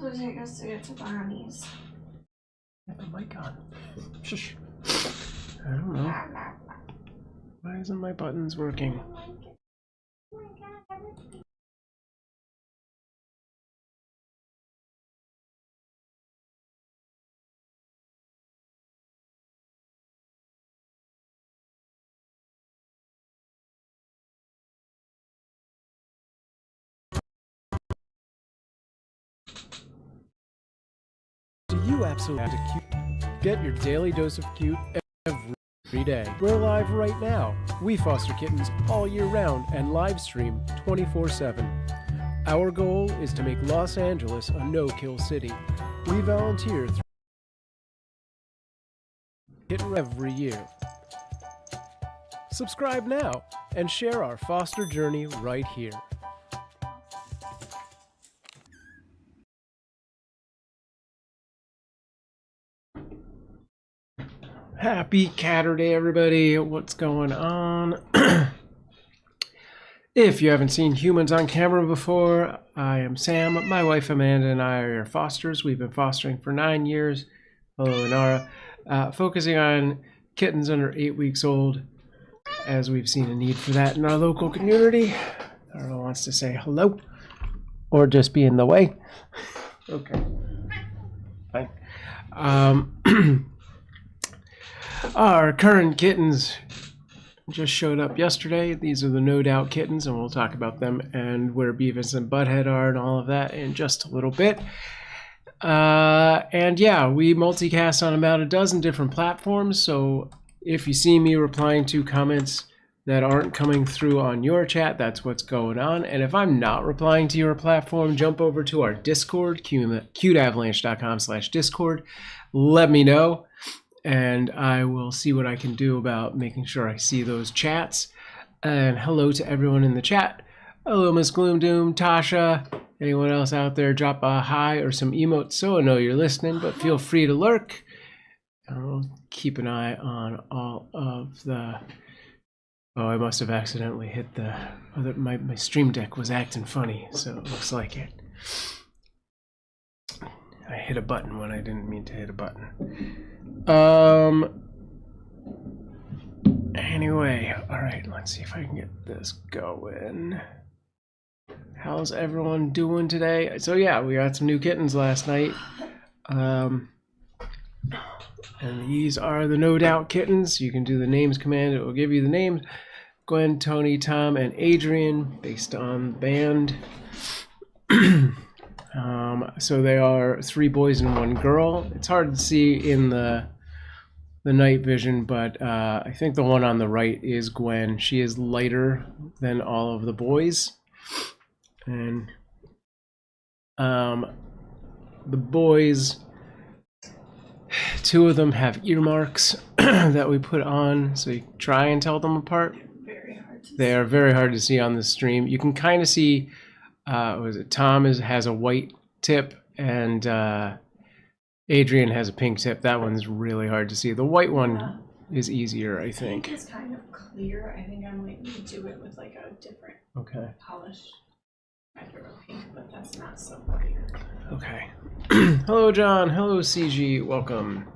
will it take us to get to the honeys? Get the mic on. Shush. I don't know. Why isn't my buttons working? Do you absolutely have to cute? Get your daily dose of cute every day. We're live right now. We foster kittens all year round and live stream 24/7. Our goal is to make Los Angeles a no-kill city. We volunteer through Kitten every year. Subscribe now and share our foster journey right here. Happy Catterday, everybody. What's going on? If you haven't seen humans on camera before, I am Sam. My wife Amanda and I are your fosters. We've been fostering for 9 years. Hello, Inara. Focusing on kittens under 8 weeks old, as we've seen a need for that in our local community. I don't know who wants to say hello or just be in the way. Okay. Fine. Our current kittens just showed up yesterday. These are the No Doubt kittens, and we'll talk about them and where Beavis and Butthead are and all of that in just a little bit. And yeah, we multicast on about a dozen different platforms, so if you see me replying to comments that aren't coming through on your chat, that's what's going on. And if I'm not replying to your platform, jump over to our Discord, CuteAvalanche.com/Discord. Let me know, and I will see what I can do about making sure I see those chats. And hello to everyone in the chat. Hello, Miss Gloom Doom, Tasha, anyone else out there, drop a hi or some emotes so I know you're listening, but feel free to lurk. I'll keep an eye on all of the... Oh, I must have accidentally hit the other... My stream deck was acting funny, so it looks like it. I hit a button when I didn't mean to hit a button. Anyway, all right, let's see if I can get this going. How's everyone doing today? So yeah, we got some new kittens last night. And these are the No Doubt kittens. You can do the names command. It will give you the names. Gwen, Tony, Tom, and Adrian, based on the band. So they are 3 boys and 1 girl. It's hard to see in the night vision, but I think the one on the right is Gwen. She is lighter than all of the boys. And the boys, 2 of them have earmarks that we put on, so you can try and tell them apart. They are very hard to see on the stream. You can kind of see, Tom has a white tip, and Adrian has a pink tip. That one's really hard to see. The white one is easier, I think. Pink is kind of clear. I think I might need to do it with like a different polish. Pink, but that's not so clear. Okay. Hello, John. Hello, CG. Welcome.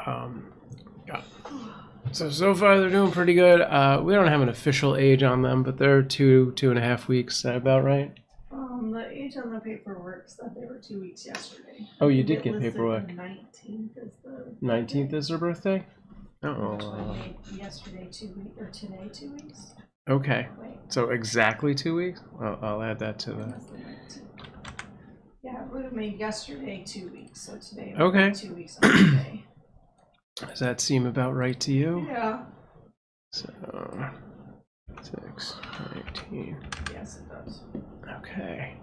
Yeah. So far they're doing pretty good. We don't have an official age on them, but they're 2.5 weeks. Is that about right? The age on the paperwork said they were 2 weeks yesterday. Oh, you did get paperwork. 19th is the 19th is their birthday? Oh. Yesterday 2 weeks, or today 2 weeks. Okay. So exactly 2 weeks? I'll add that to the... Yeah, it would have made yesterday 2 weeks, so today it okay. 2 weeks on today. Does that seem about right to you? Yeah. So, 6, 19. Yes, it does. Okay.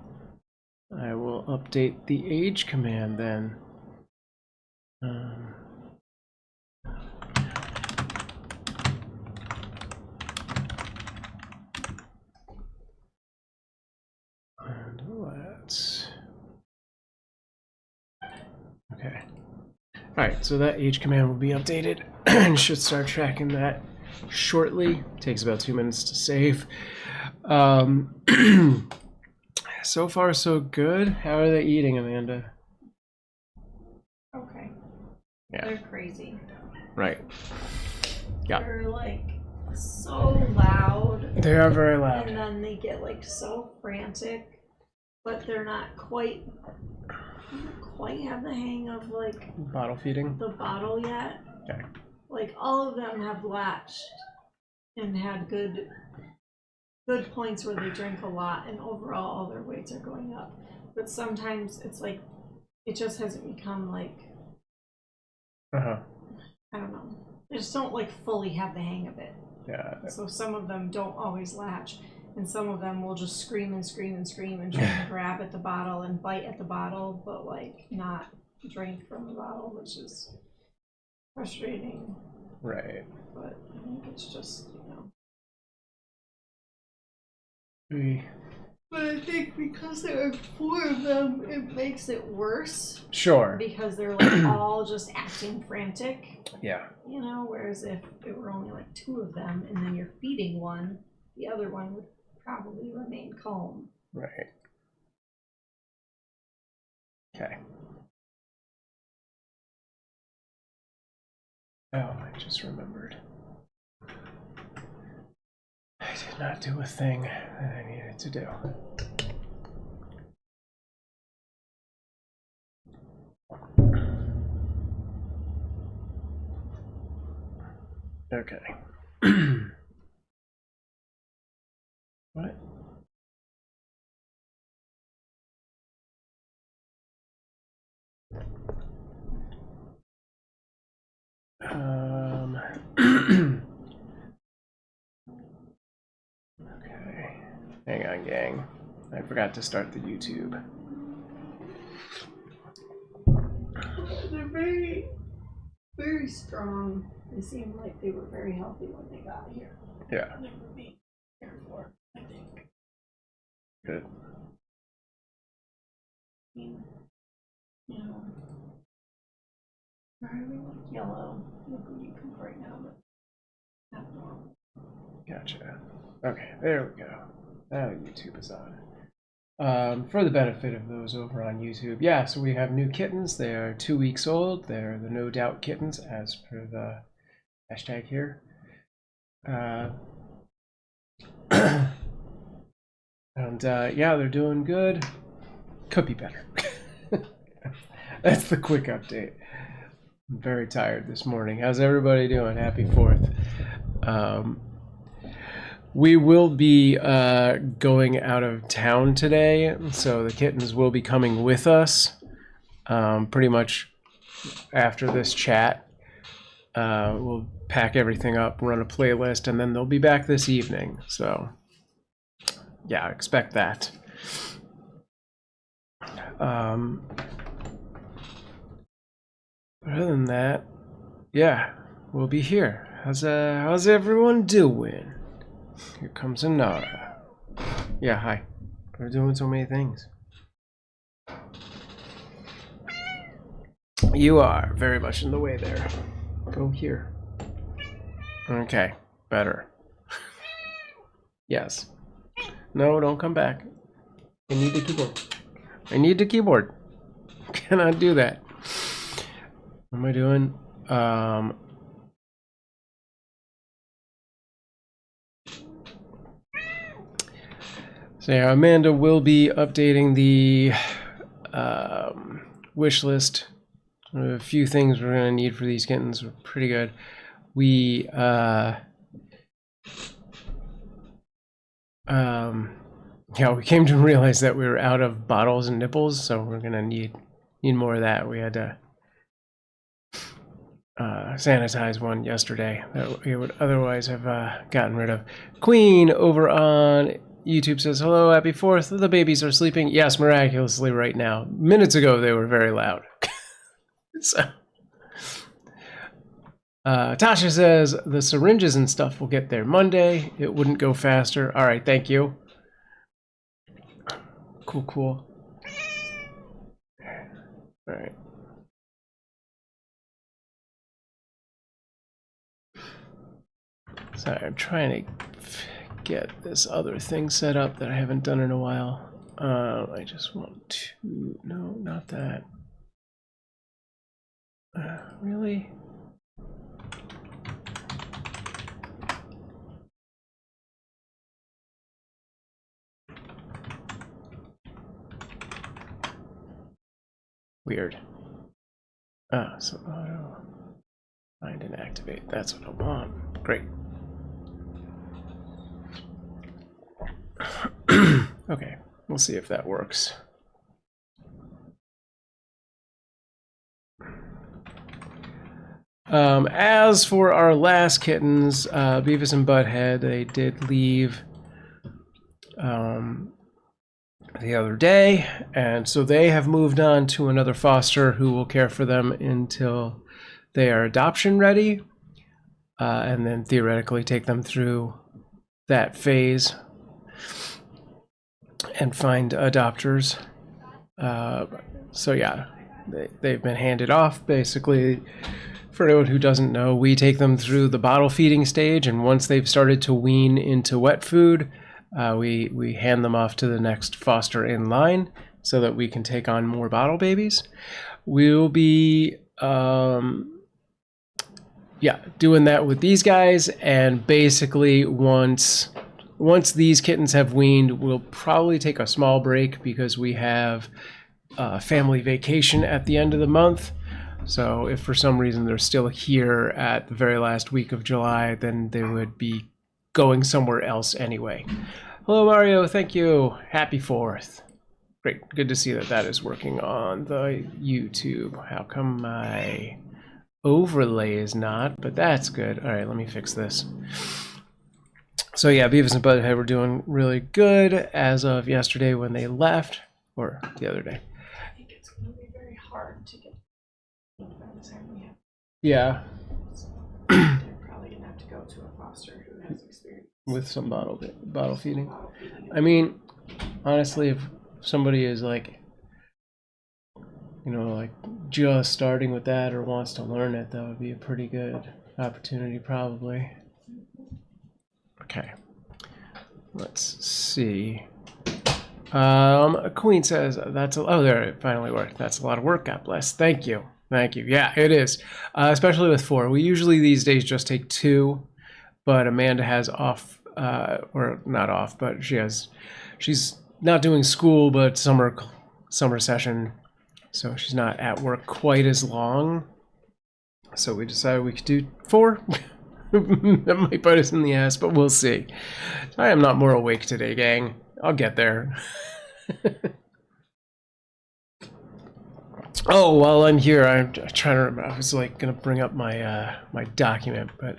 I will update the age command then. And let's... Okay. Alright, so that age command will be updated and should start tracking that shortly. Takes about 2 minutes to save. So far, so good. How are they eating, Amanda? Okay. Yeah. They're crazy. Right. Yeah. They're like so loud. They are very loud. And then they get like so frantic, but they're not quite have the hang of like bottle feeding. The bottle yet. Okay. Like all of them have latched and had good points where they drink a lot, and overall all their weights are going up. But sometimes it's like it just hasn't become like I don't know. They just don't like fully have the hang of it. Yeah. So some of them don't always latch, and some of them will just scream and scream and scream and try to grab at the bottle and bite at the bottle, but like not drink from the bottle, which is frustrating. Right. But I think it's just, But I think because there are 4 of them, it makes it worse. Sure. Because they're like all just acting frantic. Yeah. Whereas if it were only like 2 of them and then you're feeding one, the other one would probably remain calm. Right. Okay. Oh, I just remembered. I did not do a thing that I needed to do. Okay. What? Okay. Hang on, gang. I forgot to start the YouTube. They're very, very strong. They seem like they were very healthy when they got here. Yeah. They were being cared for, I think. Good. Very like yellow, like we can right now, but not normal. Gotcha. Okay, there we go. Now YouTube is on. For the benefit of those over on YouTube, yeah, so we have new kittens. They are 2 weeks old. They're the No Doubt kittens, as per the hashtag here. And yeah, they're doing good. Could be better. That's the quick update. I'm very tired this morning. How's everybody doing? Happy 4th. We will be going out of town today, so the kittens will be coming with us pretty much after this chat. We'll pack everything up, run a playlist, and then they'll be back this evening. So, yeah, expect that. Other than that, yeah, we'll be here. How's everyone doing? Here comes Anara. Yeah, hi. We're doing so many things. You are very much in the way there. Go here. Okay, better. Yes. No, don't come back. I need the keyboard. I need the keyboard. Cannot do that. What am I doing? So yeah, Amanda will be updating the wish list. A few things we're gonna need for these kittens. We're pretty good. We yeah, we came to realize that we were out of bottles and nipples, so we're gonna need more of that. We had to sanitize one yesterday that we would otherwise have gotten rid of. Queen over on YouTube says, hello, happy 4th. The babies are sleeping. Yes, miraculously right now. Minutes ago, they were very loud. So, Tasha says, the syringes and stuff will get there Monday. It wouldn't go faster. All right, thank you. Cool, cool. All right. Sorry, I'm trying to get this other thing set up that I haven't done in a while. I just want to, no, not that. Really? Weird. So auto find and activate. That's what I want. Great. Okay, we'll see if that works. As for our last kittens, Beavis and Butthead, they did leave the other day, and so they have moved on to another foster who will care for them until they are adoption ready, and then theoretically take them through that phase and find adopters. So yeah, they've been handed off. Basically, for anyone who doesn't know, we take them through the bottle feeding stage, and once they've started to wean into wet food, we hand them off to the next foster in line so that we can take on more bottle babies. We'll be doing that with these guys, and basically once these kittens have weaned, we'll probably take a small break because we have a family vacation at the end of the month. So if for some reason they're still here at the very last week of July, then they would be going somewhere else anyway. Hello, Mario. Thank you. Happy 4th. Great. Good to see that that is working on the YouTube. How come my overlay is not? But that's good. All right, let me fix this. So yeah, Beavis and Butthead were doing really good as of yesterday when they left, or the other day. I think it's going to be very hard to get by the time we have. Yeah. So they're probably going to have to go to a foster who has experience with some bottle feeding. I mean, honestly, if somebody is like, you know, like just starting with that or wants to learn it, that would be a pretty good opportunity probably. Okay, let's see. Queen says that's oh, there, it finally worked. That's a lot of work. God bless. Thank you. Thank you. Yeah, it is. Especially with 4. We usually these days just take 2, but Amanda has off, or not off, but she's not doing school, but summer session, so she's not at work quite as long. So we decided we could do 4. That might bite us in the ass, but we'll see. I am not more awake today, gang. I'll get there. Oh, while I'm here, I'm trying to remember. I was like gonna bring up my my document, but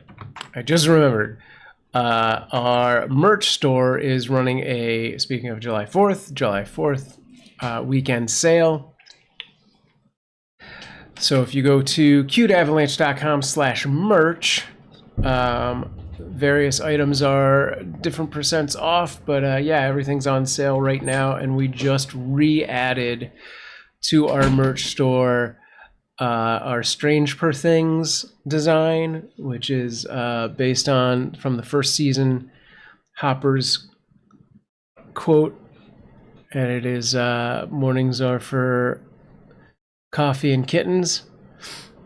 I just remembered. Our merch store is running a, speaking of July 4th weekend sale. So if you go to CuteAvalanche.com/merch, various items are different percents off, but yeah, everything's on sale right now, and we just re-added to our merch store our Strange Per Things design, which is based on, from the first season, Hopper's quote, and it is mornings are for coffee and kittens.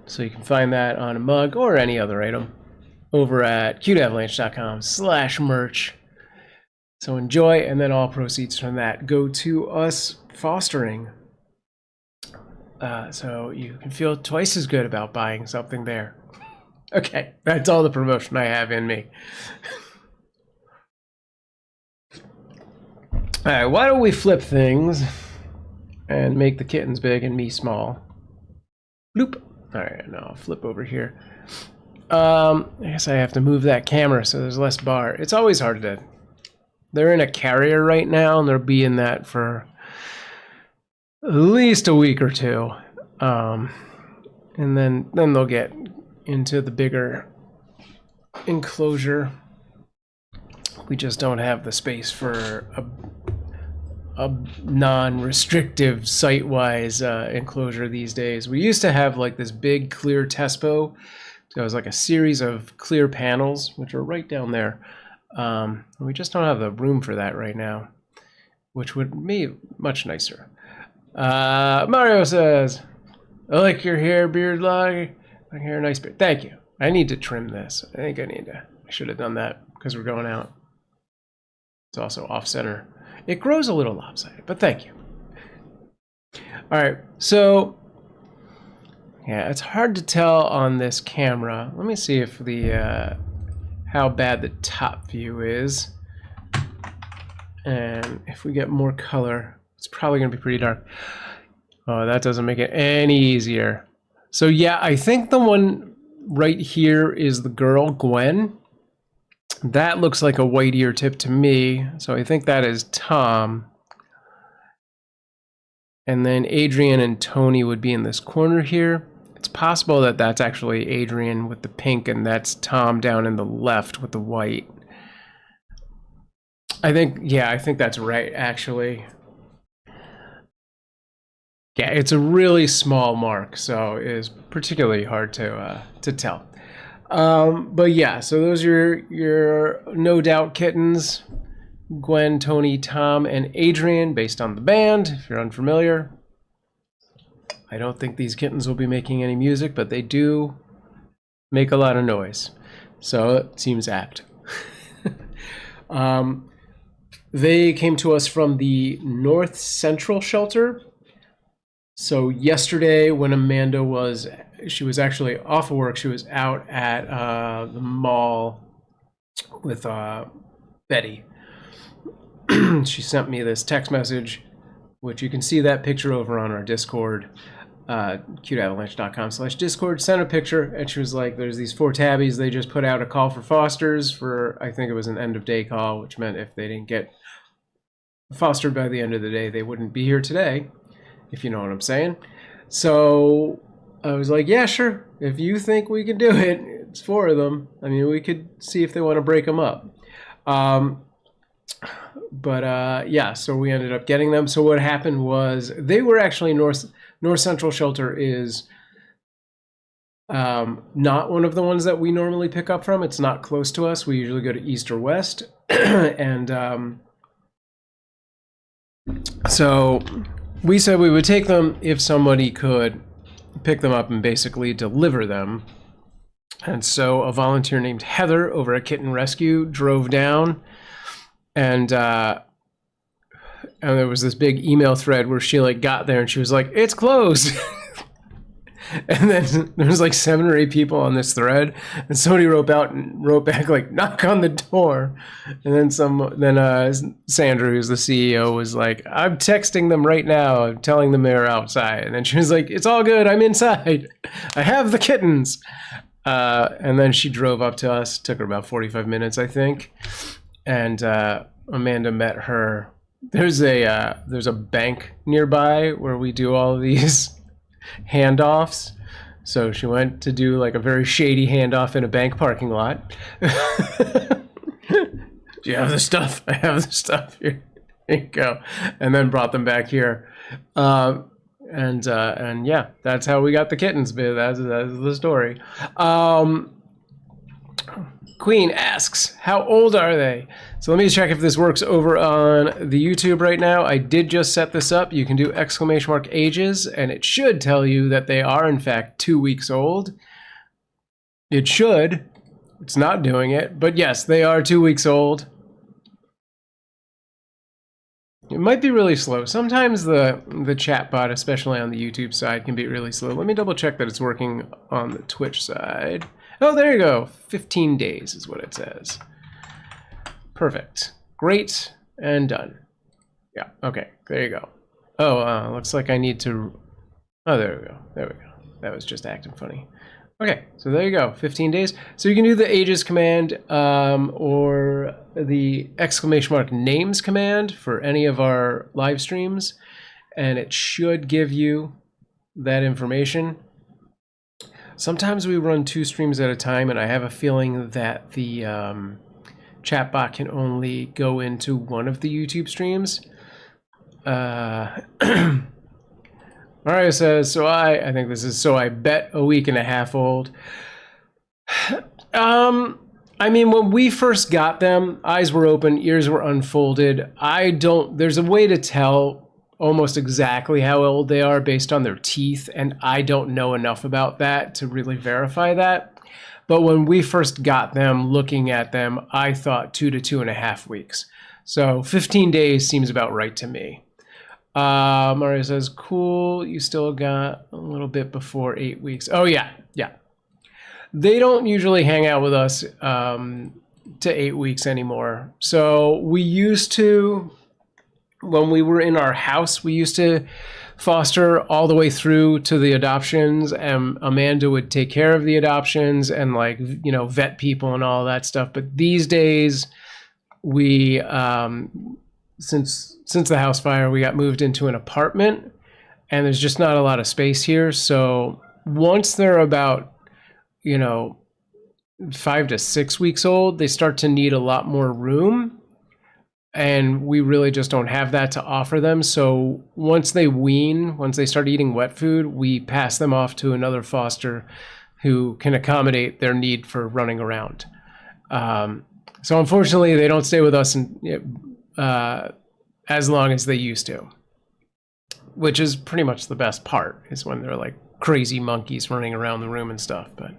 So you can find that on a mug or any other item over at CuteAvalanche.com/merch. So enjoy, and then all proceeds from that go to us fostering. So you can feel twice as good about buying something there. Okay, that's all the promotion I have in me. All right, why don't we flip things and make the kittens big and me small? Bloop. All right, now I'll flip over here. I guess I have to move that camera so there's less bar. It's always hard to... They're in a carrier right now, and they'll be in that for at least a week or 2. And then they'll get into the bigger enclosure. We just don't have the space for a non-restrictive site-wise enclosure these days. We used to have like this big clear Tespo. So it was like a series of clear panels, which are right down there. We just don't have the room for that right now, which would be much nicer. Mario says, I like your hair, beard log. My hair, nice beard. Thank you. I need to trim this. I should have done that because we're going out. It's also off center. It grows a little lopsided, but thank you. All right, so yeah, it's hard to tell on this camera. Let me see if the how bad the top view is, and if we get more color, it's probably gonna be pretty dark. Oh, that doesn't make it any easier. So yeah, I think the one right here is the girl, Gwen. That looks like a white ear tip to me, so I think that is Tom. And then Adrian and Tony would be in this corner here. It's possible that that's actually Adrian with the pink and that's Tom down in the left with the white. I think that's right, actually. Yeah, it's a really small mark, so it is particularly hard to tell. But yeah, so those are your no doubt kittens. Gwen, Tony, Tom, and Adrian, based on the band, if you're unfamiliar. I don't think these kittens will be making any music, but they do make a lot of noise. So it seems apt. They came to us from the North Central shelter. So yesterday when Amanda she was actually off of work, she was out at the mall with Betty. She sent me this text message, which you can see that picture over on our Discord, CuteAvalanche.com/Discord. Sent a picture, and she was like, there's these 4 tabbies. They just put out a call for fosters for, I think it was an end of day call, which meant if they didn't get fostered by the end of the day, they wouldn't be here today, if you know what I'm saying. So I was like, yeah, sure. If you think we can do it, it's 4 of them. I mean, we could see if they want to break them up. Yeah, so we ended up getting them. So what happened was they were actually North Central Shelter is not one of the ones that we normally pick up from. It's not close to us. We usually go to East or West. And so we said we would take them if somebody could pick them up and basically deliver them. And so a volunteer named Heather over at Kitten Rescue drove down, and there was this big email thread where she like got there and she was like, it's closed. And then there was like 7 or 8 people on this thread, and somebody wrote back like, knock on the door. And then Sandra, who's the CEO, was like, I'm texting them right now. I'm telling them they're outside. And then she was like, it's all good. I'm inside. I have the kittens. And then she drove up to us. Took her about 45 minutes, I think. And Amanda met her. There's a bank nearby where we do all of these handoffs. So she went to do like a very shady handoff in a bank parking lot. Do you have the stuff? I have the stuff. Here you go. And then brought them back here. And yeah, that's how we got the kittens. That's the story. Queen asks, how old are they? So let me check if this works over on the YouTube right now. I did just set this up. You can do !ages, and it should tell you that they are, in fact, 2 weeks old. It should. It's not doing it. But yes, they are 2 weeks old. It might be really slow. Sometimes the chat bot, especially on the YouTube side, can be really slow. Let me double check that it's working on the Twitch side. Oh, there you go. 15 days is what it says. Perfect. Great. And done. Yeah. Okay. There you go. Oh, looks like I need to... Oh, there we go. There we go. That was just acting funny. Okay. So there you go. 15 days. So you can do the ages command or the !names command for any of our live streams, and it should give you that information. Sometimes we run 2 streams at a time, and I have a feeling that the chatbot can only go into one of the YouTube streams. Mario says, I think this is, so I bet a week and a half old. I mean, when we first got them, eyes were open, ears were unfolded. There's a way to tell almost exactly how old they are based on their teeth, and I don't know enough about that to really verify that. But when we first got them, looking at them, I thought 2 to 2.5 weeks. So 15 days seems about right to me. Mario says, cool, you still got a little bit before 8 weeks. Oh, yeah. They don't usually hang out with us to 8 weeks anymore. So we used to, when we were in our house, we used to foster all the way through to the adoptions, and Amanda would take care of the adoptions and, like, you know, vet people and all that stuff. But these days, we since the house fire, we got moved into an apartment, and there's just not a lot of space here. So once they're about, you know, 5 to 6 weeks old, they start to need a lot more room. And we really just don't have that to offer them. So once they wean, once they start eating wet food, we pass them off to another foster who can accommodate their need for running around. So unfortunately, they don't stay with us as long as they used to, which is pretty much the best part, is when they're like crazy monkeys running around the room and stuff. But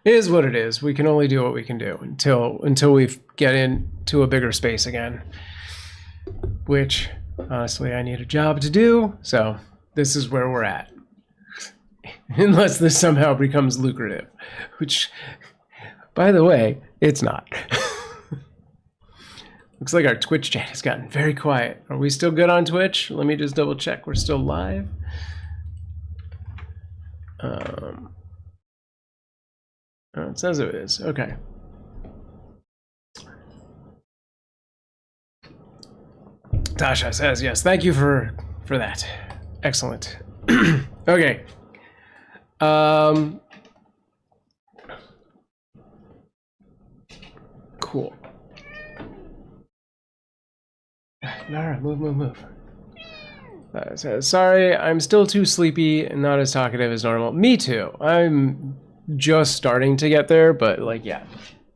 it is what it is. We can only do what we can do until we get into a bigger space again, which honestly I need a job to do. So this is where we're at, unless this somehow becomes lucrative, which, by the way, it's not. Looks like our Twitch chat has gotten very quiet. Are we still good on Twitch? Let me just double check. We're still live. It says it is. Okay. Tasha says yes. Thank you for that. Excellent. Okay. Cool. Nara, move. Says, sorry, I'm still too sleepy and not as talkative as normal. Me too. I'm just starting to get there, but like, yeah.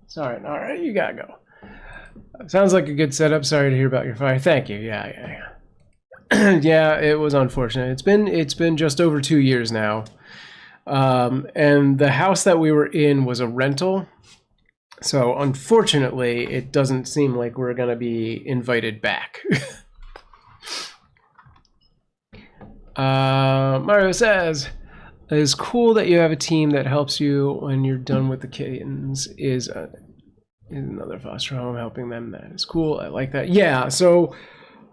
Sorry, Nara, you gotta go. Sounds like a good setup. Sorry to hear about your fire. Thank you. Yeah. Yeah, it was unfortunate. It's been just over 2 years now. And the house that we were in was a rental. So unfortunately, it doesn't seem like we're going to be invited back. Mario says, it's cool that you have a team that helps you when you're done with the kittens. Is another foster home helping them. That is cool. I like that. Yeah, so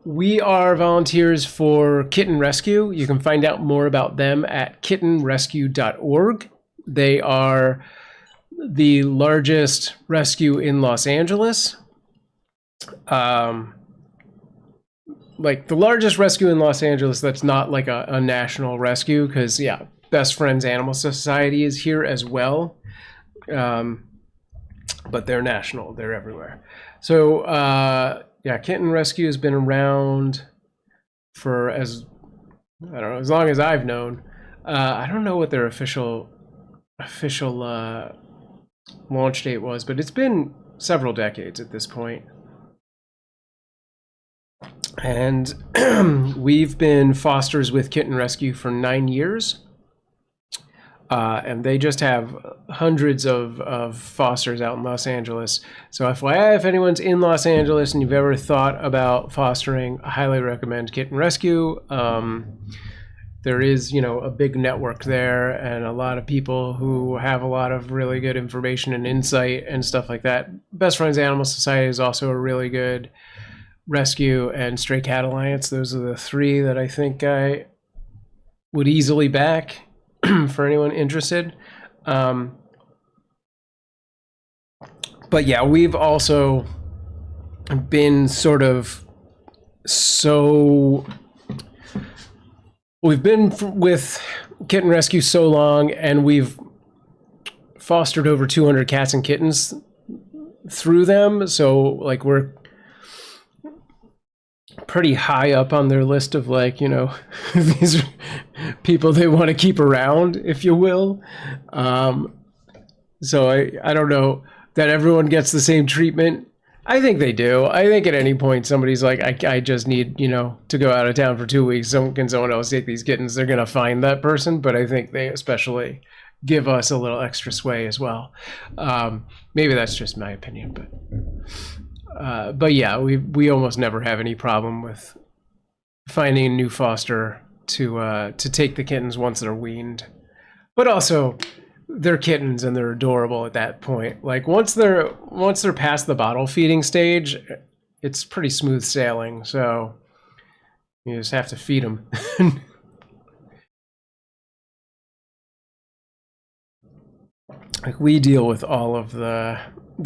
we are volunteers for Kitten Rescue. You can find out more about them at kittenrescue.org. They are the largest rescue in Los Angeles. Like the largest rescue in Los Angeles that's not like a national rescue, because yeah, Best Friends Animal Society is here as well. But they're national, they're everywhere. So yeah, Kitten Rescue has been around for as long as I've known. I don't know what their official launch date was, but it's been several decades at this point. And we've been fosters with Kitten Rescue for 9 years. And they just have hundreds of fosters out in Los Angeles. So FYI, if anyone's in Los Angeles and you've ever thought about fostering, I highly recommend Kitten Rescue. There is, a big network there and a lot of people who have a lot of really good information and insight and stuff like that. Best Friends Animal Society is also a really good rescue, and Stray Cat Alliance. Those are the three that I think I would easily back for anyone interested. But yeah, we've also been we've been with Kitten Rescue so long, and we've fostered over 200 cats and kittens through them. So like we're pretty high up on their list of these people they want to keep around, if you will. So I don't know. that everyone gets the same treatment. I think they do. I think at any point somebody's like, I just need, you know, to go out of town for 2 weeks. Can someone else take these kittens? They're going to find that person. But I think they especially give us a little extra sway as well. Maybe that's just my opinion. But yeah, we almost never have any problem with finding a new foster to take the kittens once they're weaned. But also, they're kittens and they're adorable at that point. Like once they're past the bottle feeding stage, it's pretty smooth sailing. So you just have to feed them. Like we deal with all of the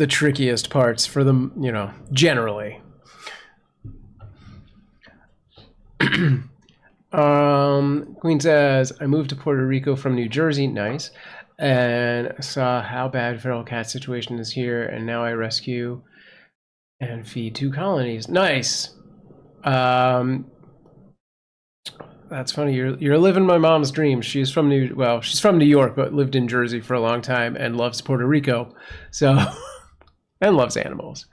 trickiest parts for them, you know, generally. Queen says, I moved to Puerto Rico from New Jersey. Nice. And saw how bad feral cat situation is here, and now I rescue and feed 2 colonies. Nice. That's funny. You're living my mom's dream. She's from New York, but lived in Jersey for a long time and loves Puerto Rico. So and loves animals.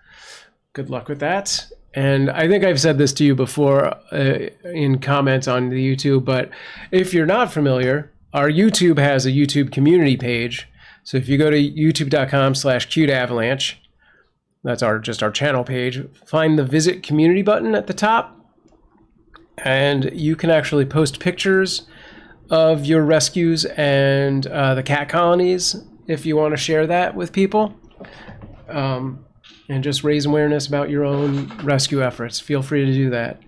Good luck with that. And I think I've said this to you before in comments on the YouTube, but if you're not familiar, our YouTube has a YouTube community page. So if you go to youtube.com/CuteAvalanche, that's just our channel page, find the visit community button at the top, and you can actually post pictures of your rescues and the cat colonies if you want to share that with people. And just raise awareness about your own rescue efforts. Feel free to do that.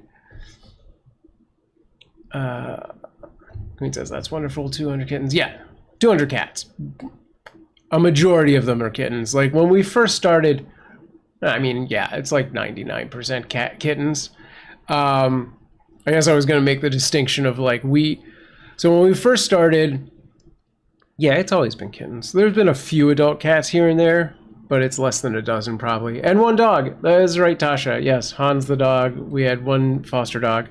Queen says, that's wonderful, 200 kittens. Yeah, 200 cats. A majority of them are kittens. Like when we first started, I mean, yeah, it's like 99% kittens. I guess I was going to make the distinction of like so when we first started, yeah, it's always been kittens. There's been a few adult cats here and there, but it's less than a dozen probably. And 1 dog. That is right, Tasha. Yes, Han's the dog. We had 1 foster dog.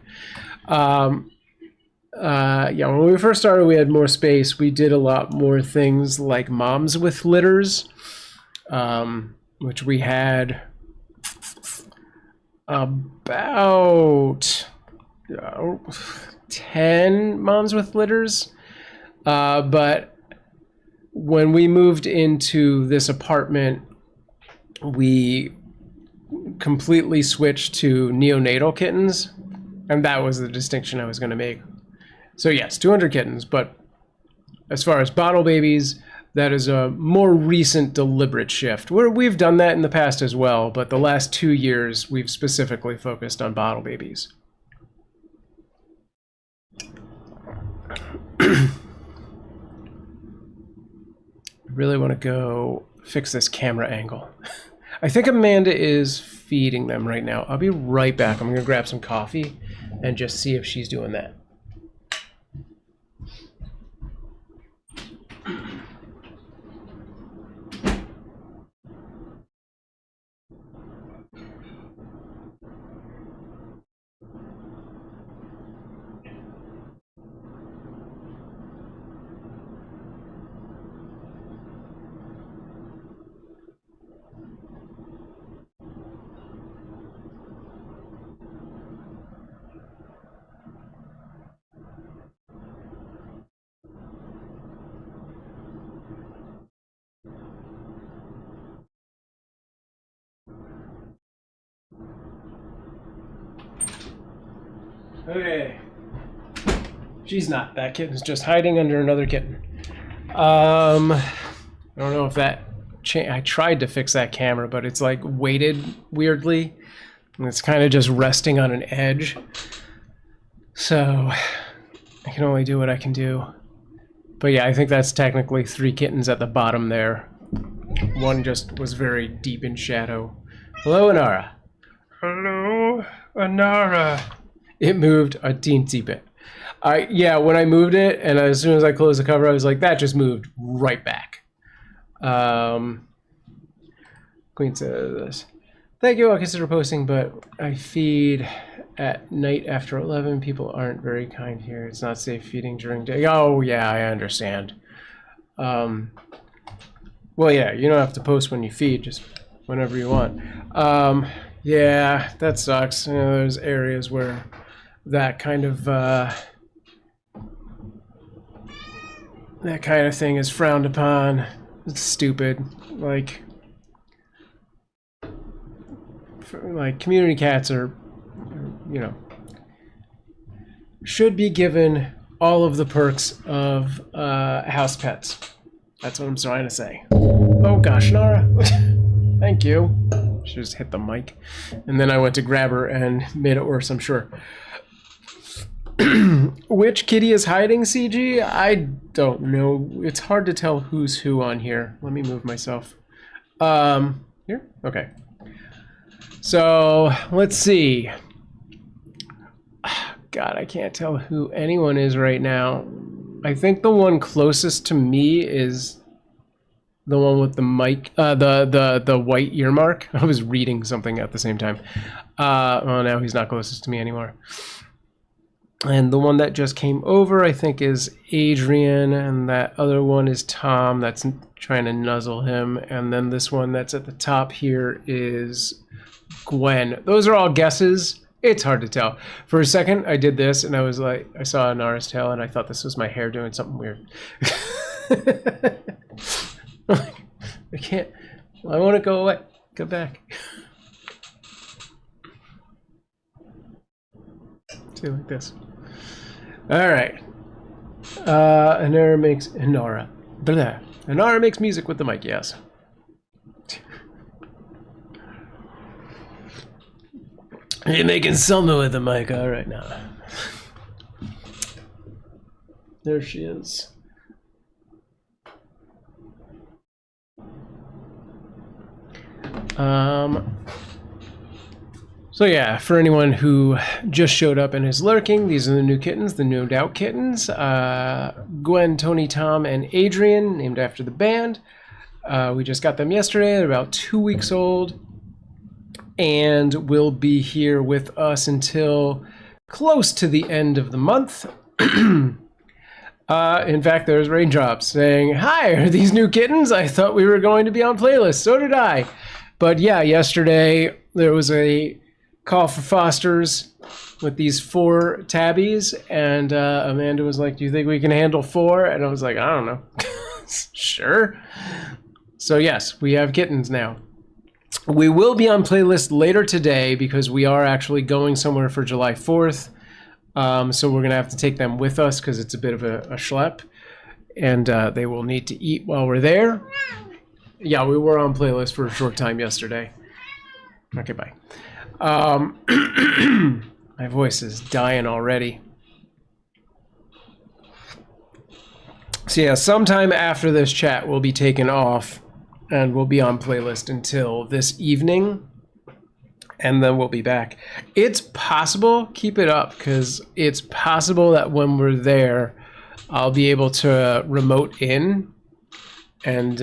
Yeah, when we first started, we had more space. We did a lot more things like moms with litters, which we had about 10 moms with litters. But when we moved into this apartment, we completely switched to neonatal kittens, and that was the distinction I was going to make. So yes, 200 kittens, but as far as bottle babies, that is a more recent deliberate shift. We've done that in the past as well, but the last 2 years, we've specifically focused on bottle babies. I really want to go fix this camera angle. I think Amanda is feeding them right now. I'll be right back. I'm going to grab some coffee and just see if she's doing that. Okay. She's not. That kitten's just hiding under another kitten. I don't know if that... I tried to fix that camera, but it's like weighted weirdly. And it's kind of just resting on an edge. So I can only do what I can do. But yeah, I think that's technically 3 kittens at the bottom there. One just was very deep in shadow. Hello, Anara. Hello, Anara. It moved a teensy bit. Yeah, when I moved it, and as soon as I closed the cover, I was like, that just moved right back. Queen says, thank you, I'll consider posting, but I feed at night after 11. People aren't very kind here. It's not safe feeding during day. Oh, yeah, I understand. Well, yeah, you don't have to post when you feed, just whenever you want. Yeah, that sucks. You know, there's areas where that kind of thing is frowned upon. It's stupid. Like community cats are, you know, should be given all of the perks of house pets. That's what I'm trying to say. Oh gosh, Nara. Thank you. She just hit the mic. And then I went to grab her and made it worse, I'm sure. Which kitty is hiding, CG? I don't know. It's hard to tell who's who on here. Let me move myself. Here? Okay. So, let's see. God, I can't tell who anyone is right now. I think the one closest to me is the one with the mic, the white earmark. I was reading something at the same time. Oh, now he's not closest to me anymore. And the one that just came over, I think, is Adrian, and that other one is Tom that's trying to nuzzle him. And then this one that's at the top here is Gwen. Those are all guesses. It's hard to tell. For a second, I did this, and I was like, I saw a Nara's tail, and I thought this was my hair doing something weird. I can't. I want to go away. Go back. Do like this. All right. Anara makes Anara. Blah. Anara makes music with the mic. Yes. You're making something with the mic. All right now. There she is. So yeah, for anyone who just showed up and is lurking, these are the new kittens, the No Doubt kittens. Gwen, Tony, Tom, and Adrian, named after the band. We just got them yesterday. They're about 2 weeks old and will be here with us until close to the end of the month. In fact, there's raindrops saying, "Hi, are these new kittens? I thought we were going to be on playlist. So did I." But yeah, yesterday there was a call for fosters with these 4 tabbies, and Amanda was like, "Do you think we can handle 4?" And I was like, "I don't know." Sure. So yes, we have kittens now. We will be on playlist later today because we are actually going somewhere for July 4th. So we're going to have to take them with us because it's a bit of a schlep. And they will need to eat while we're there. Yeah, we were on playlist for a short time yesterday. Okay, bye. My voice is dying already. So yeah, sometime after this chat we'll be taken off and we'll be on playlist until this evening. And then we'll be back. It's possible, keep it up, because it's possible that when we're there, I'll be able to remote in and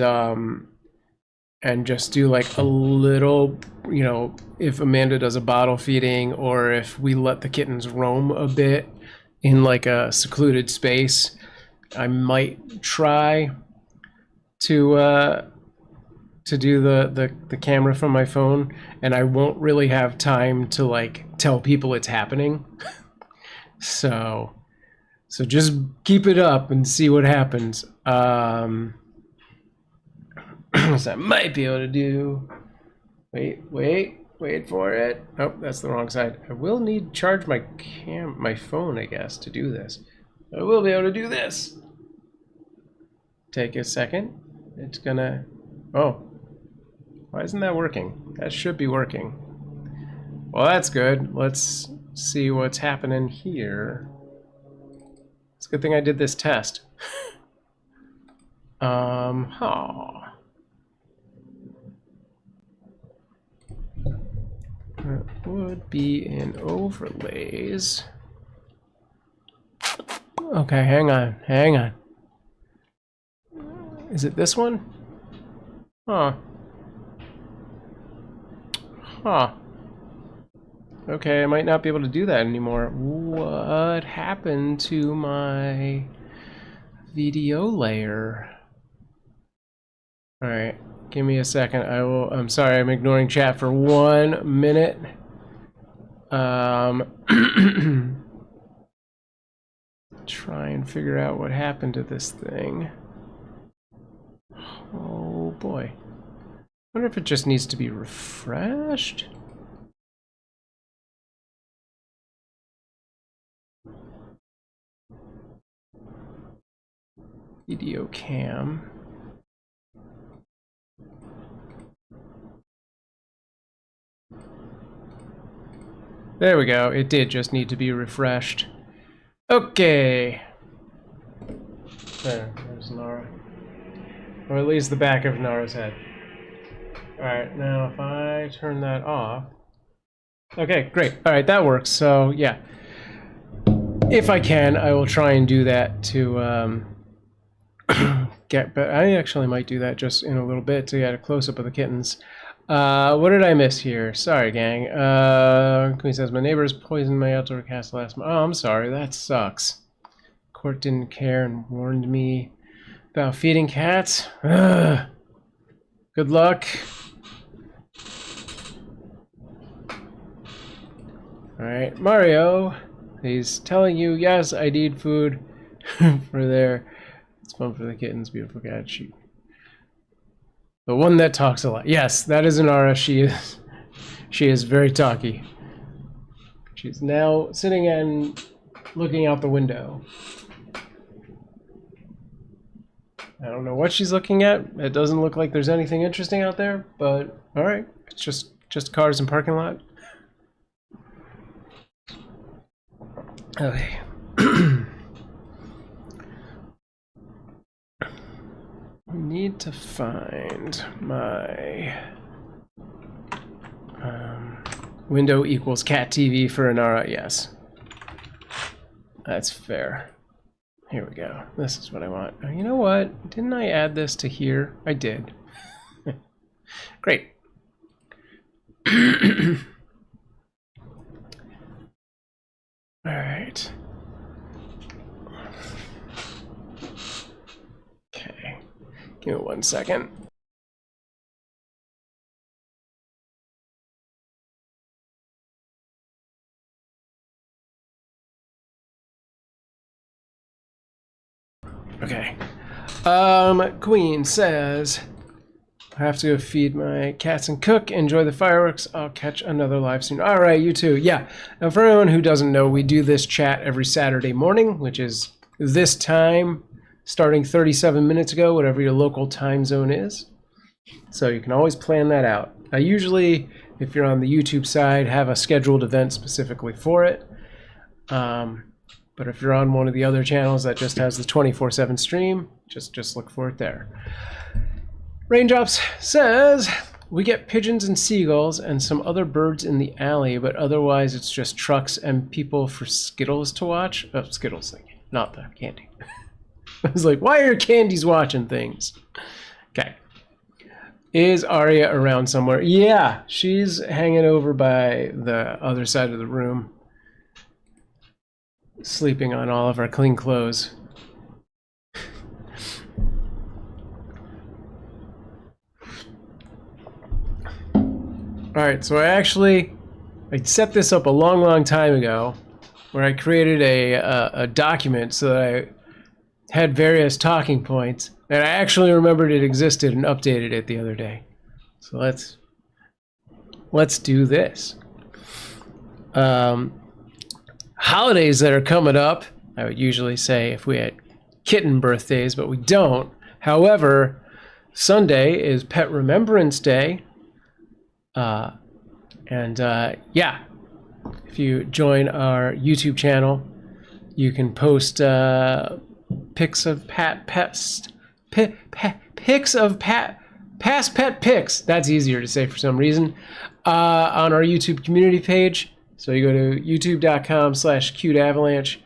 just do like a little, you know, if Amanda does a bottle feeding or if we let the kittens roam a bit in like a secluded space, I might try to do the camera from my phone, and I won't really have time to like tell people it's happening. So just keep it up and see what happens. So I might be able to do. Wait for it. Oh, that's the wrong side. I will need to charge my phone, I guess, to do this. I will be able to do this. Take a second. It's gonna. Oh. Why isn't that working? That should be working. Well, that's good. Let's see what's happening here. It's a good thing I did this test. That would be in overlays. Okay, hang on. Is it this one? Huh. Okay, I might not be able to do that anymore. What happened to my video layer? All right, give me a second. I'm sorry, I'm ignoring chat for 1 minute. Try and figure out what happened to this thing. Oh boy. Wonder if it just needs to be refreshed? Video cam. There we go. It did just need to be refreshed. Okay. There's Nara. Or at least the back of Nara's head. Alright, now if I turn that off. Okay, great. Alright, that works. So, yeah. If I can, I will try and do that to get... But I actually might do that just in a little bit to get a close-up of the kittens. What did I miss here? Sorry, gang. Queen says, my neighbors poisoned my outdoor castle last month. Oh, I'm sorry. That sucks. Court didn't care and warned me about feeding cats. Ugh. Good luck. Alright, Mario. He's telling you, yes, I need food for there. It's fun for the kittens. Beautiful cat. The one that talks a lot. Yes, that is Inara. She is very talky. She's now sitting and looking out the window. I don't know what she's looking at. It doesn't look like there's anything interesting out there, but all right. It's just cars and parking lot. Okay. Need to find my window equals cat TV for Inara. Yes, that's fair. Here we go. This is what I want. Oh, you know what? Didn't I add this to here? I did. Great. All right. Okay. Give me 1 second. Okay. Queen says, I have to go feed my cats and cook. Enjoy the fireworks. I'll catch another live soon. All right, you too. Yeah. And for anyone who doesn't know, we do this chat every Saturday morning, which is this time, starting 37 minutes ago, whatever your local time zone is. So you can always plan that out. I usually, if you're on the YouTube side, have a scheduled event specifically for it. But if you're on one of the other channels that just has the 24/7 stream, just look for it there. Raindrops says, we get pigeons and seagulls and some other birds in the alley, but otherwise it's just trucks and people for Skittles to watch. Oh, Skittles thing, not the candy. I was like, why are candies watching things? Okay. Is Aria around somewhere? Yeah, she's hanging over by the other side of the room, sleeping on all of our clean clothes. All right, so I set this up a long time ago, where I created a document so that I had various talking points, and I actually remembered it existed and updated it the other day. So let's do this. Holidays that are coming up, I would usually say if we had kitten birthdays, but we don't. However, Sunday is Pet Remembrance Day. Yeah, if you join our YouTube channel, you can post pics of past pet pics. That's easier to say for some reason. On our YouTube community page. So you go to youtube.com/CuteAvalanche,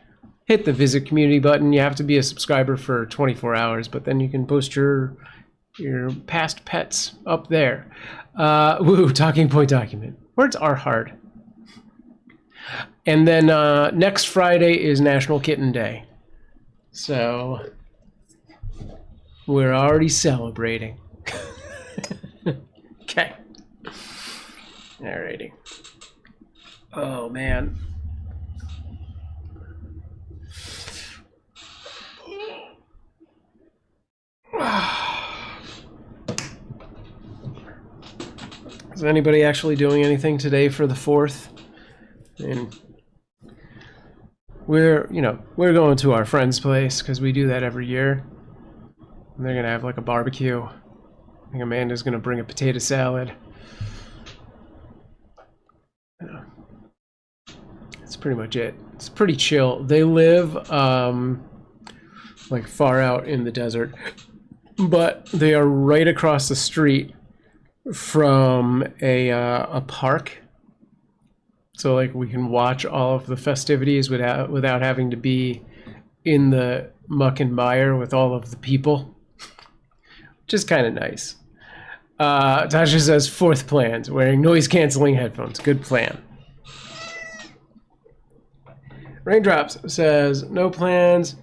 hit the visit community button. You have to be a subscriber for 24 hours, but then you can post your past pets up there. Woo, talking point document. Words are hard. And then next Friday is National Kitten Day. So we're already celebrating. Okay. Alrighty. Oh, man. Is anybody actually doing anything today for the 4th? And we're going to our friend's place because we do that every year. And they're gonna have like a barbecue. I think Amanda's gonna bring a potato salad. Yeah. That's pretty much it. It's pretty chill. They live like far out in the desert, but they are right across the street from a park. So like we can watch all of the festivities without having to be in the muck and mire with all of the people, which is kind of nice. Tasha says 4th plans, wearing noise canceling headphones. Good plan. Raindrops says no plans,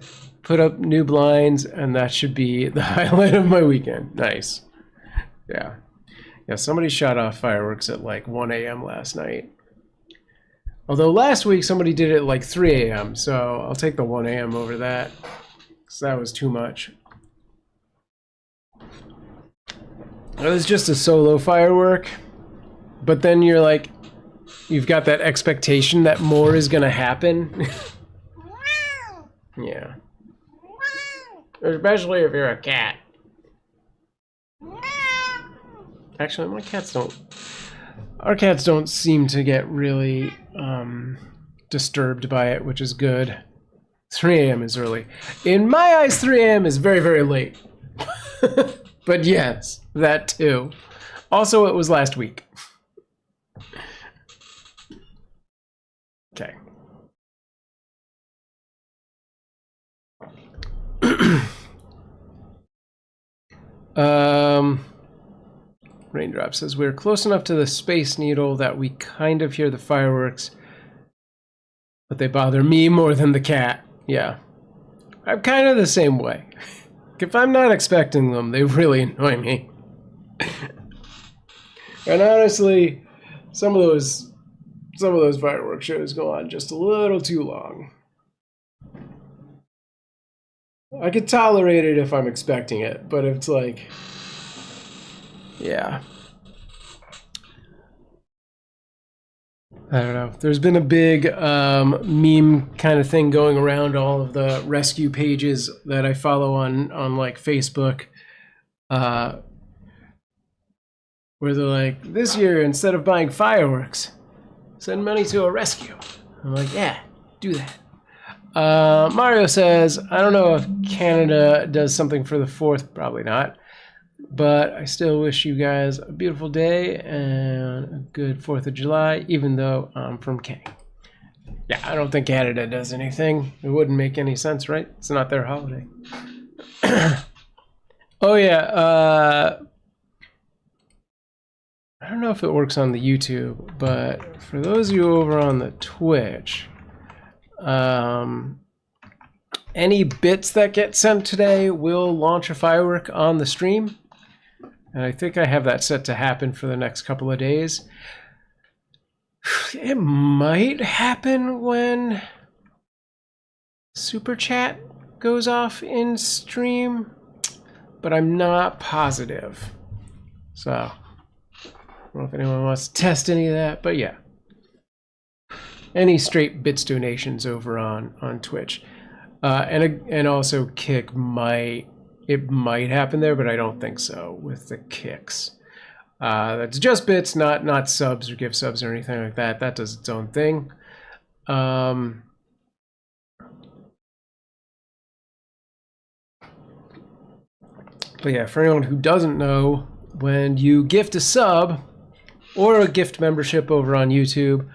put up new blinds, and that should be the highlight of my weekend. Nice. Yeah. Yeah, somebody shot off fireworks at like 1 a.m. last night. Although last week somebody did it at like 3 a.m., so I'll take the 1 a.m. over that, because that was too much. It was just a solo firework, but then you're like, you've got that expectation that more is going to happen. Yeah. Especially if you're a cat. Actually, our cats don't seem to get really disturbed by it, which is good. 3 a.m. is early. In my eyes, 3 a.m. is very, very late. But yes, that too. Also, it was last week. Okay. Raindrop says we're close enough to the Space Needle that we kind of hear the fireworks, but they bother me more than the cat. Yeah. I'm kind of the same way. If I'm not expecting them, they really annoy me. And honestly, some of those fireworks shows go on just a little too long. I could tolerate it if I'm expecting it, but it's like, yeah. I don't know. There's been a big meme kind of thing going around all of the rescue pages that I follow on like Facebook, where they're like, this year, instead of buying fireworks, send money to a rescue. I'm like, yeah, do that. Mario says, I don't know if Canada does something for the 4th, probably not, but I still wish you guys a beautiful day and a good 4th of July, even though I'm from Canada. Yeah, I don't think Canada does anything. It wouldn't make any sense, right? It's not their holiday. Oh yeah, I don't know if it works on the YouTube, but for those of you over on the Twitch, any bits that get sent today will launch a firework on the stream. And I think I have that set to happen for the next couple of days. It might happen when Super Chat goes off in stream, but I'm not positive. So, I don't know if anyone wants to test any of that, but yeah. Any straight bits donations over on Twitch. And also Kick might happen there, but I don't think so with the kicks. That's just bits, not subs or gift subs or anything like that. That does its own thing. But yeah, for anyone who doesn't know, when you gift a sub or a gift membership over on YouTube,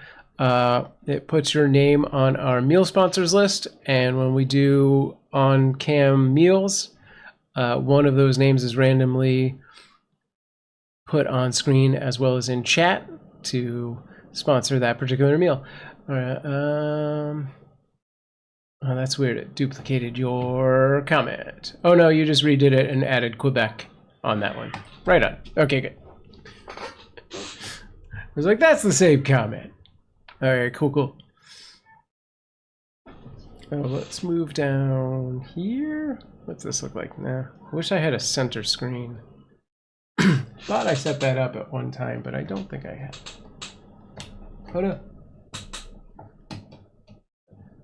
it puts your name on our meal sponsors list, and when we do on-cam meals, one of those names is randomly put on screen as well as in chat to sponsor that particular meal. All right, oh, that's weird. It duplicated your comment. Oh no, you just redid it and added Quebec on that one. Right on. Okay, good. I was like, that's the same comment. All right, cool. Oh, let's move down here. What's this look like now? I wish I had a center screen. Thought I set that up at one time, but I don't think I have. Hold up.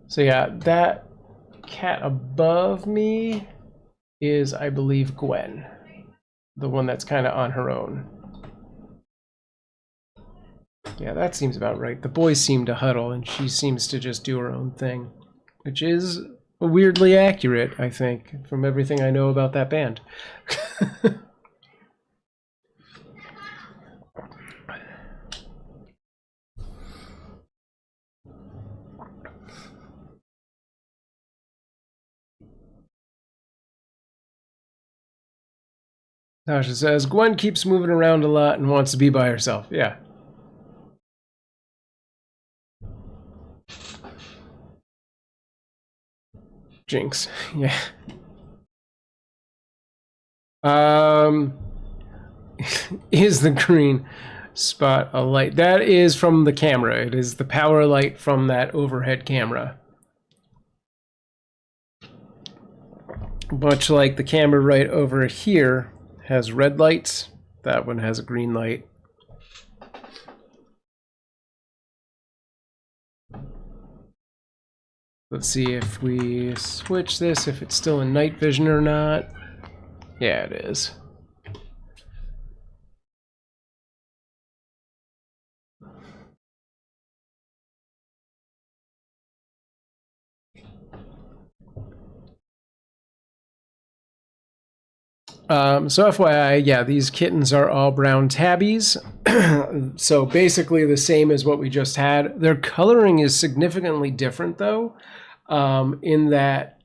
So yeah, that cat above me is, I believe, Gwen. The one that's kind of on her own. Yeah, that seems about right. The boys seem to huddle, and she seems to just do her own thing. Which is weirdly accurate, I think, from everything I know about that band. Tasha says, Gwen keeps moving around a lot and wants to be by herself. Yeah. Jinx. Yeah. Is the green spot a light? That is from the camera. It is the power light from that overhead camera. Much like the camera right over here has red lights, that one has a green light. Let's see if we switch this, if it's still in night vision or not. Yeah, it is. So FYI, yeah, these kittens are all brown tabbies. So basically the same as what we just had. Their coloring is significantly different though, in that,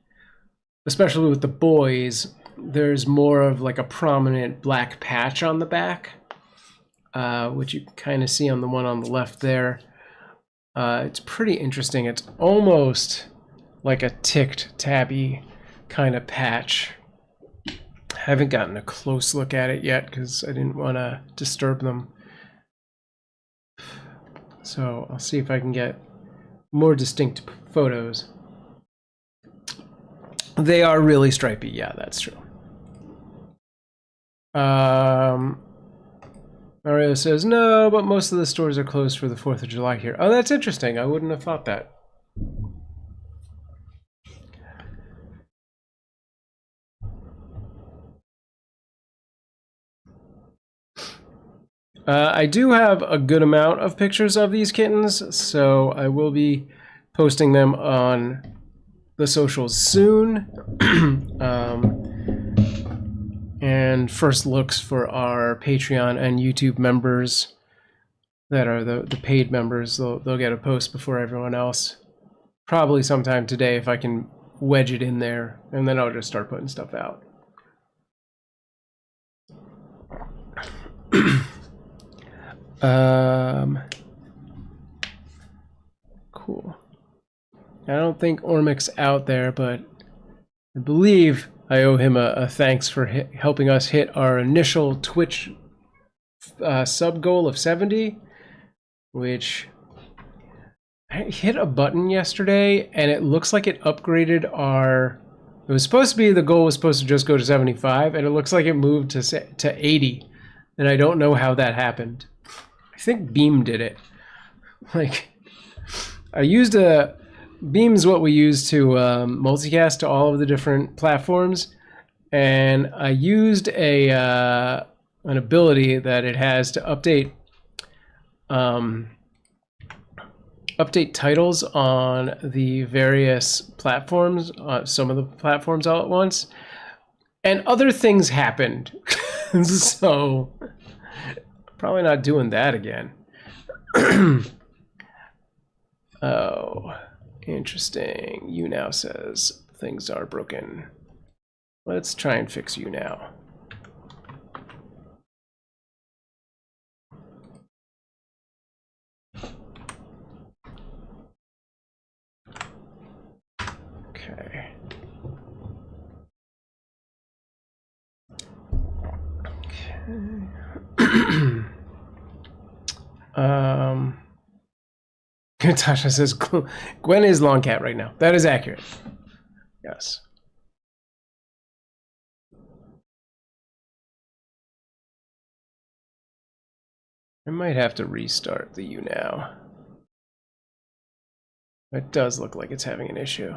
especially with the boys, there's more of like a prominent black patch on the back, which you can kind of see on the one on the left there. It's pretty interesting. It's almost like a ticked tabby kind of patch. I haven't gotten a close look at it yet because I didn't want to disturb them. So I'll see if I can get more distinct photos. They are really stripy. Yeah, that's true. Mario says, no, but most of the stores are closed for the 4th of July here. Oh, that's interesting. I wouldn't have thought that. I do have a good amount of pictures of these kittens, so I will be posting them on the socials soon. And first looks for our Patreon and YouTube members that are the paid members, they'll get a post before everyone else. Probably sometime today if I can wedge it in there, and then I'll just start putting stuff out. Cool. I don't think Ormic's out there, but I believe I owe him a thanks for helping us hit our initial Twitch sub goal of 70, which I hit a button yesterday and it looks like it upgraded our... It was supposed to be, the goal was supposed to just go to 75, and it looks like it moved to 80, and I don't know how that happened. I think Beam did it. Like, I used a... Beam's what we use to multicast to all of the different platforms, and I used an ability that it has to update update titles on the various platforms, some of the platforms all at once, and other things happened. So probably not doing that again. Oh, interesting. You now says things are broken. Let's try and fix you now. Okay. Tasha says Gwen is long cat right now. That is accurate. Yes. I might have to restart the YouNow. It does look like it's having an issue.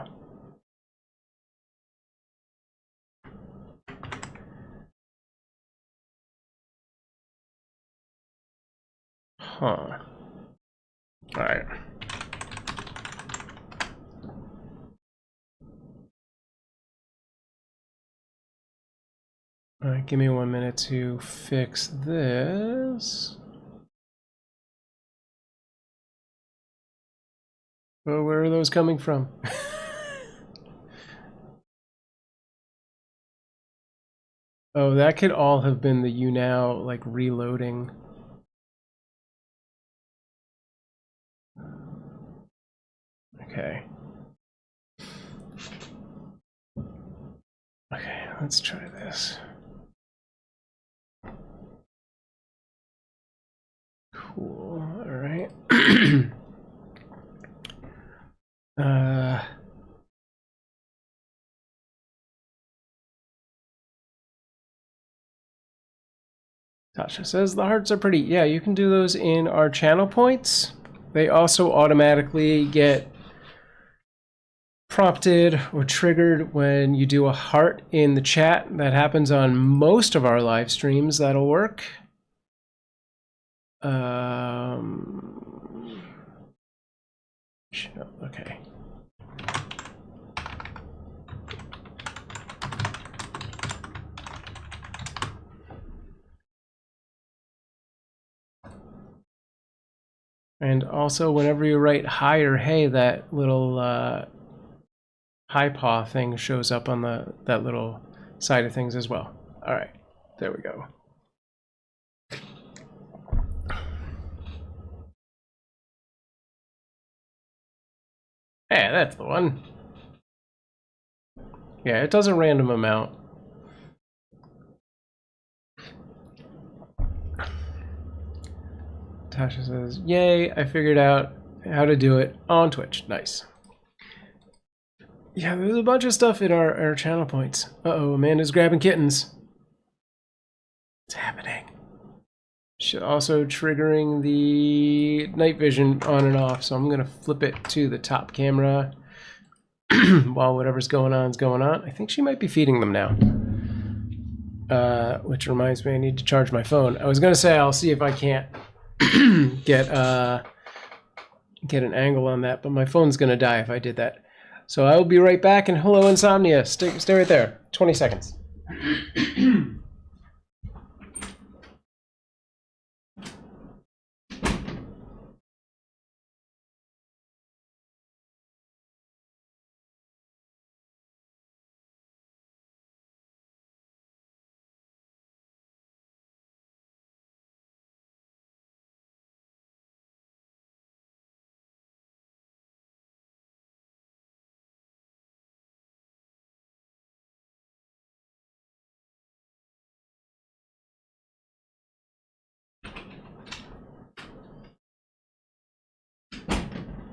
Huh. All right. All right, give me 1 minute to fix this. Oh, where are those coming from? Oh, that could all have been the YouNow, like, reloading. Okay. Okay, let's try this. Cool, all right. Tasha says the hearts are pretty. Yeah, you can do those in our channel points. They also automatically get prompted or triggered when you do a heart in the chat. That happens on most of our live streams. That'll work. Okay. And also, whenever you write hi or hey, that little hi paw thing shows up on that little side of things as well. All right, there we go. Yeah, that's the one. Yeah, it does a random amount. Tasha says, yay, I figured out how to do it on Twitch. Nice. Yeah, there's a bunch of stuff in our channel points. Uh-oh, Amanda's grabbing kittens. What's happening? She's also triggering the night vision on and off, so I'm going to flip it to the top camera while whatever's going on is going on. I think she might be feeding them now. Which reminds me, I need to charge my phone. I was going to say I'll see if I can't get an angle on that, but my phone's gonna die if I did that. So I will be right back, and hello Insomnia, stay right there, 20 seconds.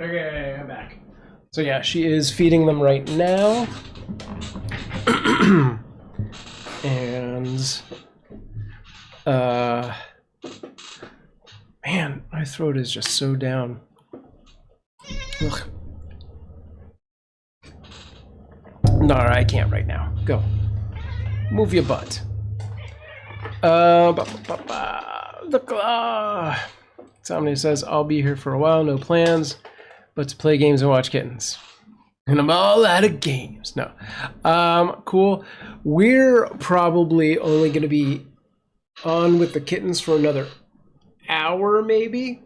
Okay, I'm back. So yeah, she is feeding them right now. And man, my throat is just so down. Ugh. No, I can't right now. Go. Move your butt. Somebody says, I'll be here for a while, no plans, but to play games and watch kittens. And I'm all out of games. No. Cool. We're probably only going to be on with the kittens for another hour, maybe.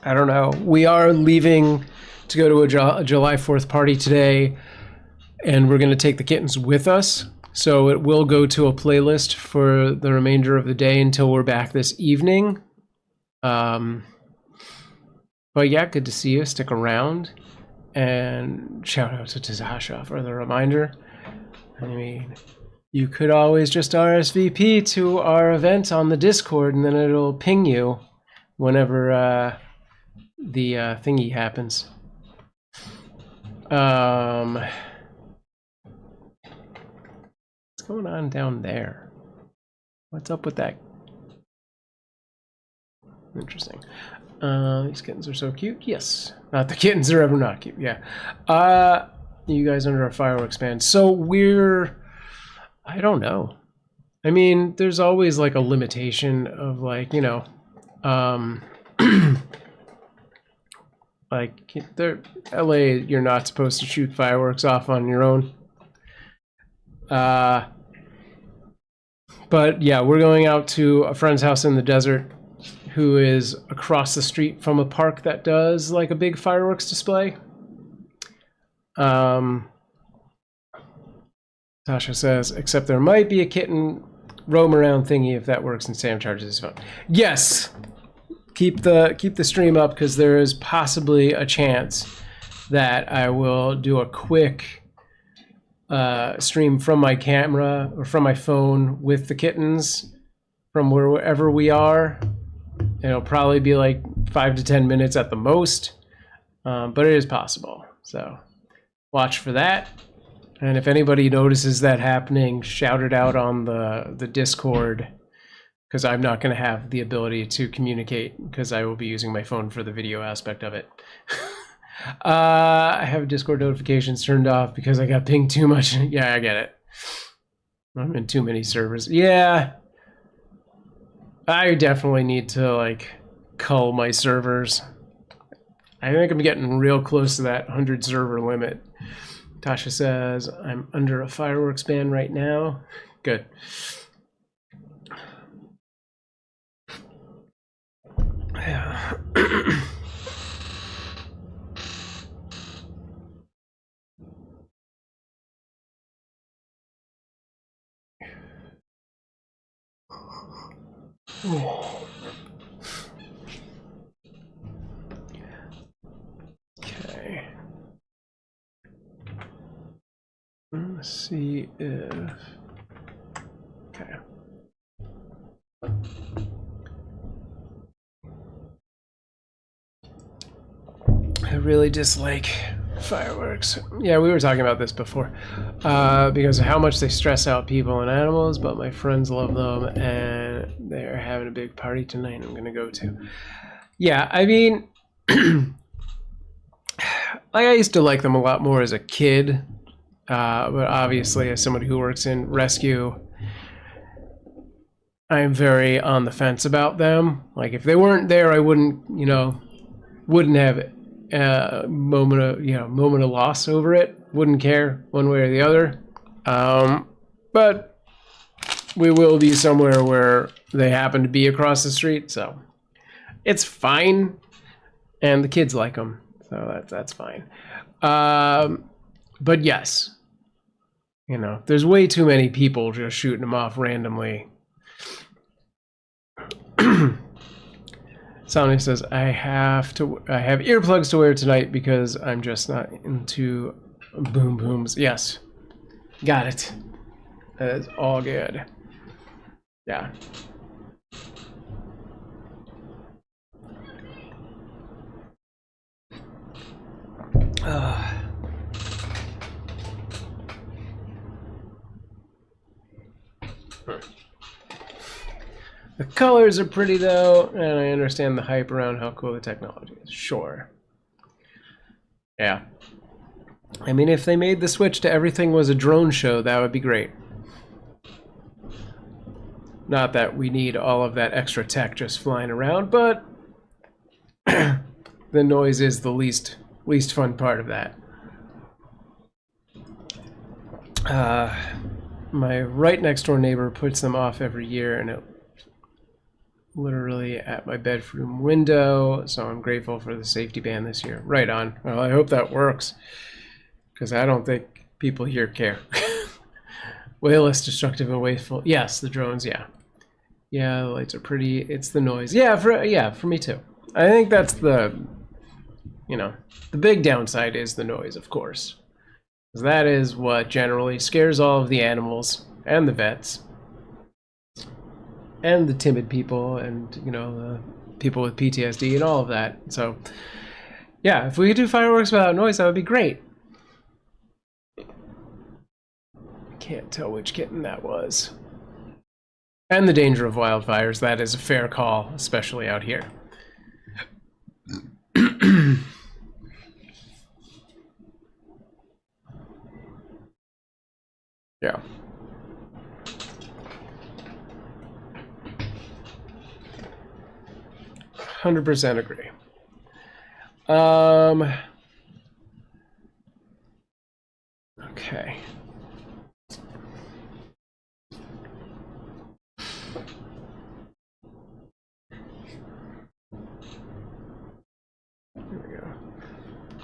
I don't know. We are leaving to go to a July 4th party today, and we're going to take the kittens with us. So it will go to a playlist for the remainder of the day until we're back this evening. But yeah, good to see you. Stick around. And shout out to Tasha for the reminder. I mean, you could always just RSVP to our event on the Discord, and then it'll ping you whenever the thingy happens. What's going on down there? What's up with that? Interesting. These kittens are so cute. Yes. Not the kittens are ever not cute. Yeah. You guys under a fireworks ban. So I don't know. I mean, there's always like a limitation of like, you know, like LA, you're not supposed to shoot fireworks off on your own. But yeah, we're going out to a friend's house in the desert who is across the street from a park that does like a big fireworks display. Tasha says, except there might be a kitten roam around thingy if that works and Sam charges his phone. Yes! Keep the stream up because there is possibly a chance that I will do a quick stream from my camera or from my phone with the kittens from wherever we are. It'll probably be like 5 to 10 minutes at the most, but it is possible. So watch for that. And if anybody notices that happening, shout it out on the Discord, because I'm not going to have the ability to communicate because I will be using my phone for the video aspect of it. I have Discord notifications turned off because I got pinged too much. Yeah, I get it. I'm in too many servers. Yeah. I definitely need to like cull my servers. I think I'm getting real close to that 100 server limit. Tasha says, I'm under a fireworks ban right now. Good. Yeah. Okay. Let's see if... Okay. I really dislike fireworks. Yeah, we were talking about this before. Because of how much they stress out people and animals, but my friends love them, and they're having a big party tonight I'm going to go to. Yeah, I mean... I used to like them a lot more as a kid, but obviously as somebody who works in rescue, I'm very on the fence about them. Like if they weren't there, I wouldn't, you know, wouldn't have a moment of loss over it. Wouldn't care one way or the other. But we will be somewhere where they happen to be across the street, so it's fine, and the kids like them. So that's fine. But yes, you know, there's way too many people just shooting them off randomly. Sonia says, I have earplugs to wear tonight because I'm just not into boom booms. Yes, got it. That is all good. Yeah. The colors are pretty though, and I understand the hype around how cool the technology is. Sure. Yeah. I mean, if they made the switch to everything was a drone show, that would be great. Not that we need all of that extra tech just flying around, but the noise is the least fun part of that. My right next door neighbor puts them off every year, and it literally at my bedroom window, so I'm grateful for the safety ban this year. Right on. Well, I hope that works, because I don't think people here care. Way less destructive and wasteful. Yes, the drones, yeah. Yeah, the lights are pretty. It's the noise. Yeah, for me too. I think that's the, you know, the big downside is the noise, of course. That is what generally scares all of the animals. and the vets, and the timid people, and you know, the people with PTSD and all of that. So yeah, if we could do fireworks without noise, that would be great. I can't tell which kitten that was. And the danger of wildfires, that is a fair call, especially out here. Yeah. %100% agree. Okay. There we go.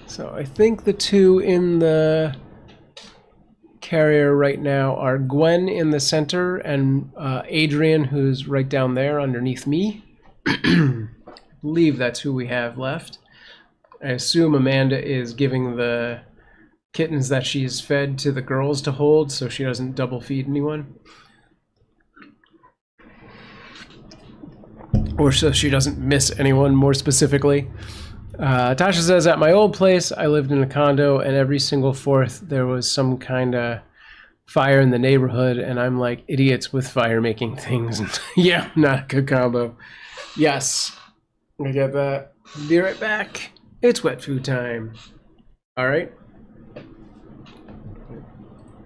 So I think the two in the carrier right now are Gwen in the center and Adrian, who's right down there underneath me. I believe that's who we have left. I assume Amanda is giving the kittens that she's fed to the girls to hold so she doesn't double feed anyone. Or so she doesn't miss anyone, more specifically. Tasha says, at my old place, I lived in a condo, and every single 4th there was some kind of fire in the neighborhood, and I'm like, idiots with fire-making things. Yeah, not a good combo. Yes, I get that. Be right back. It's wet food time. All right. I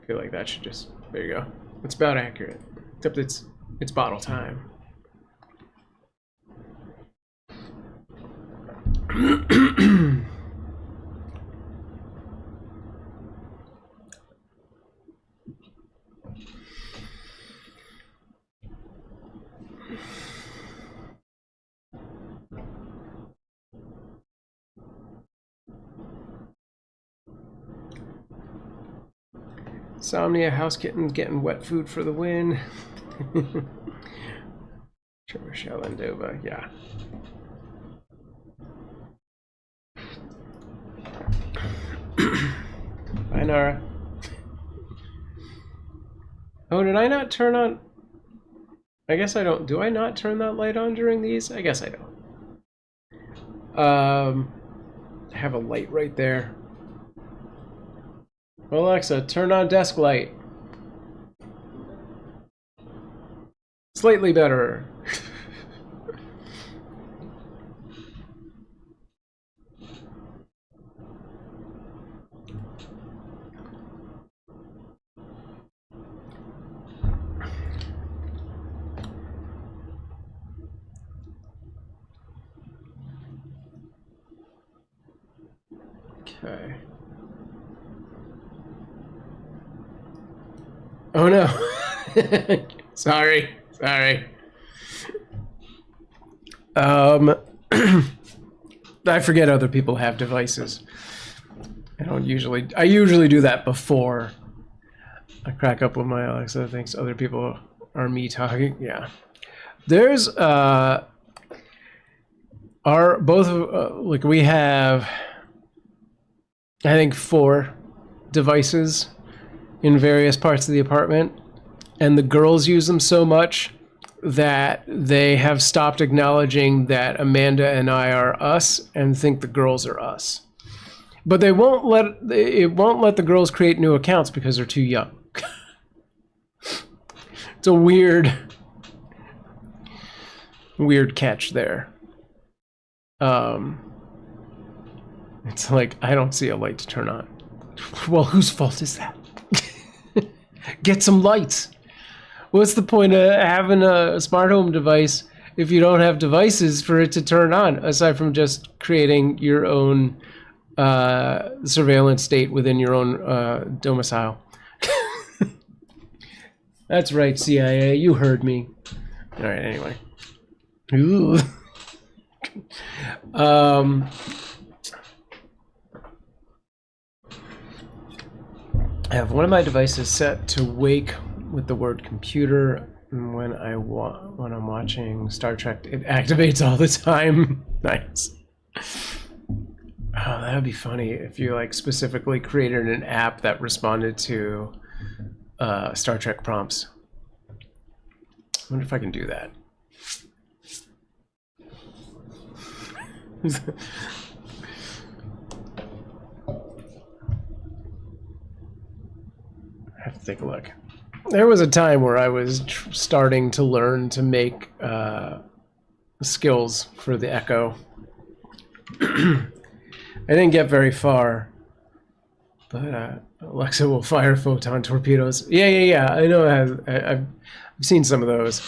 feel like that should just, there you go. It's about accurate, except it's bottle time. Insomnia, house kittens getting wet food for the win. Michelle and Dova, yeah. Bye, Nara. Oh, did I not turn on? I guess I don't. Do I not turn that light on during these? I guess I don't. I have a light right there. Alexa, turn on desk light. Slightly better. Okay. Oh no. Sorry. I forget other people have devices. I usually do that before I crack up with my Alexa. Thinks other people are me talking. Yeah. There's we have, I think, 4 devices in various parts of the apartment, and the girls use them so much that they have stopped acknowledging that Amanda and I are us and think the girls are us. But it won't let the girls create new accounts because they're too young. It's a weird catch there. It's like, I don't see a light to turn on. Well, whose fault is that? Get some lights. What's the point of having a smart home device if you don't have devices for it to turn on, aside from just creating your own surveillance state within your own domicile? That's right, CIA, you heard me. All right, anyway. Ooh. I have one of my devices set to wake with the word computer, and when I'm watching Star Trek, it activates all the time. Nice. Oh, that would be funny if you like specifically created an app that responded to Star Trek prompts. I wonder if I can do that. I have to take a look. There was a time where I was starting to learn to make skills for the Echo. I didn't get very far, but Alexa will fire photon torpedoes. Yeah. I know. I've seen some of those.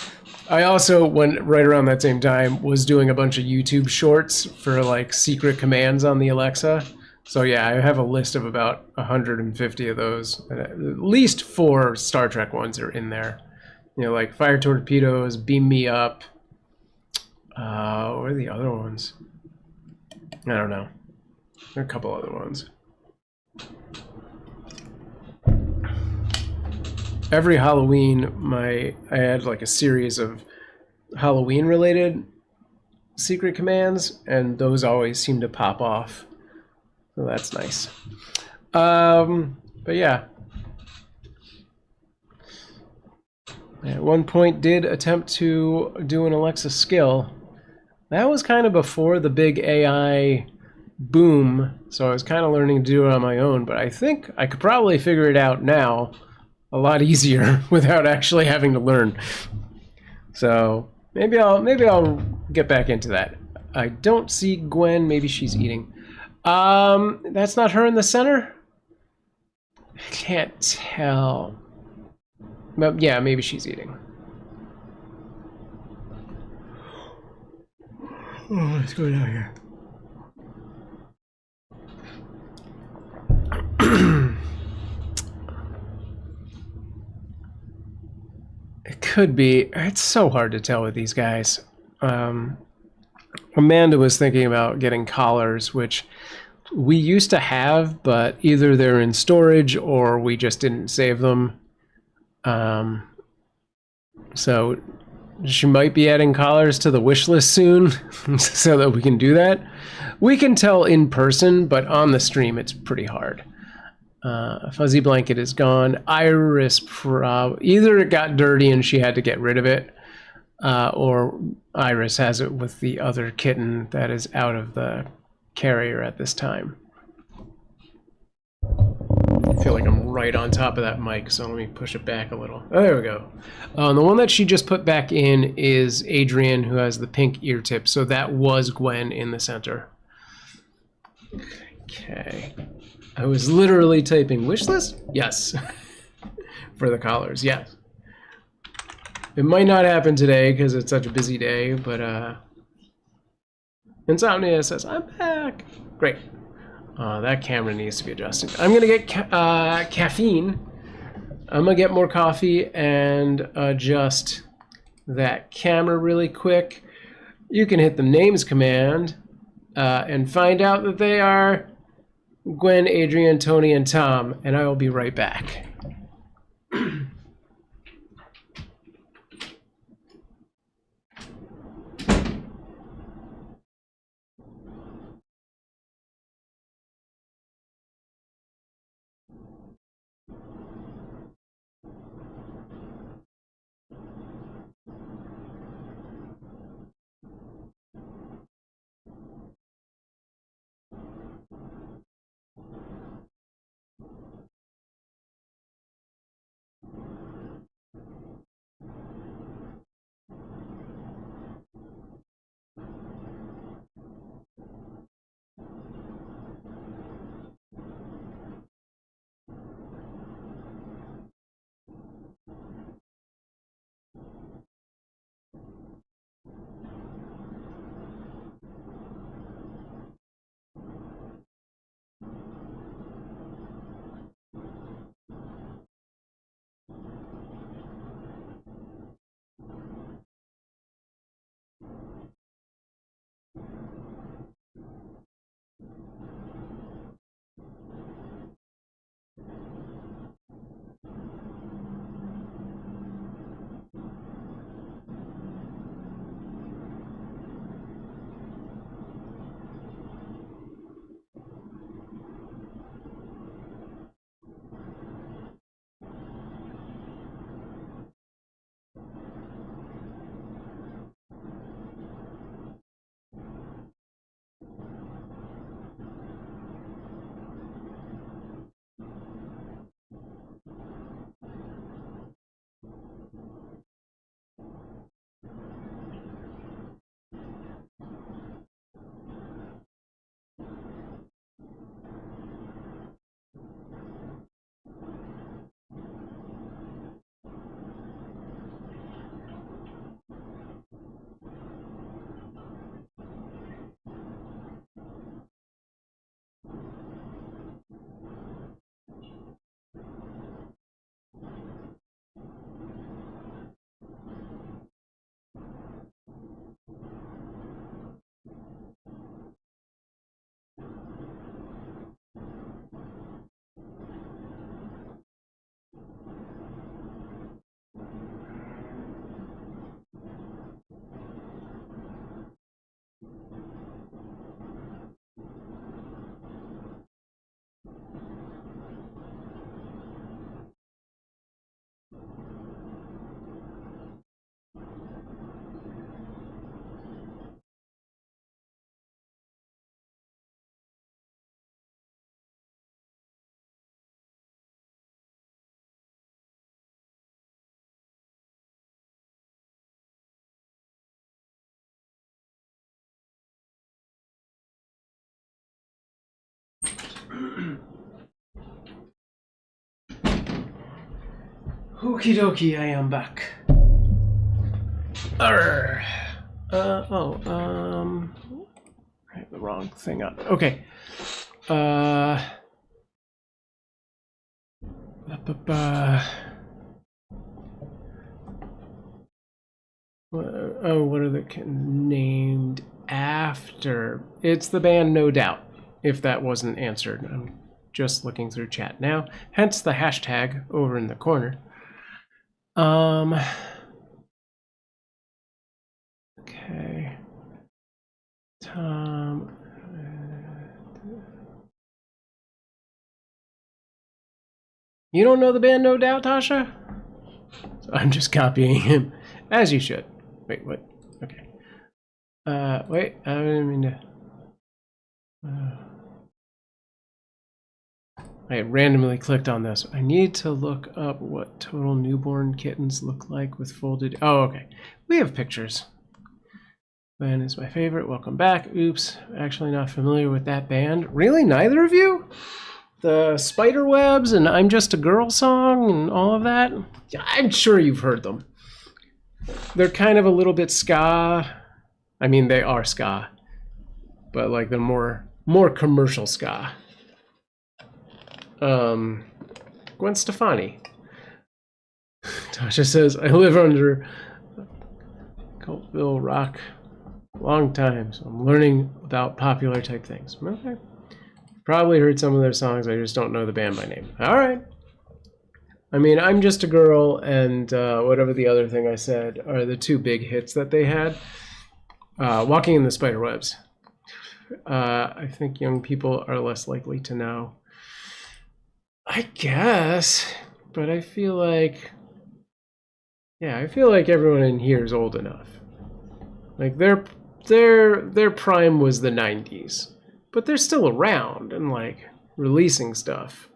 I also, right around that same time, was doing a bunch of YouTube shorts for like secret commands on the Alexa. So yeah, I have a list of about 150 of those. At least 4 Star Trek ones are in there. You know, like fire torpedoes, beam me up. What are the other ones? I don't know. There are a couple other ones. Every Halloween, I had like a series of Halloween-related secret commands, and those always seem to pop off. So that's nice. But yeah. At one point did attempt to do an Alexa skill. That was kind of before the big AI boom, so I was kind of learning to do it on my own, but I think I could probably figure it out now a lot easier without actually having to learn. So maybe I'll get back into that. I don't see Gwen. Maybe she's eating. That's not her in the center? I can't tell. But yeah, maybe she's eating. Oh, let's go down here. It could be. It's so hard to tell with these guys. Amanda was thinking about getting collars, which we used to have, but either they're in storage or we just didn't save them. So she might be adding collars to the wish list soon so that we can do that. We can tell in person, but on the stream it's pretty hard. Fuzzy blanket is gone. Iris, either it got dirty and she had to get rid of it, or Iris has it with the other kitten that is out of the carrier at this time. I feel like I'm right on top of that mic, so let me push it back a little. Oh, there we go. The one that she just put back in is Adrian, who has the pink ear tip, so that was Gwen in the center. Okay. I was literally typing wish list? Yes. For the collars, yes. It might not happen today because it's such a busy day, but Insomnia says, I'm back. Great. That camera needs to be adjusted. I'm going to get caffeine. I'm going to get more coffee and adjust that camera really quick. You can hit the names command and find out that they are Gwen, Adrian, Tony, and Tom, and I will be right back. Okie dokie, I am back. Arr. I have the wrong thing up. Okay. Oh, what are the named after? It's the band No Doubt, if that wasn't answered. I'm just looking through chat now, hence the hashtag over in the corner. Okay. Tom. You don't know the band No Doubt, Tasha? I'm just copying him, as you should. Wait, what? Okay. Wait, I didn't mean to. I randomly clicked on this. I need to look up what total newborn kittens look like with folded. Oh, okay. We have pictures. Band is my favorite. Welcome back. Oops, actually not familiar with that band. Really, neither of you? The Spiderwebs and I'm Just a Girl song and all of that? I'm sure you've heard them. They're kind of a little bit ska. I mean, they are ska, but like they're more commercial ska. Gwen Stefani. Tasha says, I live under Cultville Rock a long time, so I'm learning about popular type things. Okay. Probably heard some of their songs, I just don't know the band by name. All right. I mean, I'm Just a Girl and whatever the other thing I said are the two big hits that they had. Walking in the Spiderwebs. I think young people are less likely to know. I guess, but I feel like, yeah, I feel like everyone in here is old enough. Like their prime was the 90s, but they're still around and like releasing stuff.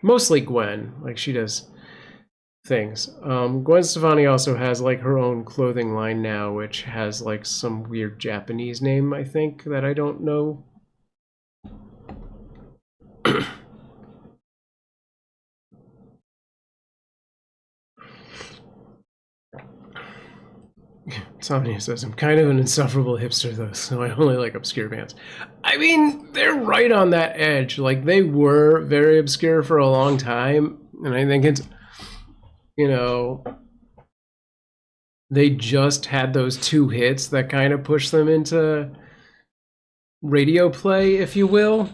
Mostly Gwen, like she does things. Gwen Stefani also has like her own clothing line now, which has like some weird Japanese name, I think, that I don't know. Sonia says, I'm kind of an insufferable hipster though, so I only like obscure bands. I mean, they're right on that edge. Like, they were very obscure for a long time, and I think it's, you know, they just had those two hits that kind of pushed them into radio play, if you will.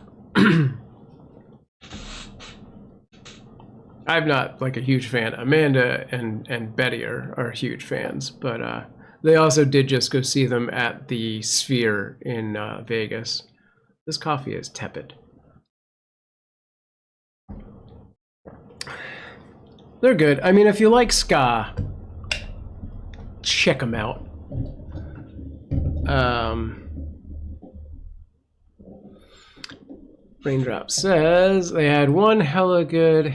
I'm not like a huge fan. Amanda and Betty are huge fans, but they also did just go see them at the Sphere in Vegas. This coffee is tepid. They're good. I mean, if you like ska, check them out. Raindrop says they had one hella good,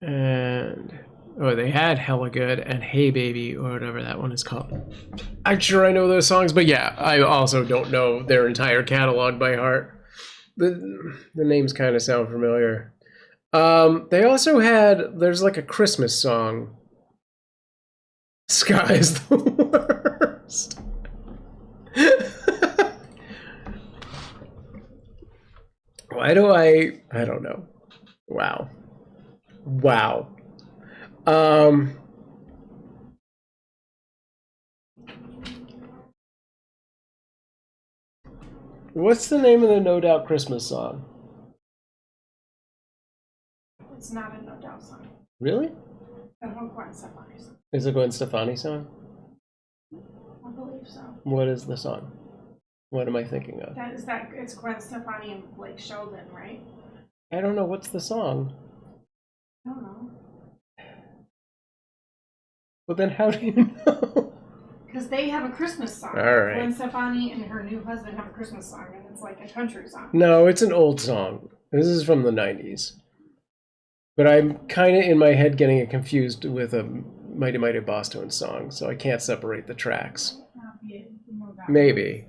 and they had hella good and Hey Baby or whatever that one is called. I'm sure I know those songs, but yeah, I also don't know their entire catalog by heart. The names kind of sound familiar. They also had, there's like a Christmas song. Ska is the worst. Why do I don't know. Wow. What's the name of the No Doubt Christmas song? It's not a No Doubt song. Really? It's a Gwen Stefani song. Is it a Gwen Stefani song? I believe so. What is the song? What am I thinking of? It's Gwen Stefani and Blake Sheldon, right? I don't know. What's the song? I don't know. Well, then how do you know? Because they have a Christmas song. All right. Gwen Stefani and her new husband have a Christmas song, and it's like a country song. No, it's an old song. This is from the 90s. But I'm kind of in my head getting it confused with a Mighty Mighty Boss Tones song, so I can't separate the tracks. Maybe.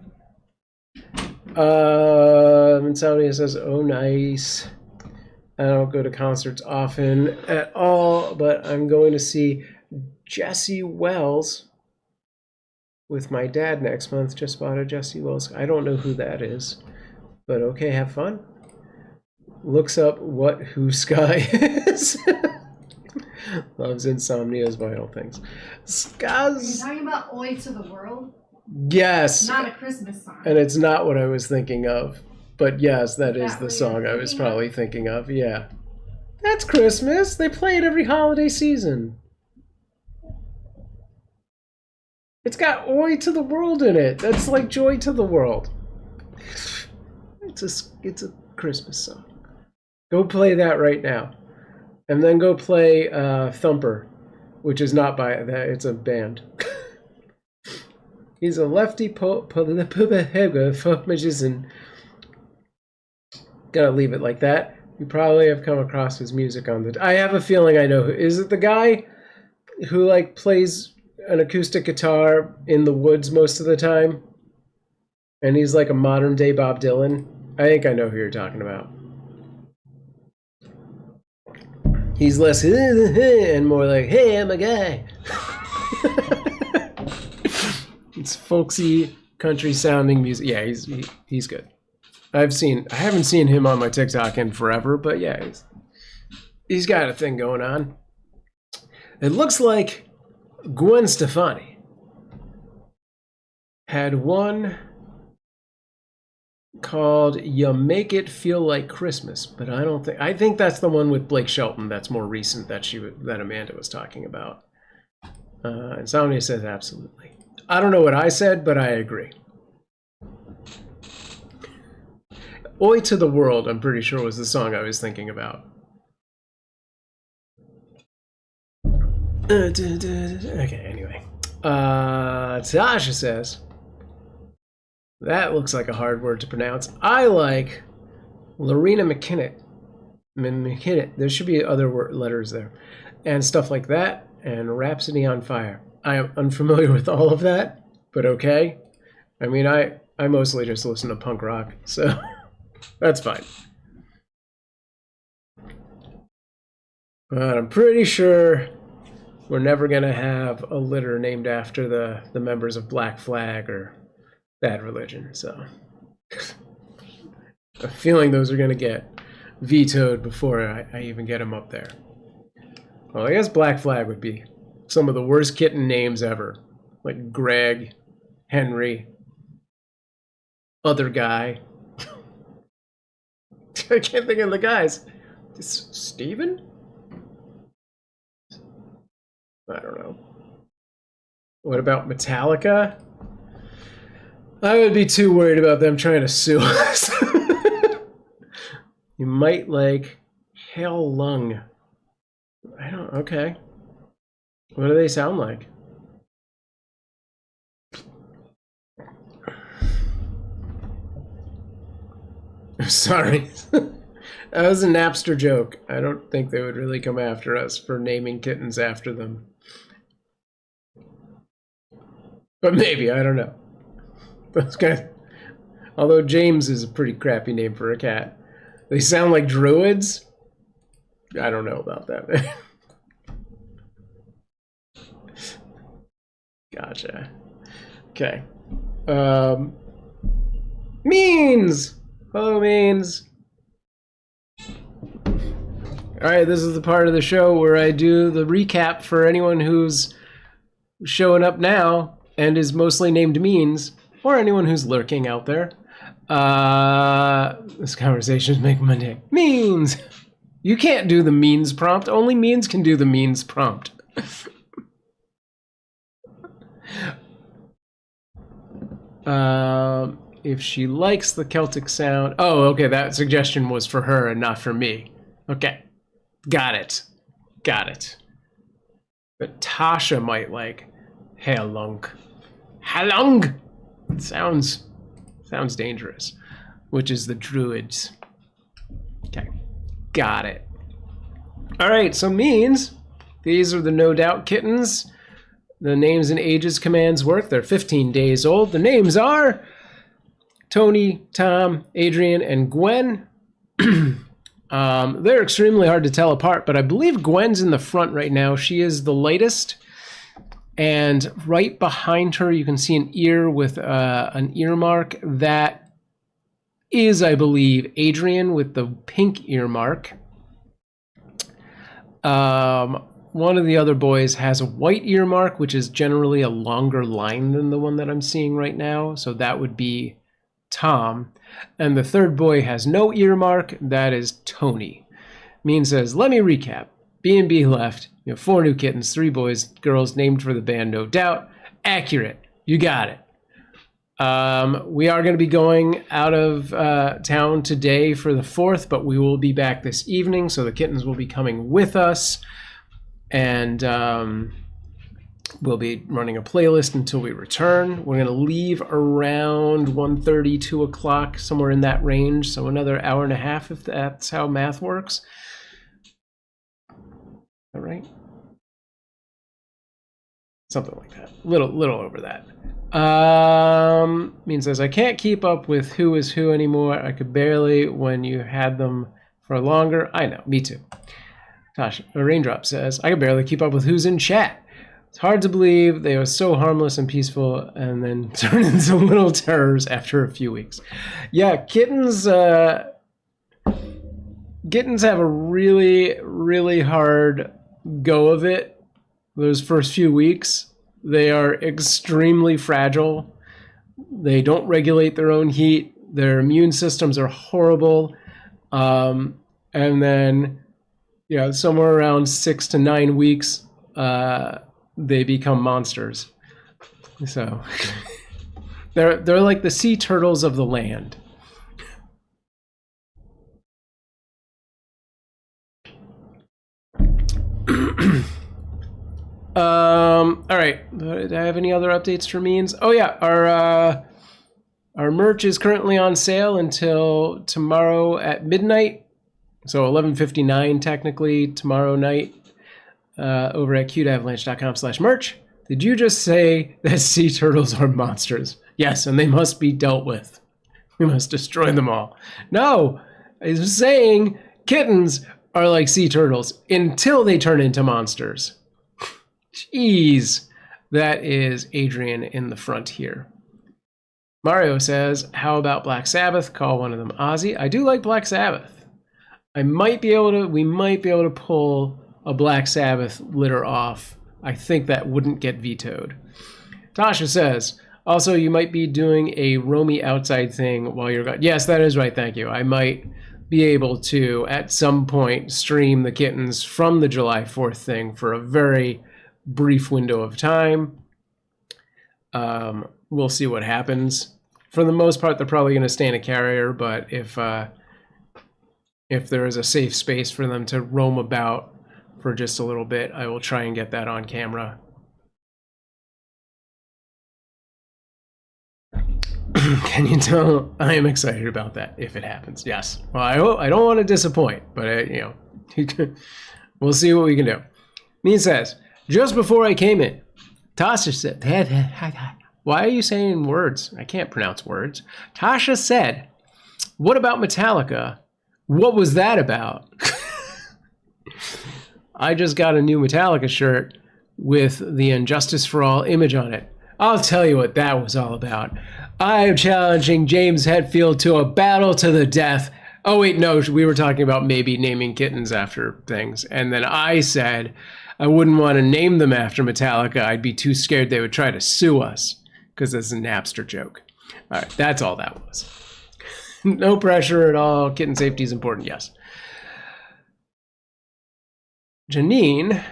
And Saudi says, oh, nice. I don't go to concerts often at all, but I'm going to see Jesse Wells with my dad next month. Just bought a Jesse Wells. I don't know who that is, but okay, have fun. Looks up what Who Sky is. Loves Insomnia's Vital Things. Are you talking about Oi to the World? Yes. Not a Christmas song. And it's not what I was thinking of. But yes, that is the song I was probably thinking of. Yeah. That's Christmas. They play it every holiday season. It's got Oi to the World in it. That's like Joy to the World. It's a Christmas song. Go play that right now. And then go play Thumper, which is not by that. It's a band. He's a lefty folk magician. Gotta leave it like that. You probably have come across his music on the... I have a feeling I know who... Is it the guy who like plays an acoustic guitar in the woods most of the time? And he's like a modern day Bob Dylan? I think I know who you're talking about. He's less and more like, hey, I'm a guy. It's folksy, country sounding music. Yeah, he's good. I haven't seen him on my TikTok in forever, but yeah, he's got a thing going on. It looks like Gwen Stefani had one called You Make It Feel Like Christmas, but I think that's the one with Blake Shelton that's more recent that Amanda was talking about. And Sonia says absolutely. I don't know what I said, but I agree. Oi to the World, I'm pretty sure was the song I was thinking about. Okay, anyway. Tasha says, that looks like a hard word to pronounce. I like Lorena McKinnon. There should be other letters there. And stuff like that. And Rhapsody on Fire. I am unfamiliar with all of that, but okay. I mean, I mostly just listen to punk rock, so that's fine. But I'm pretty sure we're never going to have a litter named after the members of Black Flag or Bad Religion, so I'm feeling those are going to get vetoed before I even get them up there. Well, I guess Black Flag would be some of the worst kitten names ever, like Greg, Henry, other guy. I can't think of the guys. Steven? I don't know. What about Metallica? I would be too worried about them trying to sue us. You might like Hail Lung. Okay. What do they sound like? I'm sorry. That was a Napster joke. I don't think they would really come after us for naming kittens after them. But maybe, I don't know. Those guys, although James is a pretty crappy name for a cat. They sound like druids? I don't know about that. Gotcha. Okay. Means! Hello, Means! Alright, this is the part of the show where I do the recap for anyone who's showing up now and is mostly named Means, or anyone who's lurking out there. This conversation is making my day. Means! You can't do the Means prompt. Only Means can do the Means prompt. If she likes the Celtic sound... Oh, okay, that suggestion was for her and not for me. Okay. Got it. Got it. But Tasha might like Halung. Halung! It sounds dangerous. Which is the druids. Okay. Got it. Alright, so Means. These are the No Doubt kittens. The names and ages commands work. They're 15 days old. The names are Tony, Tom, Adrian, and Gwen. They're extremely hard to tell apart, but I believe Gwen's in the front right now. She is the lightest. And right behind her, you can see an ear with an earmark. That is, I believe, Adrian with the pink earmark. One of the other boys has a white earmark, which is generally a longer line than the one that I'm seeing right now. So that would be Tom. And the third boy has no earmark. That is Tony. Mean says, let me recap. B&B left. You have 4 new kittens, 3 boys, girls named for the band, no doubt. Accurate. You got it. We are going to be going out of town today for the 4th, but we will be back this evening, so the kittens will be coming with us. And we'll be running a playlist until we return. We're going to leave around 1:30, 2 o'clock, somewhere in that range. So another hour and a half, if that's how math works. All right. Something like that. Little over that. Mean says, I can't keep up with who is who anymore. I could barely when you had them for longer. I know, me too. Tasha, a Raindrop says, I could barely keep up with who's in chat. It's hard to believe they were so harmless and peaceful and then turn into little terrors after a few weeks. Yeah, kittens have a really, really hard go of it. Those first few weeks, they are extremely fragile. They don't regulate their own heat. Their immune systems are horrible. And then, somewhere around 6 to 9 weeks, they become monsters. So they're like the sea turtles of the land. All right. Do I have any other updates for means? Oh yeah, our merch is currently on sale until tomorrow at midnight. So 11:59 technically tomorrow night. Over at CuteAvalanche.com/merch. Did you just say that sea turtles are monsters? Yes, and they must be dealt with. We must destroy them all. No, I was saying kittens are like sea turtles until they turn into monsters. Jeez. That is Adrian in the front here. Mario says, how about Black Sabbath? Call one of them Ozzy. I do like Black Sabbath. We might be able to pull a Black Sabbath litter off. I think that wouldn't get vetoed. Tasha says, also, you might be doing a roamy outside thing while you're gone. Yes, that is right. Thank you. I might be able to, at some point, stream the kittens from the July 4th thing for a very brief window of time. We'll see what happens. For the most part, they're probably going to stay in a carrier, but if there is a safe space for them to roam about for just a little bit, I will try and get that on camera. Can you tell I am excited about that if it happens? Yes. Well, I don't want to disappoint, but we'll see what we can do. Mean says, just before I came in, Tasha said, why are you saying words? I can't pronounce words. Tasha said, what about Metallica? What was that about? I just got a new Metallica shirt with the Injustice for All image on it. I'll tell you what that was all about. I am challenging James Hetfield to a battle to the death. Oh, wait, no, we were talking about maybe naming kittens after things. And then I said I wouldn't want to name them after Metallica. I'd be too scared they would try to sue us because it's a Napster joke. All right, that's all that was. No pressure at all. Kitten safety is important, yes. Janine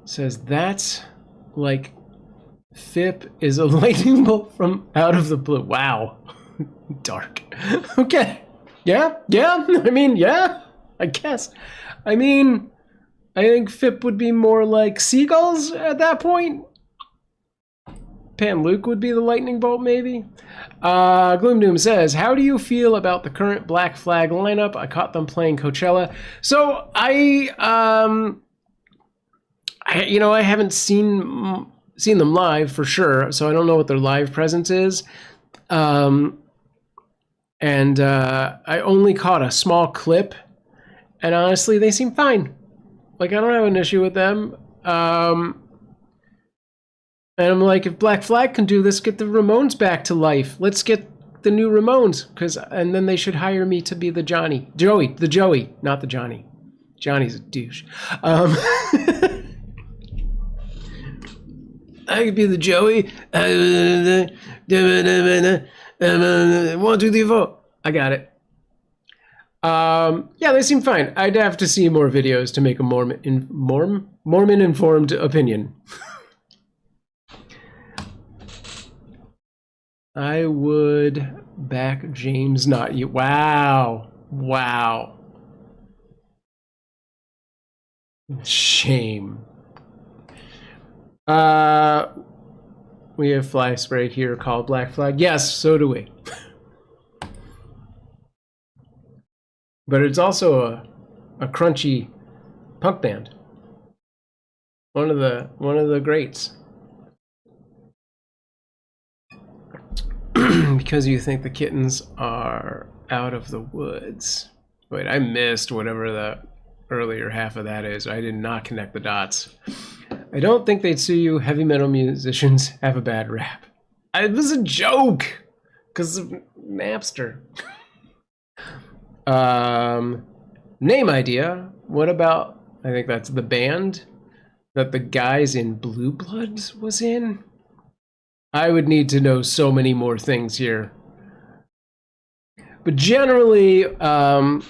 says that's like Fip is a lightning bolt from out of the blue. Wow. Dark. Okay. Yeah. I mean, yeah, I guess. I mean, I think Fip would be more like seagulls at that point. Pan Luke would be the lightning bolt, maybe. Gloom Doom says, how do you feel about the current Black Flag lineup? I caught them playing Coachella. So I haven't seen them live for sure, so I don't know what their live presence is. And I only caught a small clip, And honestly, they seem fine. Like, I don't have an issue with them. And I'm like, if Black Flag can do this, get the Ramones back to life. Let's get the new Ramones. And then they should hire me to be the Johnny. The Joey, not the Johnny. Johnny's a douche. I could be the Joey. 1, 2, 3, 4. I got it. Yeah, they seem fine. I'd have to see more videos to make a Mormon-informed opinion. I would back James, not you. Wow. Wow. Shame. We have fly spray here called Black Flag. Yes, so do we. But it's also a crunchy punk band. One of the greats. Because you think the kittens are out of the woods. Wait, I missed whatever the earlier half of that is. I did not connect the dots. I don't think they'd sue you. Heavy metal musicians have a bad rap. It was a joke because of Napster. Name idea. What about, I think that's the band that the guys in Blue Bloods was in? I would need to know so many more things here. But generally, the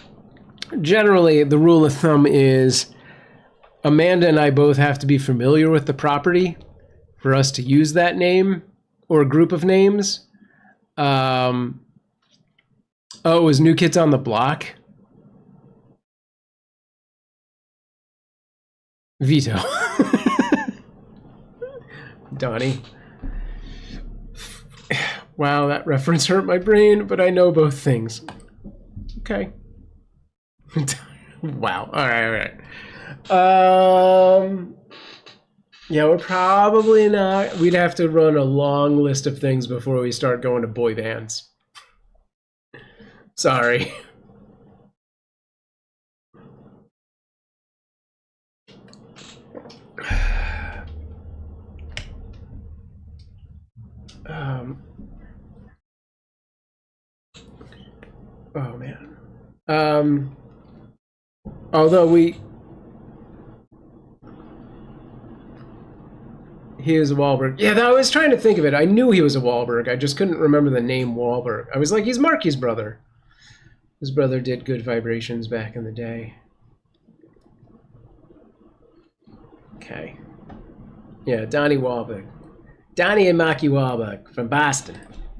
rule of thumb is Amanda and I both have to be familiar with the property for us to use that name or a group of names. Oh, it was New Kids on the Block? Veto. Donnie. Wow, that reference hurt my brain, but I know both things. Okay. Wow. All right. Yeah, we're probably not. We'd have to run a long list of things before we start going to boy bands. Sorry. Oh man. Although he is a Wahlberg. Yeah, I was trying to think of it. I knew he was a Wahlberg. I just couldn't remember the name Wahlberg. I was like, he's Marky's brother. His brother did Good Vibrations back in the day. Okay. Yeah, Donnie Wahlberg. Donnie and Marky Wahlberg from Boston.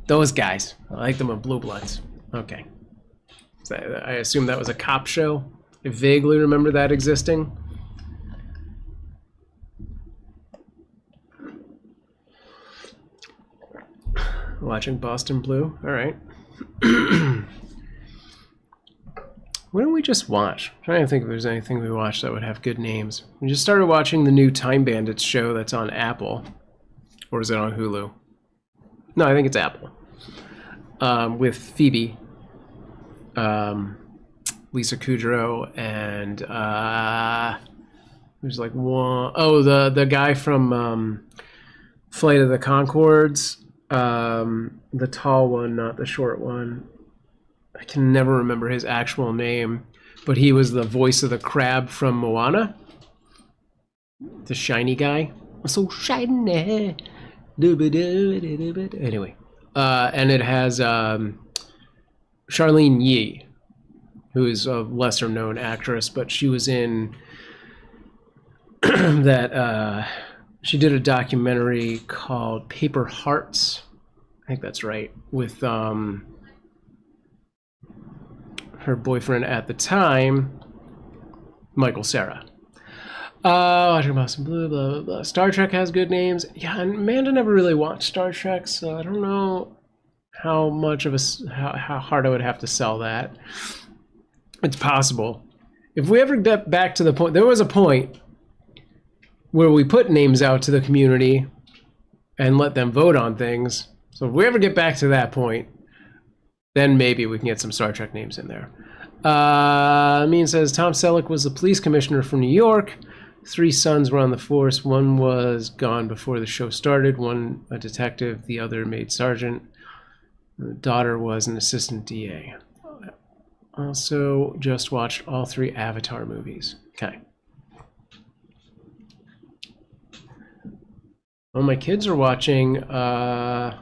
Those guys. I like them on Blue Bloods. Okay. So I assume that was a cop show. I vaguely remember that existing. Watching Boston Blue. All right. What did we just watch? I'm trying to think if there's anything we watched that would have good names. We just started watching the new Time Bandits show that's on Apple. Or is it on Hulu? No, I think it's Apple. With Phoebe. Lisa Kudrow and there's like one, oh, the guy from Flight of the Conchords, the tall one, not the short one. I can never remember his actual name, but he was the voice of the crab from Moana, the shiny guy. So shiny. Anyway, and it has Charlene Yee, who is a lesser known actress, but she was in that she did a documentary called Paper Hearts. I think that's right, with her boyfriend at the time, Michael Cera. Watching Boston Blue, blah, blah, blah. Star Trek has good names. Yeah, and Amanda never really watched Star Trek, so I don't know how much of how hard I would have to sell that. It's possible. If we ever get back to the point, there was a point where we put names out to the community and let them vote on things. So if we ever get back to that point, then maybe we can get some Star Trek names in there. Mean says Tom Selleck was the police commissioner from New York. 3 sons were on the force. One was gone before the show started. One a detective. The other made sergeant. The daughter was an assistant DA. Also, just watched all 3 Avatar movies. Okay. Well, my kids are watching. I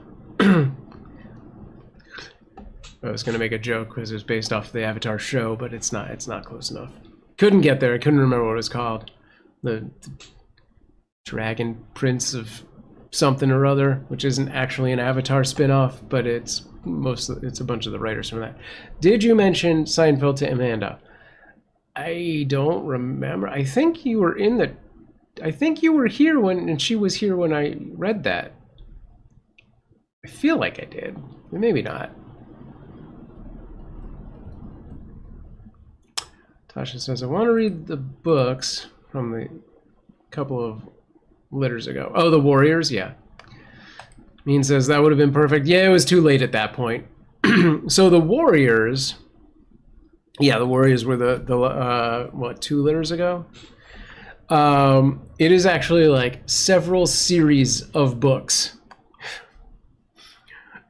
was gonna make a joke because it was based off the Avatar show, but it's not. It's not close enough. Couldn't get there. I couldn't remember what it was called. The Dragon Prince of something or other, which isn't actually an Avatar spin-off, but it's a bunch of the writers from that. Did you mention Seinfeld to Amanda? I don't remember. I think you were here when she was here when I read that. I feel like I did. Maybe not. Tasha says, I want to read the books from the couple of litters ago. Oh, the Warriors? Yeah. Mean says, that would have been perfect. Yeah, it was too late at that point. So the Warriors... Yeah, the Warriors were what, 2 litters ago? It is actually like several series of books.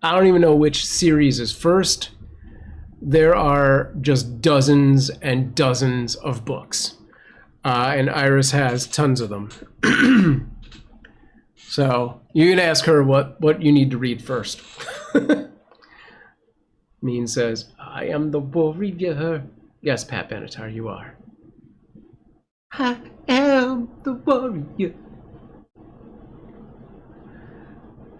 I don't even know which series is first. There are just dozens and dozens of books. And Iris has tons of them. So you can ask her what you need to read first. Mean says, I am the warrior. Yes, Pat Benatar, you are. I am the warrior.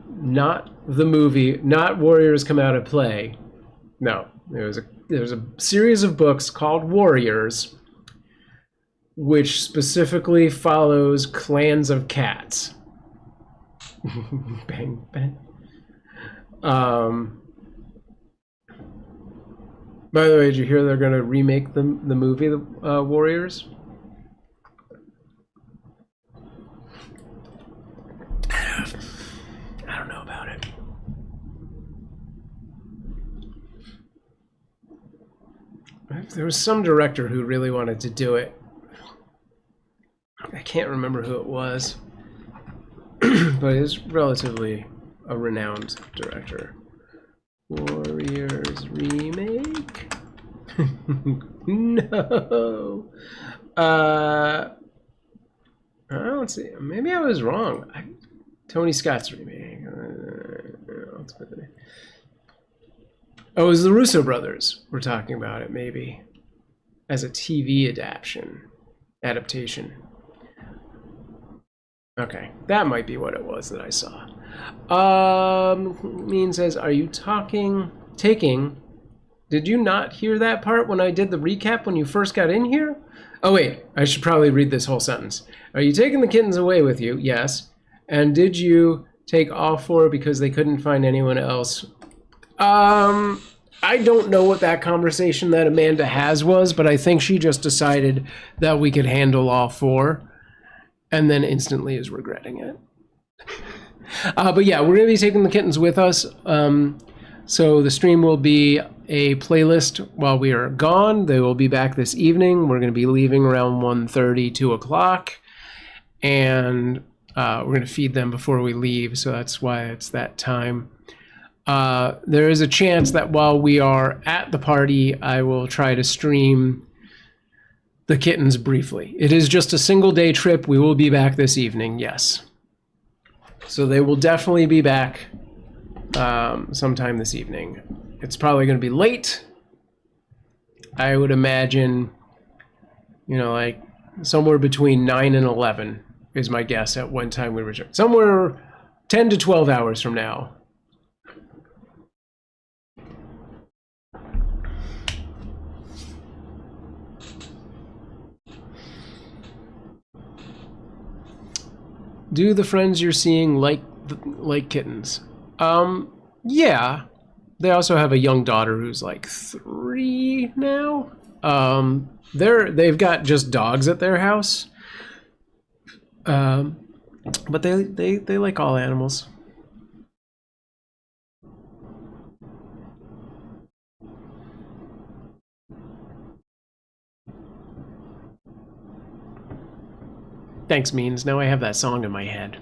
Not the movie, not Warriors Come Out and Play. No, there's a series of books called Warriors, which specifically follows clans of cats. Bang, bang. By the way, did you hear they're going to remake the movie, the Warriors? I don't know about it. There was some director who really wanted to do it. I can't remember who it was, but he's relatively a renowned director. Warriors remake? No. I don't see. Maybe I was wrong. Tony Scott's remake. Oh, it was the Russo brothers. We're talking about it, maybe, as a TV adaptation. Okay, that might be what it was that I saw. Mean says, are you taking? Did you not hear that part when I did the recap when you first got in here? Oh wait, I should probably read this whole sentence. Are you taking the kittens away with you? Yes. And did you take all 4 because they couldn't find anyone else? I don't know what that conversation that Amanda has was, but I think she just decided that we could handle all 4 and then instantly is regretting it. But yeah, we're going to be taking the kittens with us. So the stream will be a playlist while we are gone. They will be back this evening. We're going to be leaving around 1:30, 2 o'clock. And we're going to feed them before we leave. So that's why it's that time. There is a chance that while we are at the party, I will try to stream the kittens briefly. It is just a single day trip. We will be back this evening, yes. So they will definitely be back sometime this evening. It's probably going to be late. I would imagine, like somewhere between 9 and 11 is my guess at when time we return. Somewhere 10 to 12 hours from now. Do the friends you're seeing like kittens? Yeah. They also have a young daughter who's like 3 now. They've got just dogs at their house. But they like all animals. Thanks, Means. Now I have that song in my head.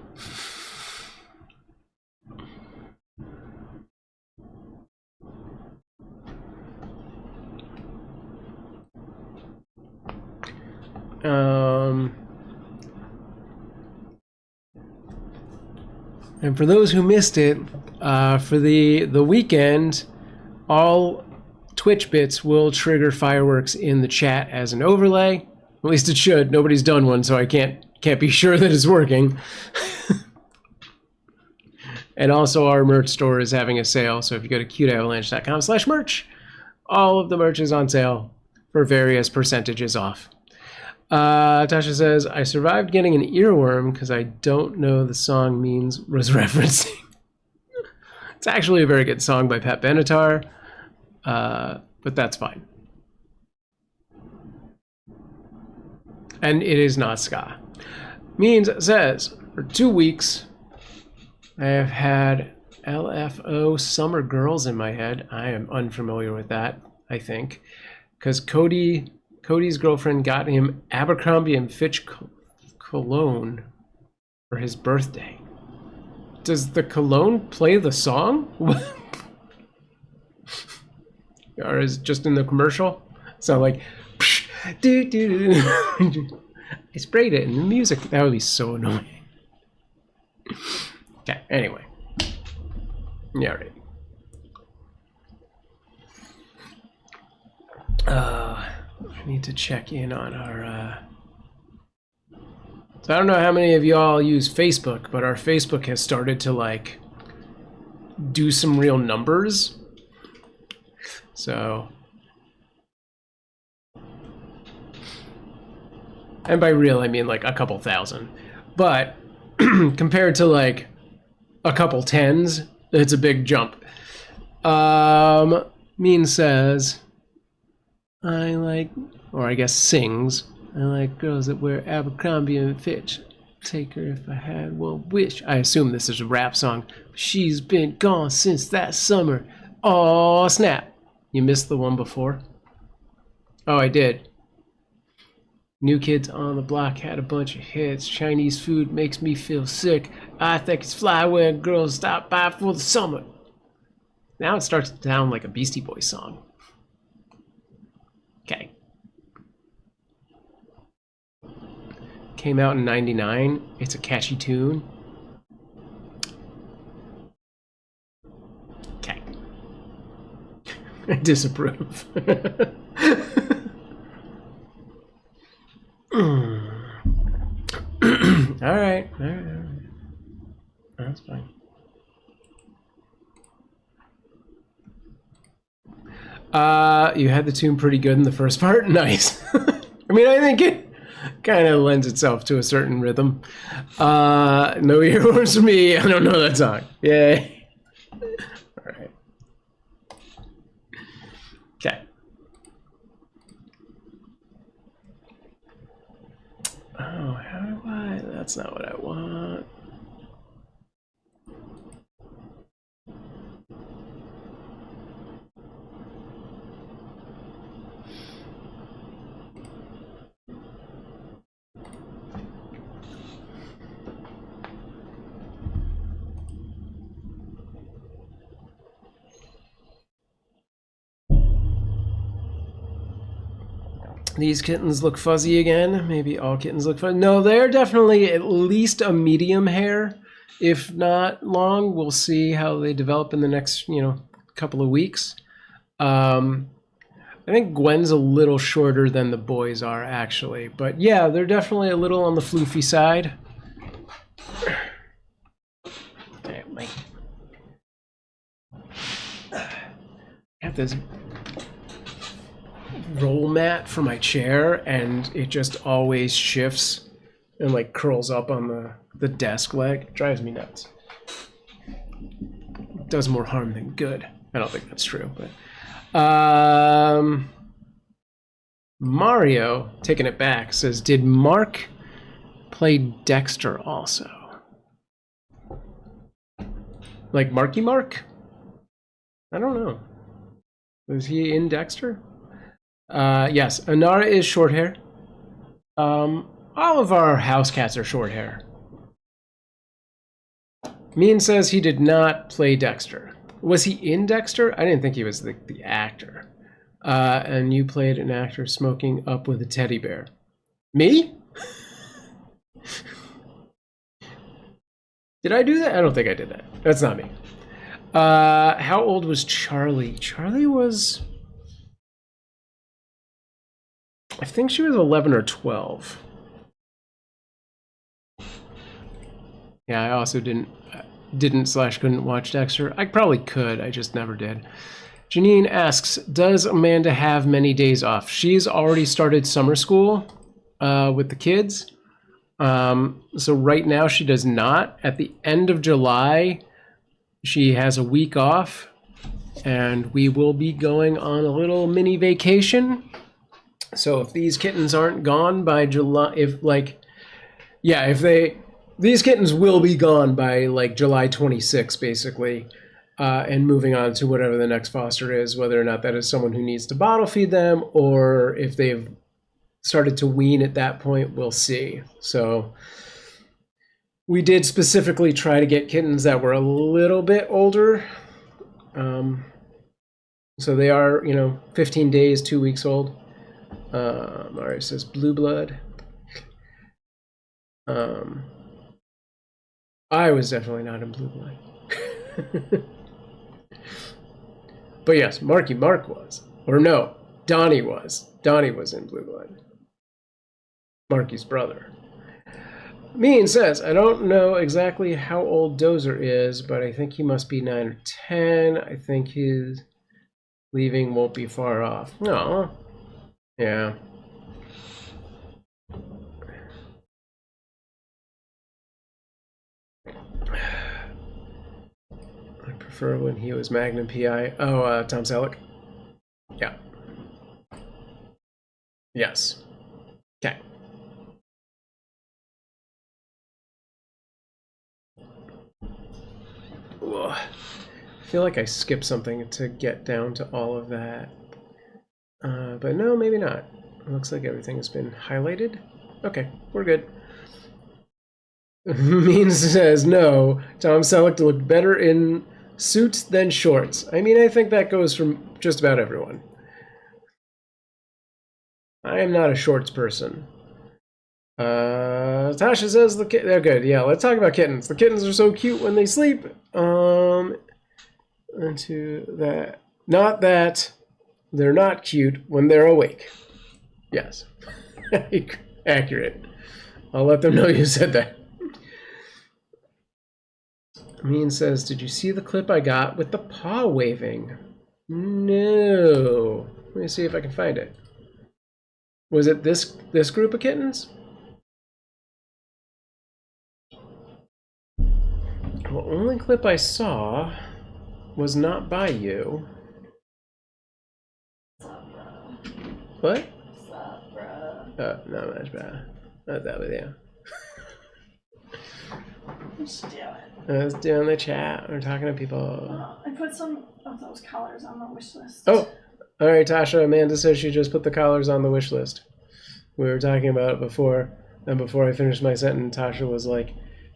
And for those who missed it, for the weekend, all Twitch bits will trigger fireworks in the chat as an overlay. At least it should. Nobody's done one, so I can't be sure that it's working. And also our merch store is having a sale, so if you go to CuteAvalanche.com/merch, all of the merch is on sale for various percentages off. Tasha says, I survived getting an earworm because I don't know the song Means was referencing. It's actually a very good song by Pat Benatar, but that's fine. And it is not ska. Means says, for 2 weeks, I have had LFO Summer Girls in my head. I am unfamiliar with that, I think, because Cody's girlfriend got him Abercrombie and Fitch cologne for his birthday. Does the cologne play the song? Or is it just in the commercial? So like, do do do. I sprayed it in the music. That would be so annoying. Okay, anyway. Yeah, right. I need to check in on our... So I don't know how many of y'all use Facebook, but our Facebook has started to, like, do some real numbers. So... And by real, I mean, like, a couple thousand. But compared to, like, a couple tens, it's a big jump. Mean says... I like, or I guess sings, I like girls that wear Abercrombie and Fitch. Take her if I had one wish. I assume this is a rap song. She's been gone since that summer. Aw, snap. You missed the one before? Oh, I did. New Kids on the Block had a bunch of hits. Chinese food makes me feel sick. I think it's fly when girls stop by for the summer. Now it starts to sound like a Beastie Boys song. Okay. Came out in '99. It's a catchy tune. Okay. I disapprove. All right. That's fine. You had the tune pretty good in the first part. Nice. I mean, I think it kind of lends itself to a certain rhythm. No earworms for me. I don't know that song. Yay. All right. Okay. Oh, how do I? That's not what I want. These kittens look fuzzy again. Maybe all kittens look fuzzy. No, they're definitely at least a medium hair, if not long. We'll see how they develop in the next, couple of weeks. I think Gwen's a little shorter than the boys are, actually. But yeah, they're definitely a little on the floofy side. Damn, Mike. I have this roll mat for my chair, and it just always shifts and like curls up on the desk leg. It drives me nuts. It does more harm than good. I don't think that's true, but Mario, taking it back, says, did Mark play Dexter also? Like Marky Mark? I don't know. Was he in Dexter? Yes, Anara is short hair. all of our house cats are short hair. Mean says he did not play Dexter. Was he in Dexter? I didn't think he was the actor. And you played an actor smoking up with a teddy bear. Me? Did I do that? I don't think I did that. That's not me. How old was Charlie? Charlie was... I think she was 11 or 12. Yeah, I also didn't/couldn't watch Dexter. I probably could, I just never did. Janine asks, does Amanda have many days off? She's already started summer school with the kids. So right now she does not. At the end of July, she has a week off, and we will be going on a little mini vacation. So if these kittens aren't gone by July, these kittens will be gone by like July 26th, basically, and moving on to whatever the next foster is, whether or not that is someone who needs to bottle feed them, or if they've started to wean at that point, we'll see. So we did specifically try to get kittens that were a little bit older. So they are, 15 days, 2 weeks old. Mario says blue blood. I was definitely not in blue blood. But yes, Mark was. Or no, Donnie was. Donnie was in blue blood. Marky's brother. Mean says, I don't know exactly how old Dozer is, but I think he must be 9 or 10. I think his leaving won't be far off. No. Yeah. I prefer when he was Magnum PI. Oh, Tom Selleck? Yeah. Yes. Okay. Ugh. I feel like I skipped something to get down to all of that. But no, maybe not. It looks like everything has been highlighted. Okay, we're good. Means says, no, Tom Selleck looked better in suits than shorts. I mean, I think that goes from just about everyone. I am not a shorts person. Tasha says they're good. Yeah, let's talk about kittens. The kittens are so cute when they sleep. Into that. Not that they're not cute when they're awake. Yes. Accurate. I'll let them know you said that. Mean says, did you see the clip I got with the paw waving? No. Let me see if I can find it. Was it this group of kittens? The only clip I saw was not by you. What? What's up, bro? Oh, not much, bro. Not that with you. What's doing? I was doing the chat. We're talking to people. I put some of those collars on the wish list. Oh, all right, Tasha. Amanda says she just put the collars on the wish list. We were talking about it before, and before I finished my sentence, Tasha was like,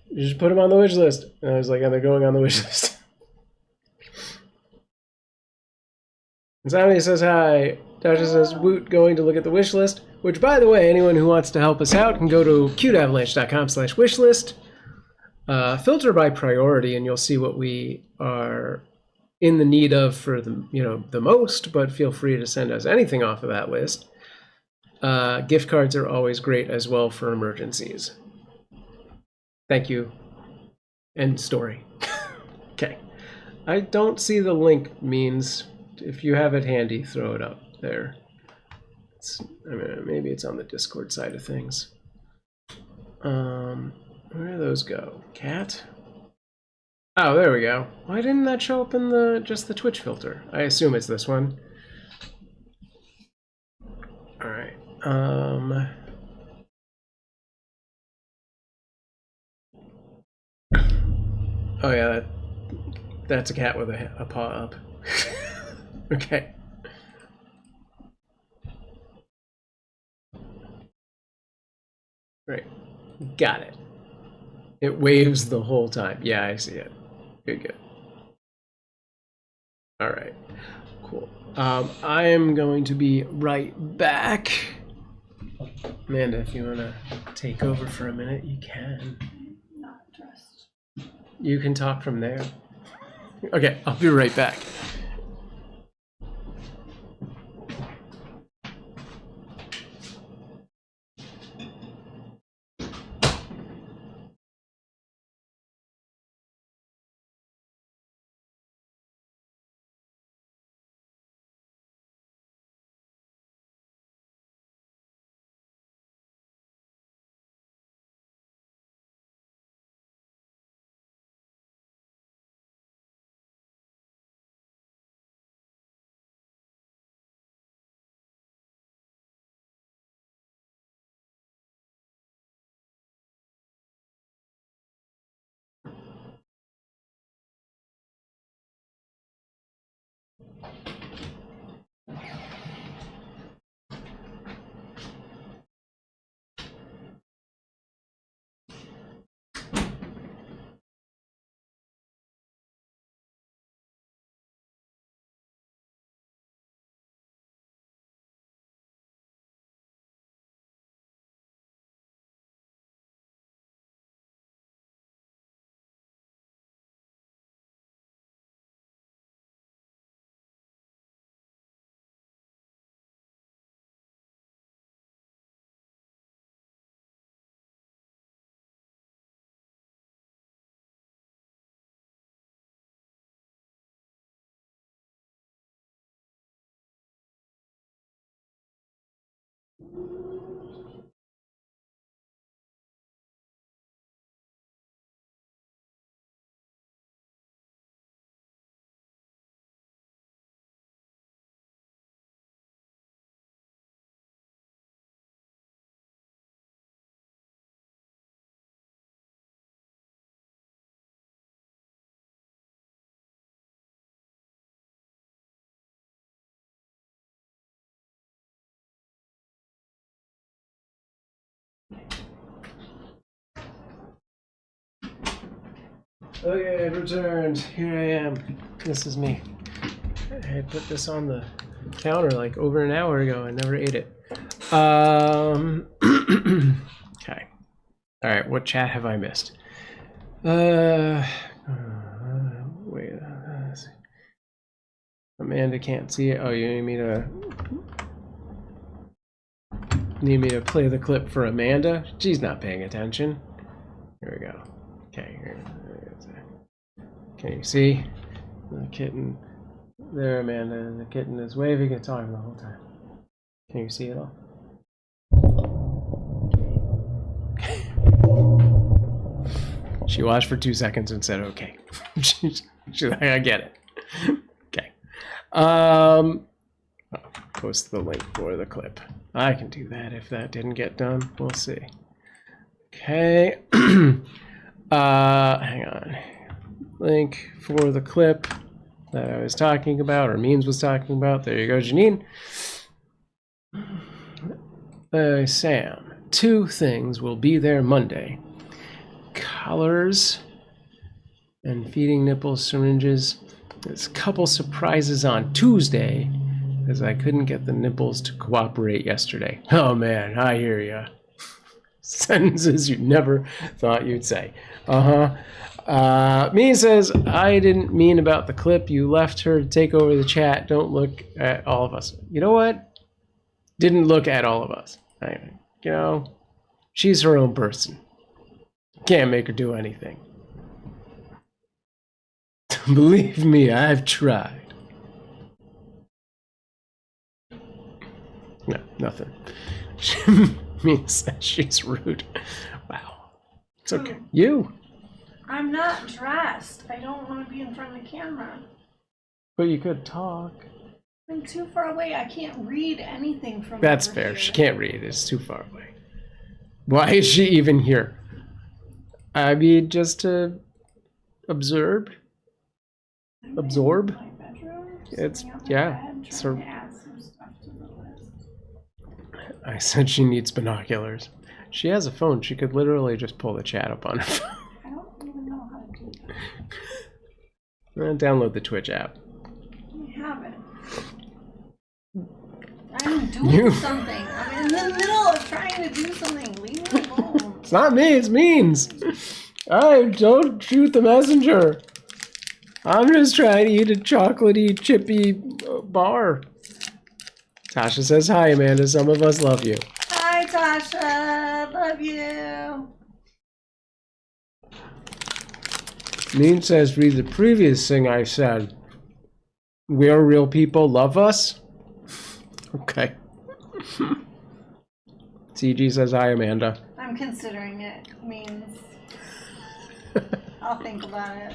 you just put them on the wish list. And I was like, and they're going on the wish list. Somebody says hi. Tasha says, woot, going to look at the wish list. Which, by the way, anyone who wants to help us out can go to CuteAvalanche.com/wishlist. Filter by priority, and you'll see what we are in the need of for the most. But feel free to send us anything off of that list. Gift cards are always great as well for emergencies. Thank you. End story. Okay. I don't see the link. Means if you have it handy, throw it up there. Maybe it's on the Discord side of things. Where do those go? Cat? Oh, there we go. Why didn't that show up in just the Twitch filter? I assume it's this one. All right. Oh yeah, that's a cat with a paw up. Okay. Right. Got it. It waves the whole time. Yeah, I see it. Good. All right. Cool. I am going to be right back. Amanda, if you want to take over for a minute, you can. Not dressed. You can talk from there. Okay, I'll be right back. Okay, I've returned. Here I am. This is me. I had put this on the counter like over an hour ago. I never ate it. Okay. All right. What chat have I missed? Wait. Amanda can't see it. Oh, you need me to play the clip for Amanda? She's not paying attention. Here we go. Okay. Here. Can you see the kitten? There, Amanda. The kitten is waving its arm the whole time. Can you see it all? She watched for 2 seconds and said, "Okay." She's like, "I get it." Okay. I'll post the link for the clip. I can do that if that didn't get done. We'll see. Okay. Hang on. Link for the clip that I was talking about, or Means was talking about. There you go, Janine. Sam, 2 things will be there Monday. Colors and feeding nipple syringes. There's a couple surprises on Tuesday, because I couldn't get the nipples to cooperate yesterday. Oh man, I hear ya. Sentences you never thought you'd say. Me says, I didn't mean about the clip. You left her to take over the chat. Don't look at all of us. You know what? Didn't look at all of us. You know, she's her own person. Can't make her do anything. Believe me, I've tried. No, nothing. Means that she's rude. Wow. It's okay. You. I'm not dressed. I don't want to be in front of the camera. But you could talk. I'm too far away. I can't read anything from That's over fair. here. She can't read. It's too far away. Why is she even here? I mean, just to observe. Absorb. My bedroom, It's sitting on my yeah. bed, It's trying her. to add some stuff to the list. I said she needs binoculars. She has a phone. She could literally just pull the chat up on her phone. I don't even know how to do that. Download the Twitch app. I haven't. I'm doing something. I'm in the middle of trying to do something. Leave me alone. It's not me, it's Means. Don't shoot the messenger. I'm just trying to eat a chocolatey, chippy bar. Tasha says, hi, Amanda. Some of us love you. Hi, Tasha. Love you. Mean says, read the previous thing I said. We are real people. Love us? Okay. CG says, hi, Amanda. I'm considering it. Means I'll think about it.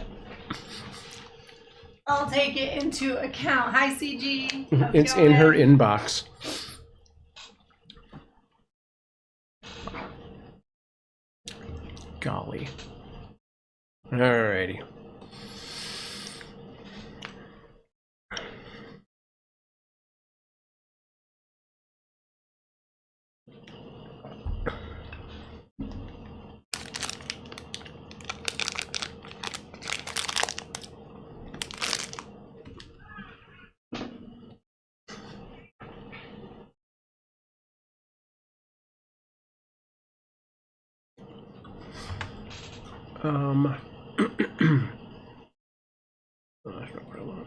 I'll take it into account. Hi, CG. How's It's it going? in her inbox. Golly. Alrighty. Oh, that's not what I want.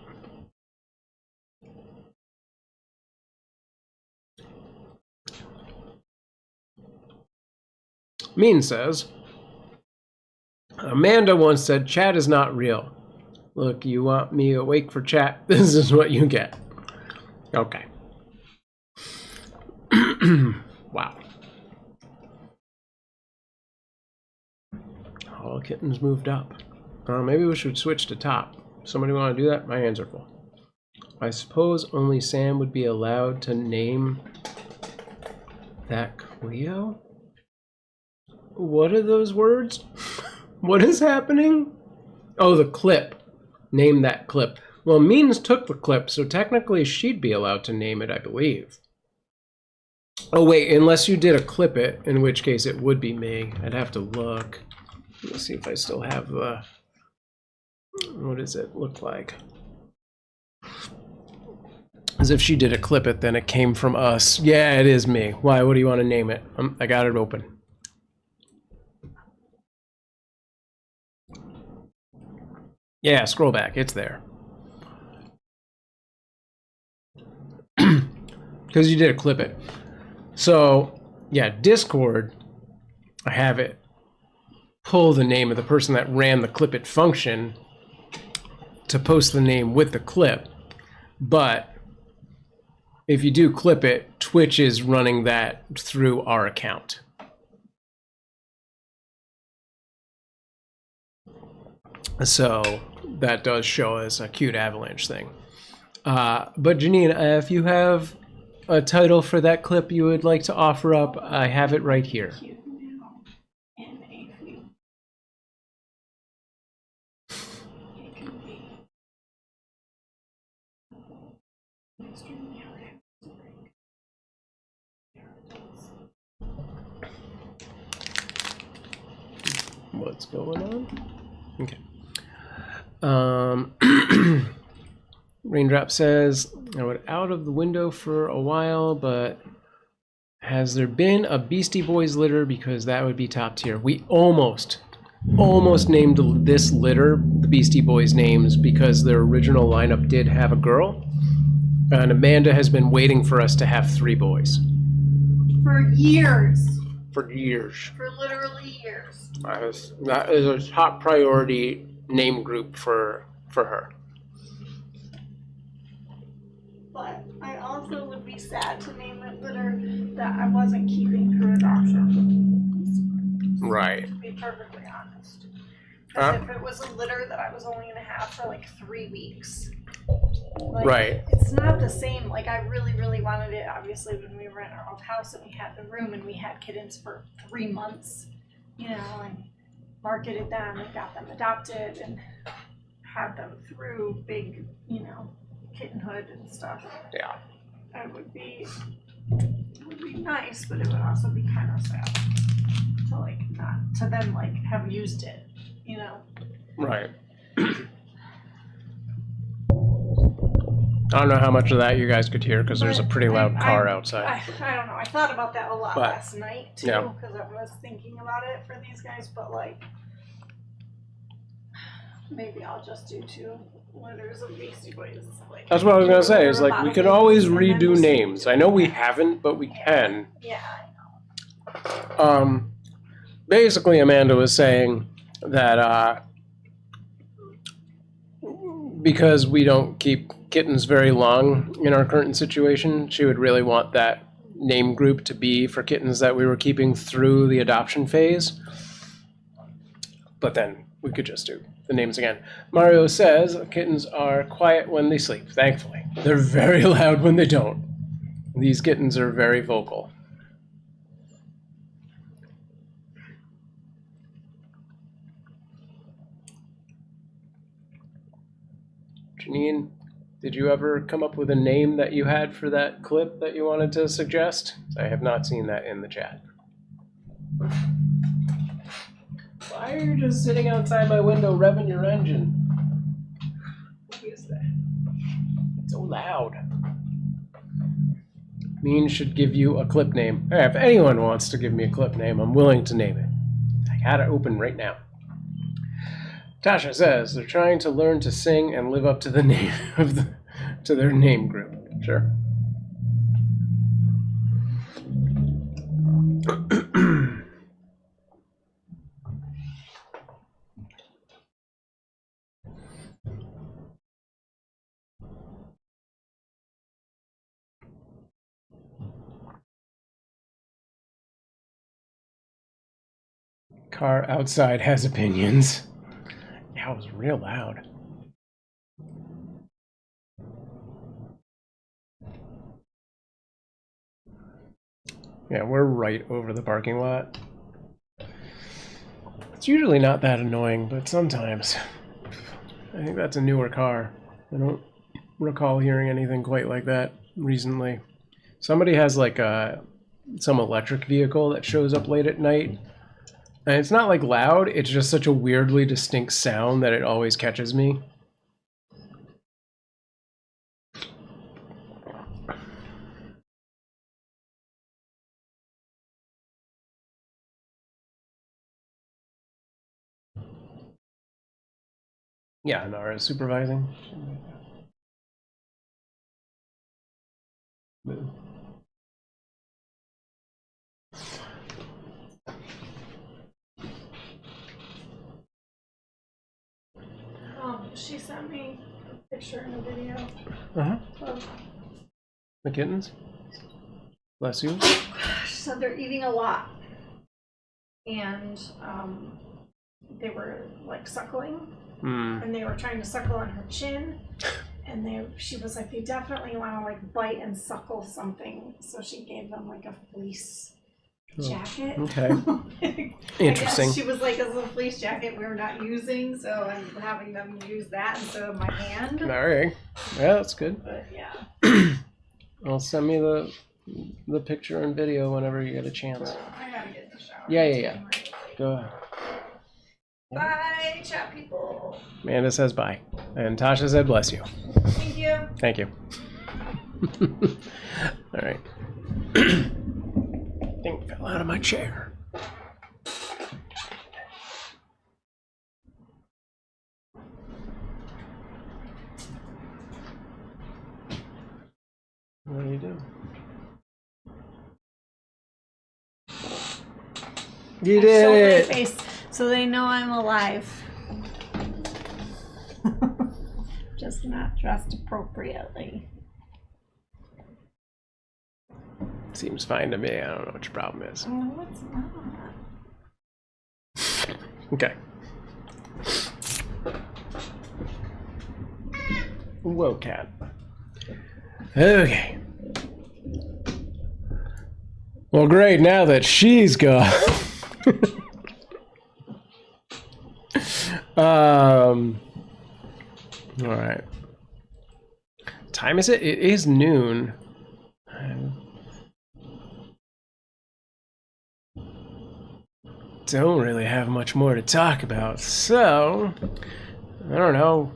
Mean says, Amanda once said, chat is not real. Look, you want me awake for chat? This is what you get. Okay. Wow. All kittens moved up. Maybe we should switch to top. Somebody want to do that? My hands are full. I suppose only Sam would be allowed to name that Cleo? What are those words? What is happening? Oh, the clip. Name that clip. Well, Means took the clip, so technically she'd be allowed to name it, I believe. Oh, wait, unless you did a clip it, in which case it would be me. I'd have to look. Let's see if I still have the... What does it look like? As if she did a clip it, then it came from us. Yeah, it is me. Why? What do you want to name it? I got it open. Yeah, scroll back. It's there. Because you did a clip it. So, yeah, Discord, I have it pull the name of the person that ran the clip it function to post the name with the clip. But if you do clip it, Twitch is running that through our account. So that does show as a CuteAvalanche thing. But Janine, if you have a title for that clip you would like to offer up, I have it right here. What's going on? Okay. Raindrop says, I went out of the window for a while, but has there been a Beastie Boys litter? Because that would be top tier. We almost named this litter the Beastie Boys names because their original lineup did have a girl. And Amanda has been waiting for us to have 3 boys. For years. For years. For literally years. That is a top priority name group for her. But I also would be sad to name it litter that I wasn't keeping through adoption. Right. To be perfectly honest. Because if it was a litter that I was only going to have for like 3 weeks. Like, right. It's not the same. Like, I really, really wanted it, obviously, when we were in our old house and we had the room and we had kittens for 3 months, you know, and marketed them and got them adopted and had them through big, you know, kittenhood and stuff. Yeah. It would be nice, but it would also be kind of sad to like not to then like have used it, you know. Right. I don't know how much of that you guys could hear because there's a pretty loud car outside. I don't know. I thought about that a lot last night too, yeah. because I was thinking about it for these guys. But like, maybe I'll just do 2 litters of Beastie Boys. Like, that's what I was gonna say. Is like we can always redo names. I know we haven't, but we can. Yeah, I know. Basically, Amanda was saying that because we don't keep kittens very long in our current situation, she would really want that name group to be for kittens that we were keeping through the adoption phase. But then we could just do the names again. Mario says kittens are quiet when they sleep, thankfully. They're very loud when they don't. These kittens are very vocal. Janine, did you ever come up with a name that you had for that clip that you wanted to suggest? I have not seen that in the chat. Why are you just sitting outside my window revving your engine? What is that? It's so loud. Mean should give you a clip name. Hey, if anyone wants to give me a clip name, I'm willing to name it. I got it open right now. Tasha says they're trying to learn to sing and live up to the name of to their name group. Sure. Car outside has opinions. That was real loud. Yeah, we're right over the parking lot. It's usually not that annoying, but sometimes. I think that's a newer car. I don't recall hearing anything quite like that recently. Somebody has like some electric vehicle that shows up late at night. And it's not like loud, it's just such a weirdly distinct sound that it always catches me. Yeah, Nara is supervising. She sent me a picture and a video. Of the kittens? Bless you. She said they're eating a lot. And they were like suckling. And they were trying to suckle on her chin. And she was like, they definitely want to like bite and suckle something. So she gave them like a fleece jacket. Okay. Interesting. She was like, this is a fleece jacket we're not using, so I'm having them use that instead of my hand. All right. Yeah, that's good. But yeah. Well, send me the picture and video whenever you get a chance. I gotta get in the shower. Yeah. Go ahead. Bye, chat people. Amanda says bye. And Tasha said bless you. Thank you. Thank you. All right. Thing fell out of my chair. What do you do? You did Show it! my face so they know I'm alive. Just not dressed appropriately. Seems fine to me. I don't know what your problem is. Oh, it's not. Okay. Whoa, cat. Okay. Well, great. Now that she's gone. All right. Time is it? It is noon. don't really have much more to talk about, so I don't know.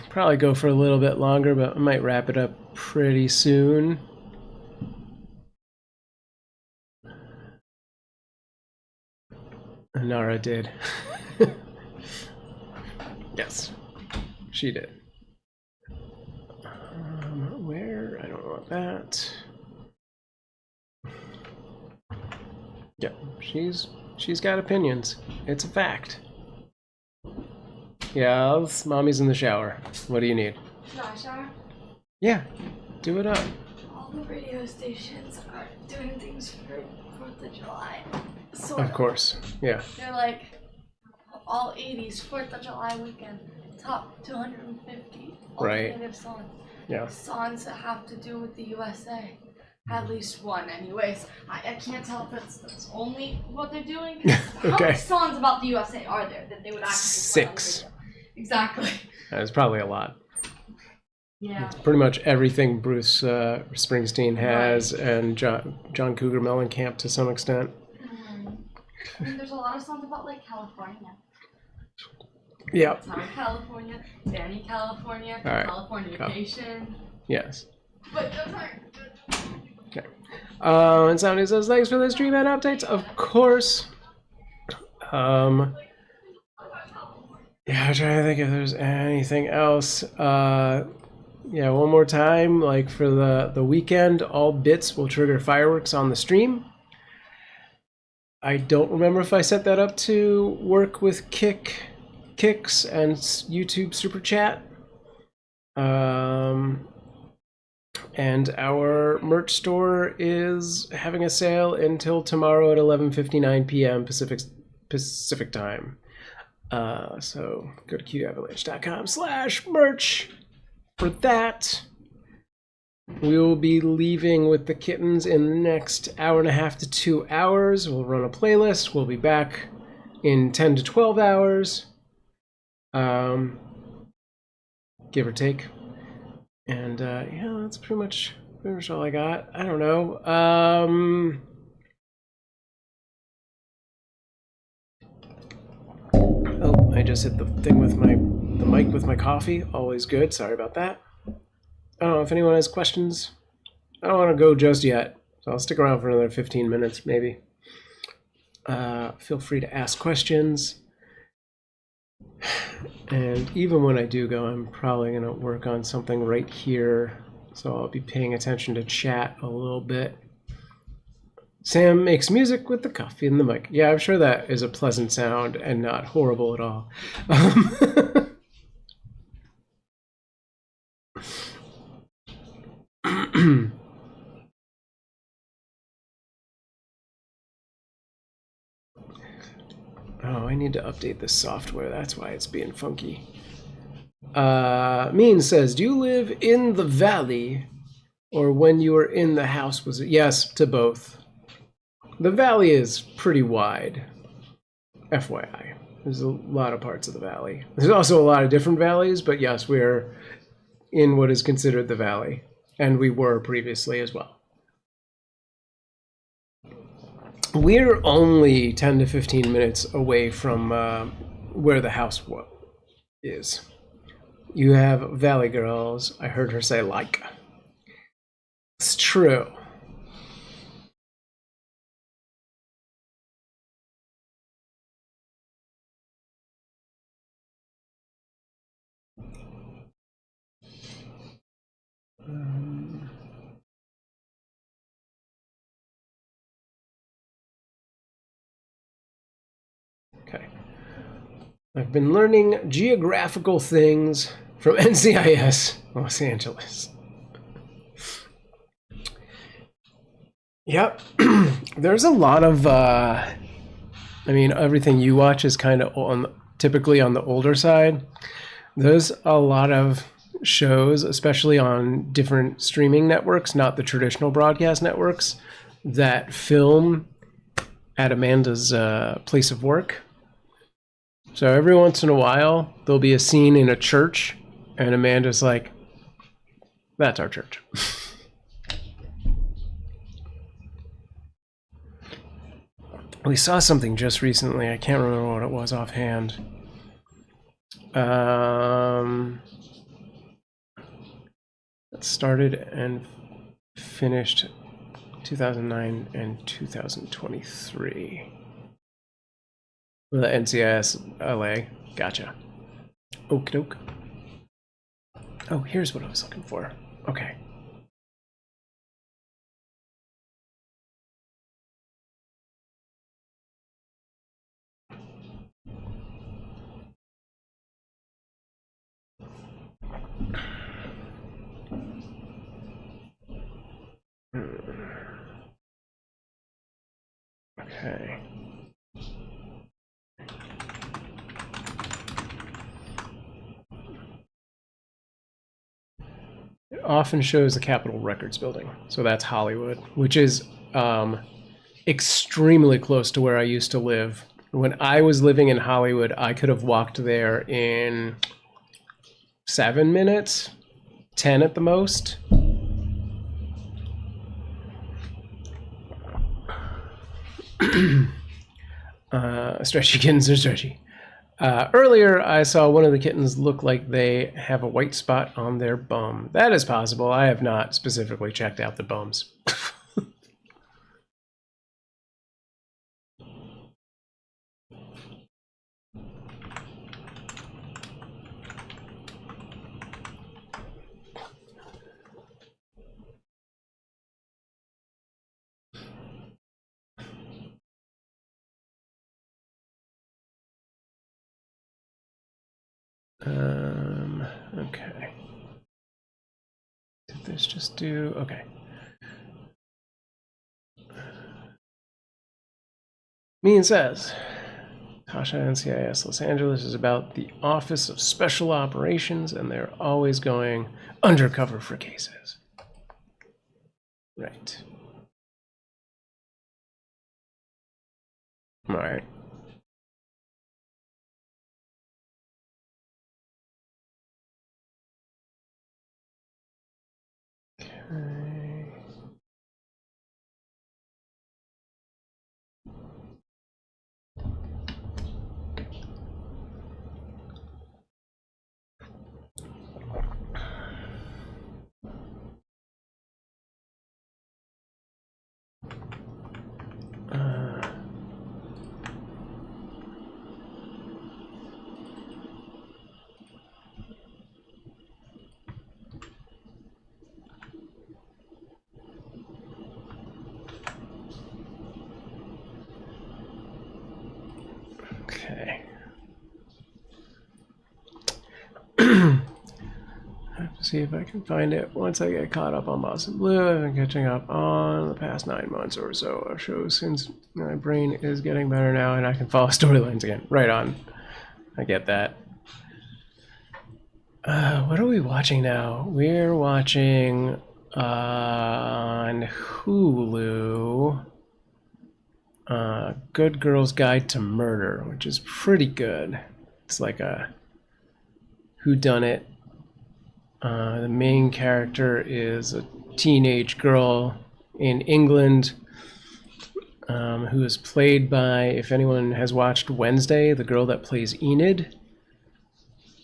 Probably go for a little bit longer, but I might wrap it up pretty soon. Nara did. Yes, she did. Where? I don't want that. Yeah, she's got opinions. It's a fact. Yeah, mommy's in the shower. What do you need? Shower? Yeah, do it up. All the radio stations are doing things for 4th of July. Of course, yeah. They're like all 80s 4th of July weekend, top 250 alternative songs. Yeah. Songs that have to do with the USA. At least one, anyways. I can't tell if that's only what they're doing. Okay. How many songs about the USA are there that they would actually 6. Exactly. That's probably a lot. Yeah. It's pretty much everything Bruce Springsteen has, and John Cougar Mellencamp to some extent. And there's a lot of songs about like California. Yeah. Town California, Danny California, All right. Californication. Yes. But those aren't good. Okay. And somebody says thanks for the stream and updates. Of course. Yeah, I'm trying to think if there's anything else. Yeah, one more time, like for the weekend, all bits will trigger fireworks on the stream. I don't remember if I set that up to work with Kicks and YouTube Super Chat. And our merch store is having a sale until tomorrow at 11:59 p.m. Pacific time. So go to CuteAvalanche.com/merch for that. We will be leaving with the kittens in the next hour and a half to 2 hours. We'll run a playlist. We'll be back in 10 to 12 hours. Give or take. And yeah, that's pretty much all I got. I don't know. Oh, I just hit the thing with the mic with my coffee. Always good. Sorry about that. I don't know if anyone has questions. I don't want to go just yet, so I'll stick around for another 15 minutes, maybe. Feel free to ask questions. And even when I do go, I'm probably going to work on something right here. So I'll be paying attention to chat a little bit. Sam makes music with the coffee and the mic. Yeah, I'm sure that is a pleasant sound and not horrible at all. Oh, I need to update this software. That's why it's being funky. Mean says, do you live in the valley or when you were in the house? Was it? Yes, to both. The valley is pretty wide. FYI. There's a lot of parts of the valley. There's also a lot of different valleys, but yes, we're in what is considered the valley. And we were previously as well. We're only 10 to 15 minutes away from where the house is. You have Valley Girls. I heard her say like. It's true. Okay. I've been learning geographical things from NCIS Los Angeles. Yep. There's a lot of, I mean, everything you watch is kind of typically on the older side. There's a lot of shows, especially on different streaming networks, not the traditional broadcast networks, that film at Amanda's place of work. So every once in a while, there'll be a scene in a church, and Amanda's like, that's our church. We saw something just recently. I can't remember what it was offhand. It started and finished 2009 and 2023. With the NCIS LA. Gotcha. Okie doke. Oh, here's what I was looking for. Okay. Okay. It often shows the Capitol Records building. So that's Hollywood, which is extremely close to where I used to live. When I was living in Hollywood, I could have walked there in 7 minutes, 10 at the most. Stretchy kittens are stretchy. Earlier, I saw one of the kittens look like they have a white spot on their bum. That is possible. I have not specifically checked out the bums. Okay. Did this just do? Okay. Mean says, Tasha NCIS Los Angeles is about the Office of Special Operations, and they're always going undercover for cases. Right. All right. Okay. I have to see if I can find it once I get caught up on Boston Blue. I've been catching up on the past 9 months or so of shows since my brain is getting better now and I can follow storylines again. Right on. I get that. What are we watching now? We're watching on Hulu Good Girl's Guide to Murder, which is pretty good. It's like a whodunit. The main character is a teenage girl in England who is played by, if anyone has watched Wednesday, the girl that plays Enid.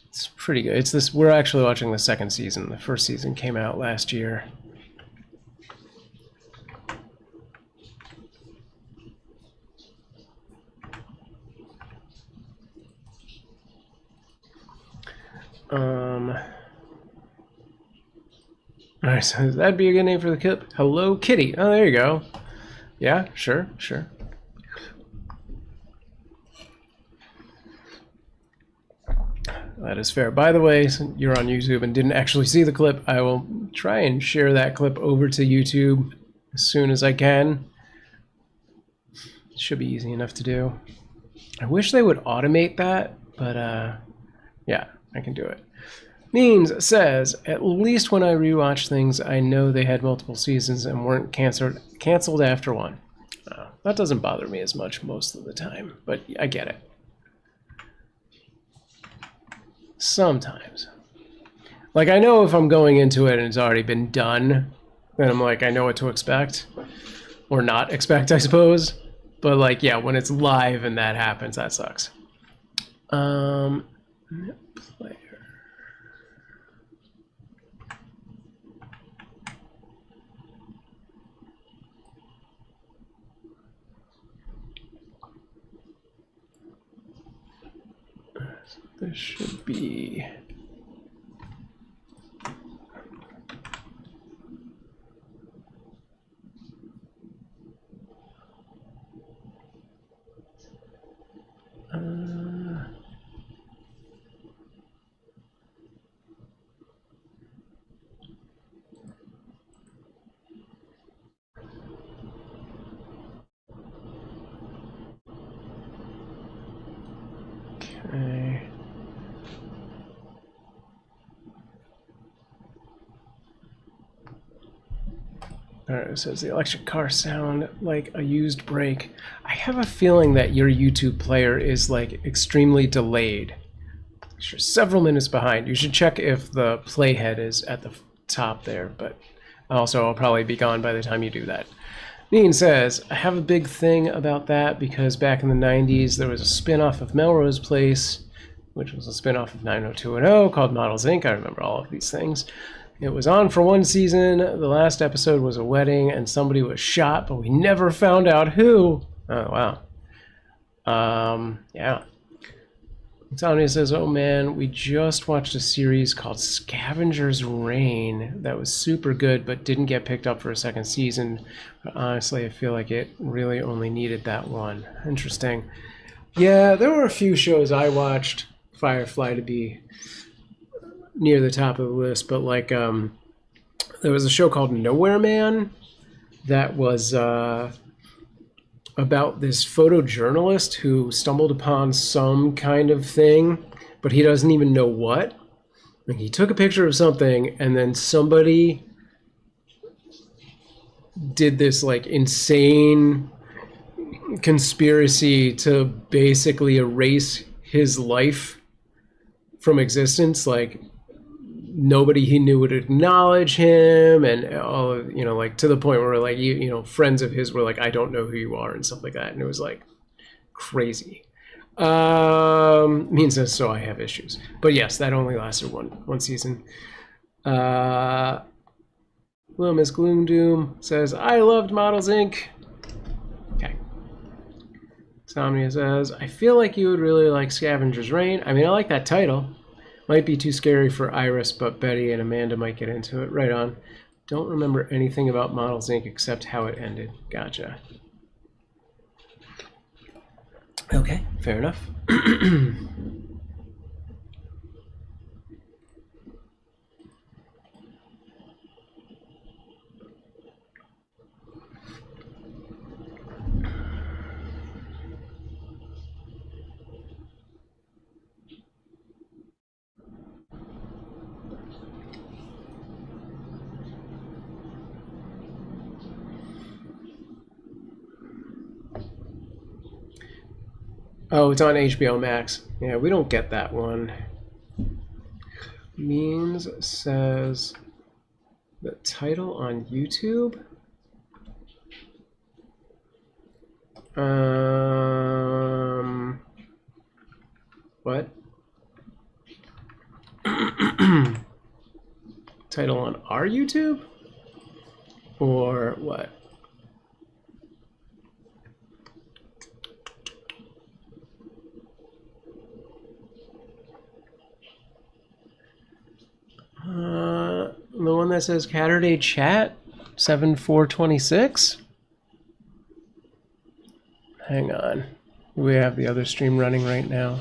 It's pretty good. It's this. We're actually watching the second season. The first season came out last year. Alright, so that'd be a good name for the clip. Hello Kitty. Oh, there you go. Yeah, sure. That is fair. By the way, since you're on YouTube and didn't actually see the clip, I will try and share that clip over to YouTube as soon as I can. It should be easy enough to do. I wish they would automate that, but yeah, I can do it. Means says, at least when I rewatch things, I know they had multiple seasons and weren't canceled after one. That doesn't bother me as much most of the time, but I get it. Sometimes. Like, I know if I'm going into it and it's already been done, then I'm like, I know what to expect. Or not expect, I suppose. But like, yeah, when it's live and that happens, that sucks. Player. This should be. Okay. Alright, it says the electric car sound like a used brake. I have a feeling that your YouTube player is like extremely delayed. You're several minutes behind. You should check if the playhead is at the top there, but also I'll probably be gone by the time you do that. Neen says, I have a big thing about that because back in the 90s there was a spin-off of Melrose Place, which was a spin-off of 90210 called Models Inc. I remember all of these things. It was on for one season. The last episode was a wedding and somebody was shot, but we never found out who. Oh, wow. Yeah. Tanya says, oh man, we just watched a series called Scavenger's Reign that was super good but didn't get picked up for a second season. But honestly, I feel like it really only needed that one. Interesting. Yeah, there were a few shows I watched, Firefly to be near the top of the list, but like there was a show called Nowhere Man that was about this photojournalist who stumbled upon some kind of thing, but he doesn't even know what. Like, he took a picture of something and then somebody did this like insane conspiracy to basically erase his life from existence. Like, nobody he knew would acknowledge him, and all, you know, like to the point where like you know friends of his were like, I don't know who you are and stuff like that, and it was like crazy. Means that so I have issues, but yes, that only lasted one season. Little Miss Gloom Doom says, I loved Models Inc. Okay. Somnia says, I feel like you would really like Scavenger's Reign. I mean, I like that title. Might be too scary for Iris, but Betty and Amanda might get into it. Right on. Don't remember anything about Models Inc. except how it ended. Gotcha. Okay, fair enough. Oh, it's on HBO Max. Yeah, we don't get that one. Means says the title on YouTube. What? Title on our YouTube? Or what? The one that says Catterday Chat 7426. Hang on, we have the other stream running right now.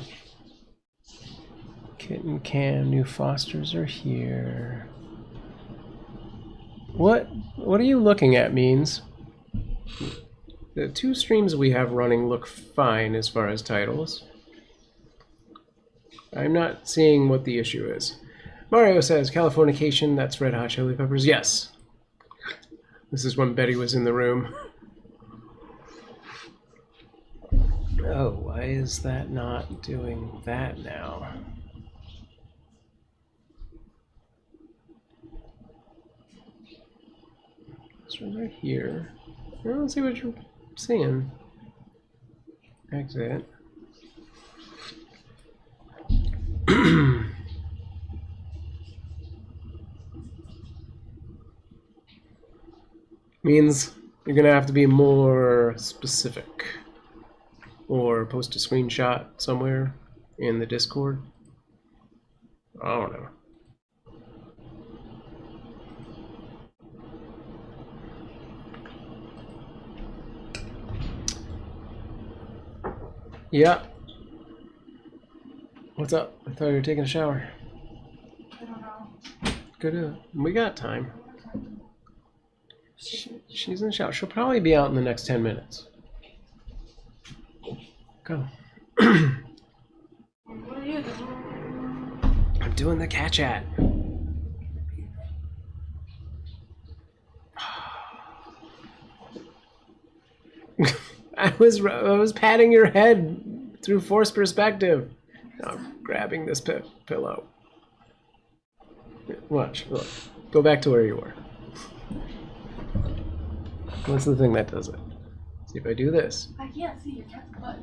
Kitten Cam, new fosters are here. What are you looking at, Means? The two streams we have running look fine as far as titles. I'm not seeing what the issue is. Mario says, Californication, that's Red Hot Chili Peppers. Yes. This is when Betty was in the room. Oh, why is that not doing that now? It's right here. I don't see what you're seeing. exit. Means you're gonna have to be more specific, or post a screenshot somewhere in the Discord. I don't know. Yeah. What's up? I thought you were taking a shower. I don't know. Good. We got time. She's in the shower. She'll probably be out in the next 10 minutes. Go. What are you doing? I'm doing the cat chat. I was patting your head through forced perspective. Now I'm grabbing this pillow. Watch. Look. Go back to where you were. What's the thing that does it? See if I do this. I can't see your cat's butt.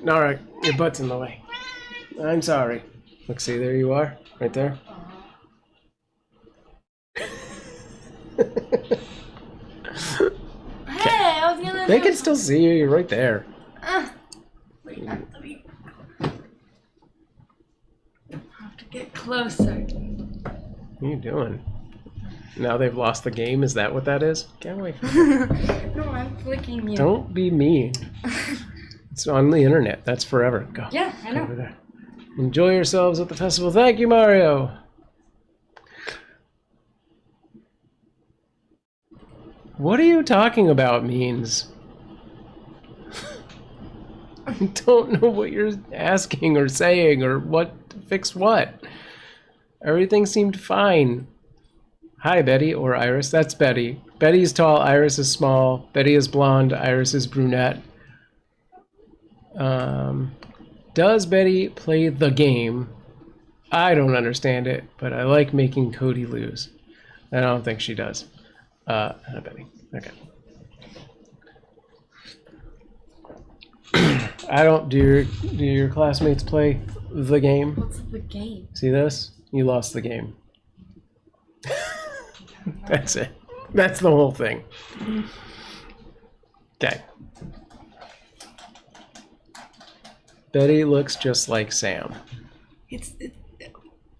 Alright, your butt's in the way. I'm sorry. Look, see, there you are. Right there. Hey, I was gonna... They can still see you. You're right there. Wait, I have to get closer. What are you doing? Now they've lost the game? Is that what that is? Get away from me. No, I'm flicking you. Don't be mean. It's on the internet. That's forever. Go. Yeah, I know. Go over there. Enjoy yourselves at the festival. Thank you, Mario. What are you talking about, Means? I don't know what you're asking or saying or what to fix what. Everything seemed fine. Hi, Betty, or Iris. That's Betty. Betty's tall, Iris is small. Betty is blonde, Iris is brunette. Does Betty play the game? I don't understand it, but I like making Cody lose. I don't think she does. Hi, Betty. Okay. I don't. Do your classmates play the game? What's the game? See this? You lost the game. That's it. That's the whole thing. Okay. Betty looks just like Sam.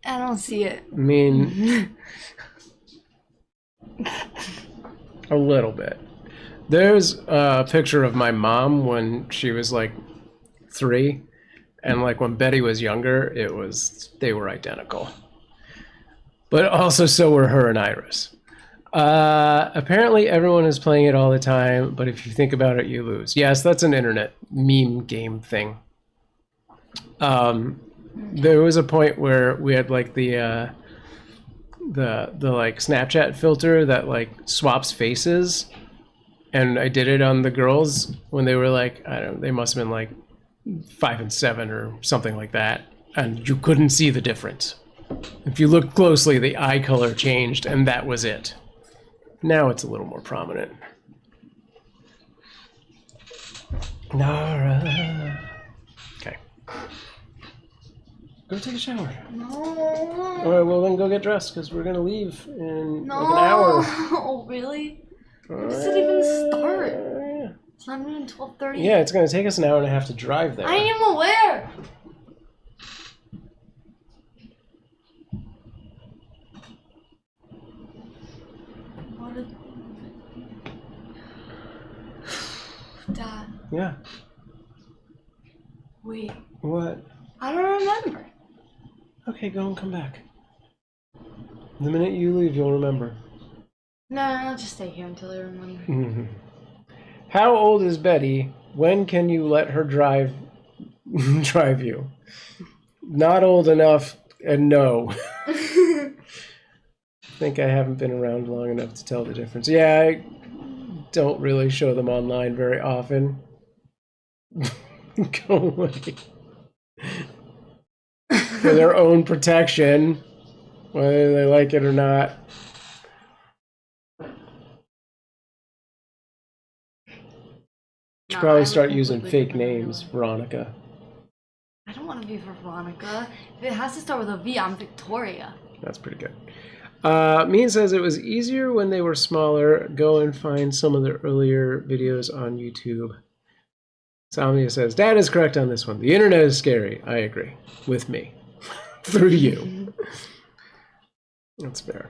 I don't see it. I mean, a little bit. There's a picture of my mom when she was like 3, and like when Betty was younger, they were identical. But also so were her and Iris. Apparently everyone is playing it all the time, but if you think about it, you lose. Yes, that's an internet meme game thing. There was a point where we had like the like Snapchat filter that like swaps faces, and I did it on the girls when they were like, I don't know, they must have been like 5 and 7 or something like that, and you couldn't see the difference. If you look closely, the eye color changed, and that was it. Now it's a little more prominent. Nara. Okay. Go take a shower. No. All right, well then go get dressed because we're gonna leave in like an hour. Oh, really? When does it even start? It's not even 12:30. Yeah, it's gonna take us an hour and a half to drive there. I am aware. Dad. Yeah. Wait. What? I don't remember. Okay, go and come back. The minute you leave, you'll remember. No, I'll just stay here until I remember. How old is Betty? When can you let her drive you? Not old enough, and no. I think I haven't been around long enough to tell the difference. Yeah, I don't really show them online very often. Go away. For their own protection, whether they like it or not. should probably start using fake names. Veronica. I don't want to be Veronica. If it has to start with a V, I'm Victoria. That's pretty good. Mean says it was easier when they were smaller. Go and find some of the earlier videos on YouTube. Salmia says, Dad is correct on this one. The internet is scary. I agree. With me. Through you. That's fair.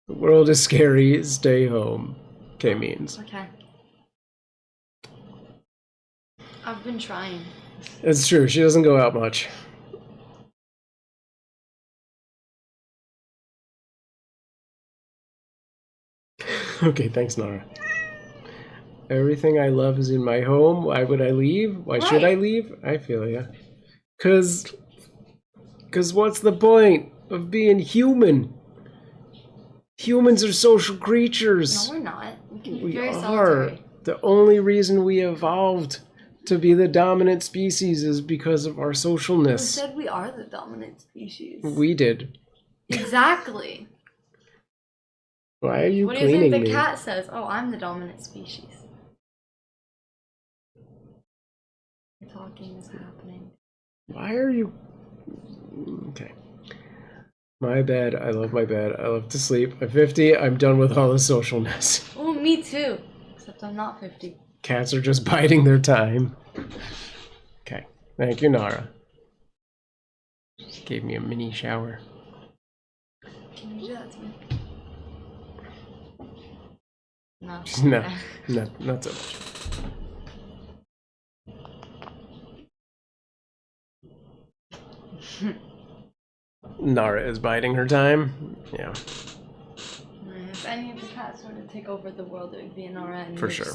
The world is scary. Stay home. Okay, means. Okay. I've been trying. It's true. She doesn't go out much. Okay, thanks, Nara. Everything I love is in my home. Why would I leave? Why should I leave? I feel ya. Cause what's the point of being human? Humans are social creatures. No, we're not. We can be We very are. solitary. The only reason we evolved to be the dominant species is because of our Who socialness. said we are the dominant species? We did. Exactly. Why are you What do you cleaning think the me? cat says? Oh, I'm the dominant species. Talking is happening. Why are you... Okay. My bed. I love my bed. I love to sleep. I'm 50. I'm done with all the socialness. Oh, me too. Except I'm not 50. Cats are just biding their time. Okay. Thank you, Nara. Just gave me a mini shower. Can you do that to me? No. No, not so much. Nara is biding her time. Yeah, If any of the cats were to take over the world, it would be an RN. for sure.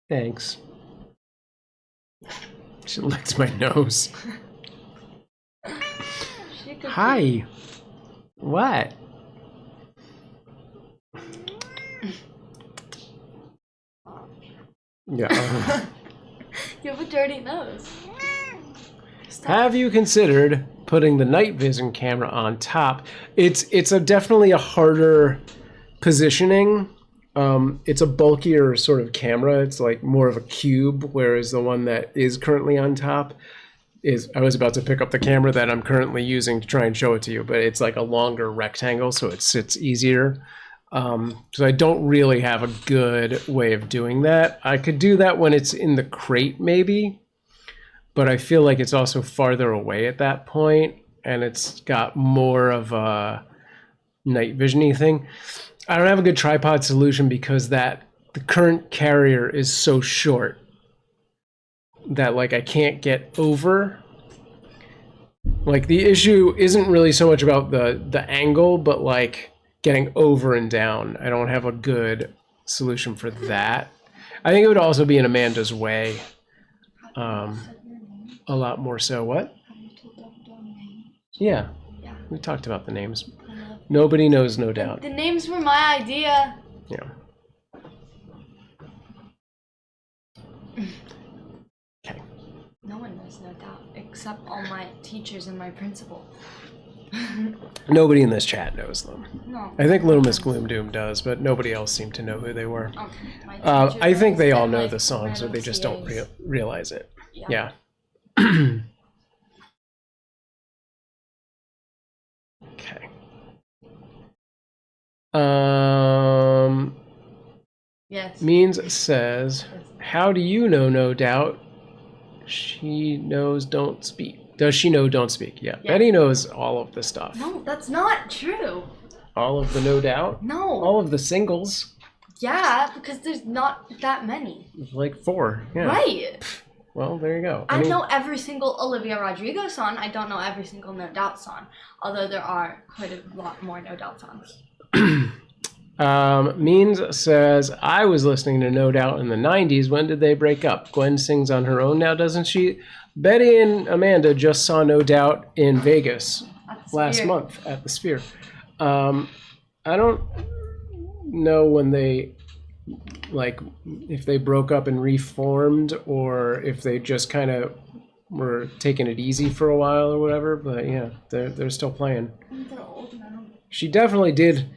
Thanks. She licked my nose. Hi. What? Yeah. You have a dirty nose. Stop. Have you considered putting the night vision camera on top? It's definitely a harder positioning. It's a bulkier sort of camera. It's like more of a cube, whereas the one that is currently on top is, I was about to pick up the camera that I'm currently using to try and show it to you, but it's like a longer rectangle, so it sits easier. So I don't really have a good way of doing that. I could do that when it's in the crate maybe, but I feel like it's also farther away at that point, and it's got more of a night vision-y thing. I don't have a good tripod solution because the current carrier is so short that like I can't get over. Like the issue isn't really so much about the angle, but like getting over and down. I don't have a good solution for that. I think it would also be in Amanda's way. A lot more so. What? Yeah. We talked about the names. Nobody knows, no doubt. The names were my idea. Yeah. Okay. No one knows, no doubt, except all my teachers and my principal. Nobody in this chat knows them. No. I think Little Miss Gloom Doom does, but nobody else seemed to know who they were. My I think they all and, know like, the songs, but they just don't CAs. realize it. Yeah. Okay. Yes. Means says, how do you know, no doubt? She knows don't speak. Does she know don't speak? Yeah. Betty knows all of the stuff. No, that's not true. All of the no doubt? No. All of the singles? Yeah, because there's not that many. Like 4. Yeah. Right. Well, there you go. I know every single Olivia Rodrigo song. I don't know every single No Doubt song. Although there are quite a lot more No Doubt songs. Means says, I was listening to No Doubt in the 90s. When did they break up? Gwen sings on her own now, doesn't she? Betty and Amanda just saw No Doubt in Vegas last month at the Sphere. I don't know when they, like, if they broke up and reformed or if they just kind of were taking it easy for a while or whatever. But yeah, they're still playing. They're old now. She definitely did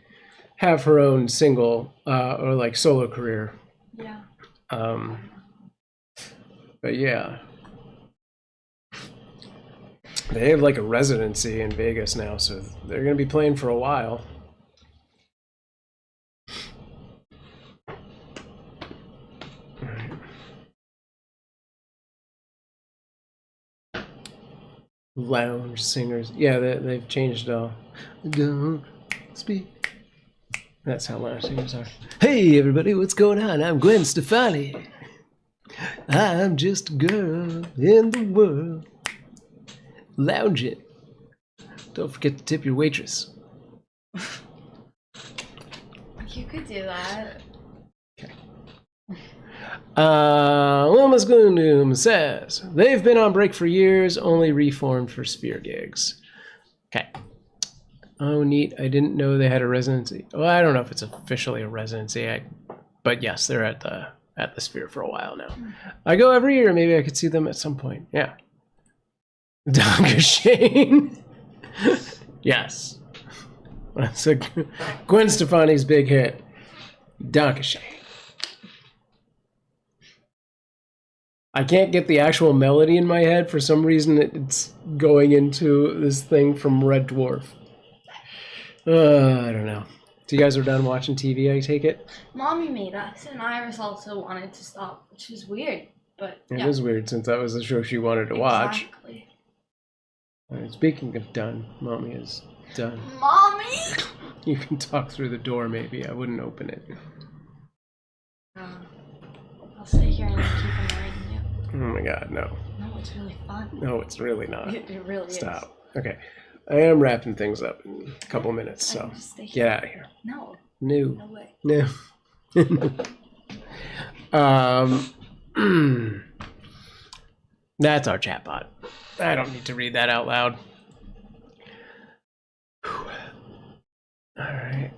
have her own single or like solo career. Yeah. But yeah, they have like a residency in Vegas now, so they're gonna be playing for a while. Lounge singers, yeah, they've changed it all. Don't speak. That's how lounge singers are. Hey everybody, what's going on? I'm Gwen Stefani. I'm just a girl in the world. Lounge it. Don't forget to tip your waitress. You could do that. Wilma's Gloom says, they've been on break for years, only reformed for Sphere gigs. Okay. Oh, neat. I didn't know they had a residency. Well, I don't know if it's officially a residency, but yes, they're at the Sphere for a while now. I go every year. Maybe I could see them at some point. Yeah. Donka Shane. Yes. That's a Gwen Stefani's big hit. Donka Shane. I can't get the actual melody in my head. For some reason, it's going into this thing from Red Dwarf. I don't know. So you guys are done watching TV, I take it? Mommy made us, and Iris also wanted to stop, which is weird, but yeah. It was weird since that was the show she wanted to watch. Exactly. Speaking of done, Mommy is done. Mommy! You can talk through the door, maybe. I wouldn't open it. I'll stay here and keep annoying you. Oh my god, no. No, it's really fun. No, it's really not. It really Stop. Okay. I am wrapping things up in a couple minutes, so get out of here. No. No. No way. No. That's our chatbot. I don't need to read that out loud. All right.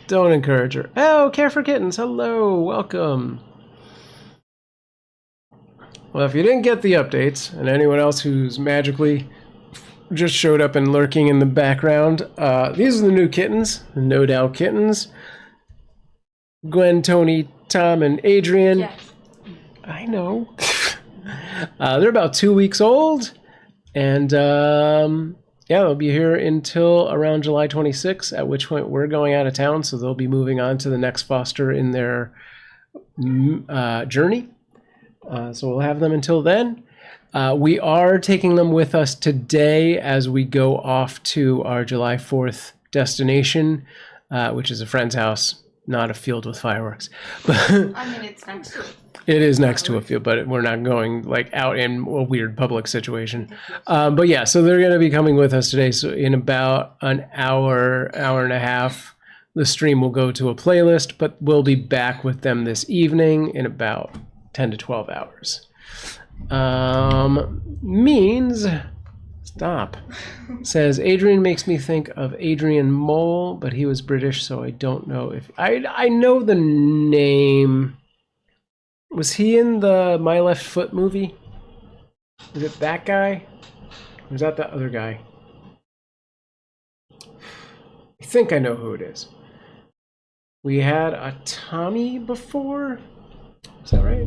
Don't encourage her. Oh, Care for Kittens. Hello. Welcome. Well, if you didn't get the updates, and anyone else who's magically just showed up and lurking in the background, these are the new kittens, the No Doubt kittens. Gwen, Tony, Tom, and Adrian. Yes. I know. They're about 2 weeks old, and yeah, they'll be here until around July 26th, at which point we're going out of town, so they'll be moving on to the next foster in their journey. So we'll have them until then. We are taking them with us today as we go off to our July 4th destination, which is a friend's house, not a field with fireworks. I mean, it's next to it. It is next to a field, but we're not going like out in a weird public situation. But yeah, so they're going to be coming with us today. So in about an hour and a half, the stream will go to a playlist, but we'll be back with them this evening in about 10 to 12 hours. Means, stop, says, Adrian makes me think of Adrian Mole, but he was British, so I don't know if, I know the name. Was he in the My Left Foot movie? Is it that guy? Or is that the other guy? I think I know who it is. We had a Tommy before? Is that right?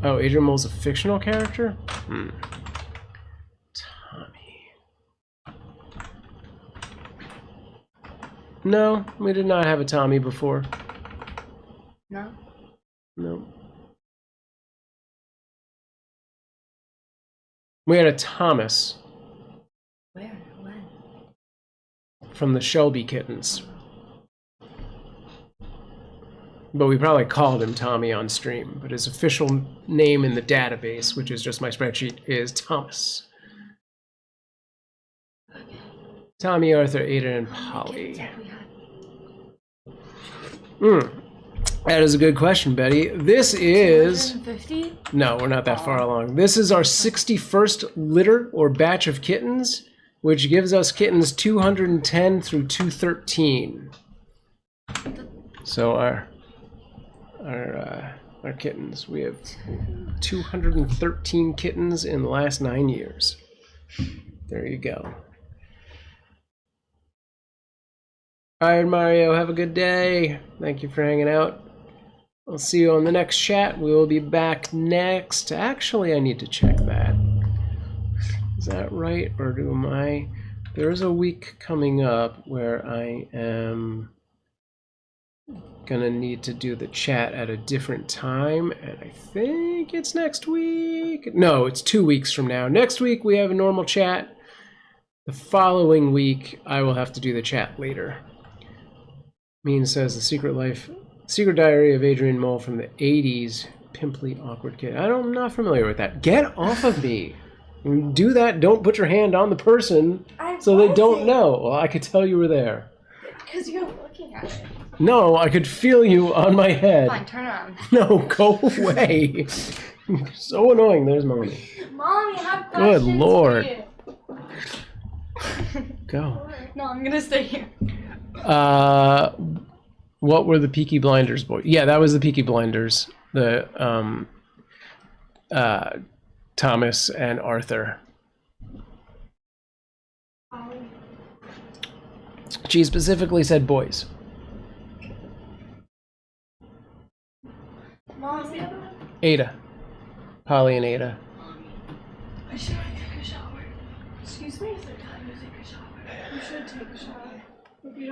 Oh, Adrian Mole's a fictional character? Tommy. No, we did not have a Tommy before. No? No. We had a Thomas. Where? When? From the Shelby Kittens. But we probably called him Tommy on stream. But his official name in the database, which is just my spreadsheet, is Thomas. Tommy, Arthur, Ada, and Polly. That is a good question, Betty. This is... 250? No, we're not that far along. This is our 61st litter or batch of kittens, which gives us kittens 210 through 213. So our our kittens. We have 213 kittens in the last 9 years. There you go. All right, Mario, have a good day. Thank you for hanging out. I'll see you on the next chat. We will be back next. Actually, I need to check that. Is that right? Or there's a week coming up where I am gonna need to do the chat at a different time, and I think it's next week. No, it's 2 weeks from now. Next week we have a normal chat. The following week I will have to do the chat later. Mean says the Secret Diary of Adrian Mole from the 80s. Pimply awkward kid. I'm not familiar with that. Get off of me. When you do that, don't put your hand on the person so they don't know. Well, I could tell you were there. Because you're looking at it. No, I could feel you on my head. Fine, turn around. No, go away. So annoying. There's Mommy. Mommy, I have questions. Good Lord. For you. Go. No, I'm gonna stay here. What were the Peaky Blinders boys? Yeah, that was the Peaky Blinders. The Thomas and Arthur. She specifically said boys. Mommy. Ada. Polly and Ada. Should I take a shower? Excuse me? Is it time to take a shower? You should take a shower. If you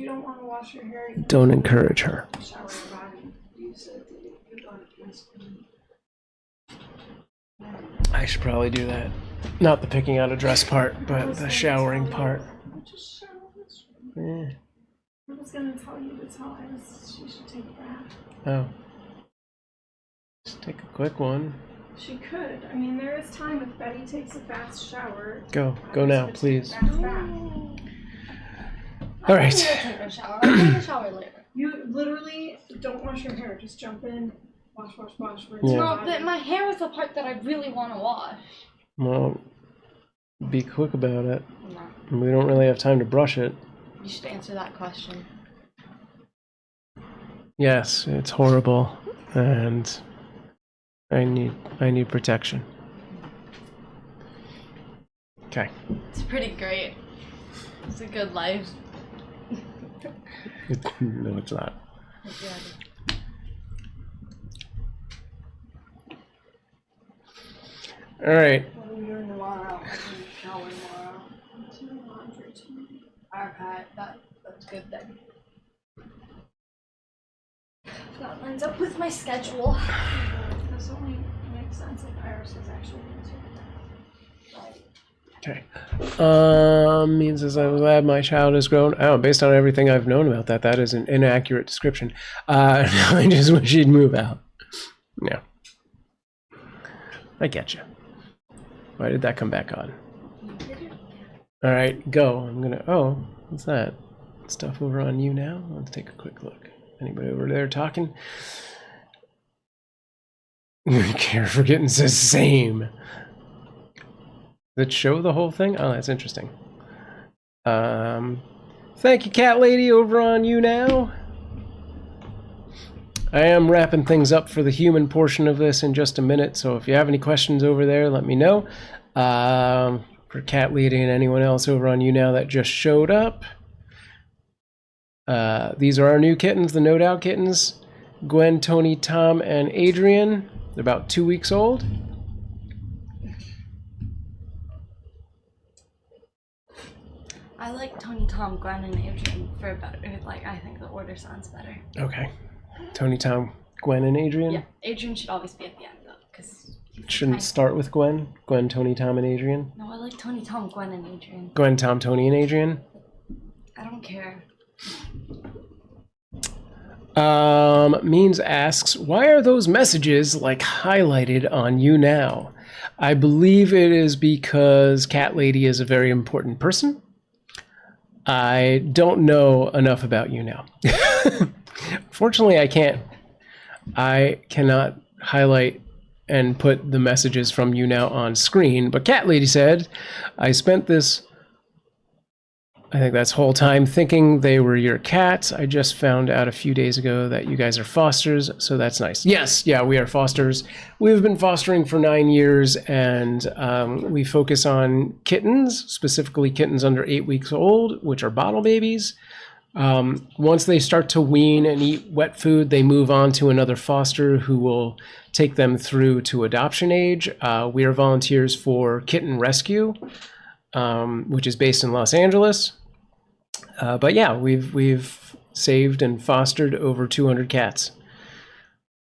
don't want to wash your hair, you can Don't encourage her. shower your body. You said that you got it. I should probably do that. Not the picking out a dress part, but the showering part. Just shower. Eh. I was going to tell you to tell Iris she should take a bath. Oh. Just take a quick one. She could. I mean, there is time if Betty takes a fast shower. Go now, please. Fast bath. All right. I'm gonna take a shower. I'll take a shower later. You literally don't wash your hair. Just jump in, wash, rinse Yeah. your No, body. but my hair is the part that I really want to wash. Well, be quick about it. No, We don't really have time to brush it. you should answer that question. Yes, it's horrible, and I need protection. Okay. It's pretty great. It's a good life. No, it's not. Yeah. All right. What are we doing tomorrow? I'm going to shower tomorrow. Do laundry tonight. Okay, that's good then. That lines up with my schedule. This only makes sense if Iris is actually going to take Okay. Means as I'm glad my child has grown. Oh, based on everything I've known about that, that is an inaccurate description. I just wish he'd move out. Yeah. I get you. Why did that come back on? All right, go. I'm gonna. Oh, what's that? Stuff over on you now. Let's take a quick look. Anybody over there talking? Care for getting the same. Does it show the whole thing? Oh, that's interesting. Thank you, Cat Lady, over on you now. I am wrapping things up for the human portion of this in just a minute, so if you have any questions over there, let me know. For Cat Lady and anyone else over on you now that just showed up. These are our new kittens, the No Doubt kittens. Gwen, Tony, Tom, and Adrian. They're about 2 weeks old. I like Tony, Tom, Gwen, and Adrian for better. Like, I think the order sounds better. Okay. Tony, Tom, Gwen, and Adrian? Yeah, Adrian should always be at the end, though, because... Shouldn't start with Gwen? Gwen, Tony, Tom, and Adrian? No, I like Tony, Tom, Gwen, and Adrian. Gwen, Tom, Tony, and Adrian? I don't care. Means asks, why are those messages like highlighted on you now? I believe it is because Cat Lady is a very important person. I don't know enough about you now. Fortunately, I cannot highlight and put the messages from you now on screen, but Cat Lady said, I spent this I think that's whole time thinking they were your cats. I just found out a few days ago that you guys are fosters, so that's nice. Yes, yeah, we are fosters. We've been fostering for 9 years, and we focus on kittens, specifically kittens under 8 weeks old, which are bottle babies. Once they start to wean and eat wet food, they move on to another foster who will take them through to adoption age. We are volunteers for Kitten Rescue, which is based in Los Angeles. But yeah, we've saved and fostered over 200 cats.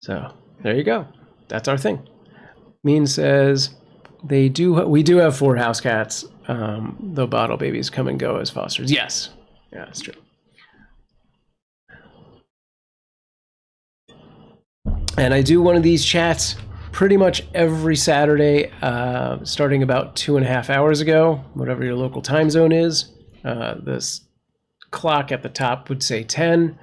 So there you go. That's our thing. Mean says we do have 4 house cats. The bottle babies come and go as fosters. Yes, yeah, that's true. And I do one of these chats pretty much every Saturday, starting about 2.5 hours ago, whatever your local time zone is. This clock at the top would say 10.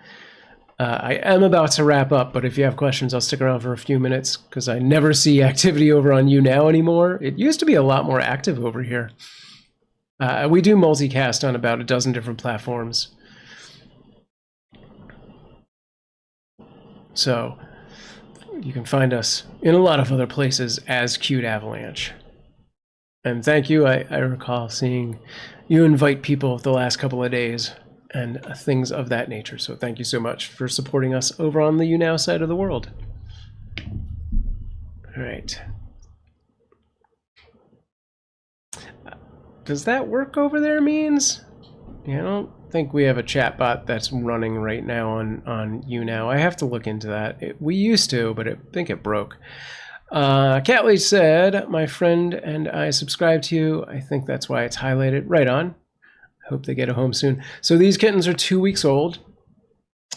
I am about to wrap up, but if you have questions, I'll stick around for a few minutes because I never see activity over on YouNow anymore. It used to be a lot more active over here. We do multicast on about a dozen different platforms. So you can find us in a lot of other places as CuteAvalanche. And thank you. I recall seeing you invite people the last couple of days and things of that nature. So thank you so much for supporting us over on the YouNow side of the world. All right. Does that work over there, Means? Yeah, I don't think we have a chat bot that's running right now on YouNow. I have to look into that. We used to, but I think it broke. Catley said, my friend and I subscribe to you. I think that's why it's highlighted. Right on. Hope they get a home soon. So these kittens are 2 weeks old.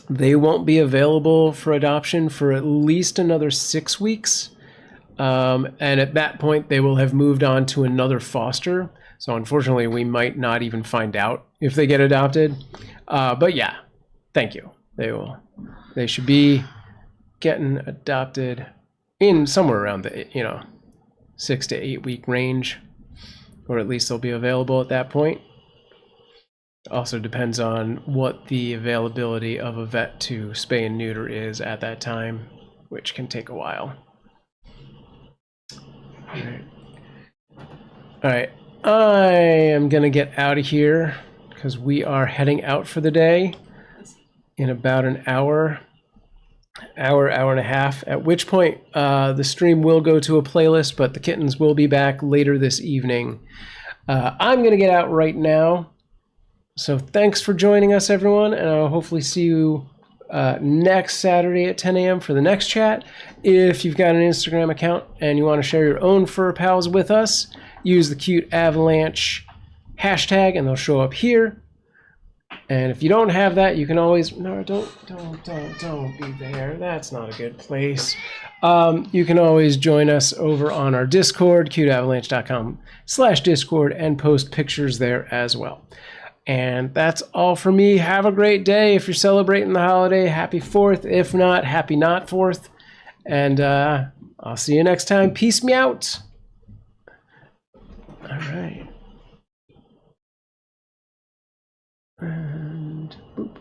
They won't be available for adoption for at least another 6 weeks. And at that point, they will have moved on to another foster. So unfortunately, we might not even find out if they get adopted. But yeah, thank you. They should be getting adopted in somewhere around the 6 to 8 week range, or at least they'll be available at that point. Also depends on what the availability of a vet to spay and neuter is at that time, which can take a while. All right. I am going to get out of here because we are heading out for the day in about an hour and a half, at which point the stream will go to a playlist, but the kittens will be back later this evening. I'm going to get out right now. So thanks for joining us, everyone, and I'll hopefully see you next Saturday at 10 a.m. for the next chat. If you've got an Instagram account and you want to share your own fur pals with us, use the CuteAvalanche hashtag and they'll show up here. And if you don't have that, you can always... No, don't be there. That's not a good place. You can always join us over on our Discord, CuteAvalanche.com/Discord, and post pictures there as well. And that's all for me. Have a great day. If you're celebrating the holiday, happy 4th. If not, happy not 4th. And I'll see you next time. Peace me out. All right. And boop.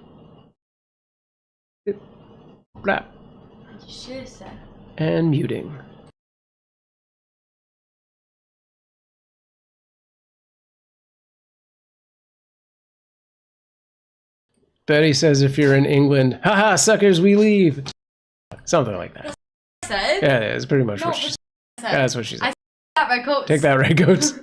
Boop. Blap. You should have said. And muting. Betty says if you're in England, haha, suckers, we leave. Something like that. Said? Yeah, it is pretty much No, what she said. said. Yeah, that's what she said. I said that red coat. Take that, red coats.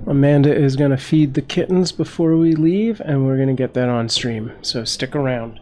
Amanda is going to feed the kittens before we leave, and we're going to get that on stream. So stick around.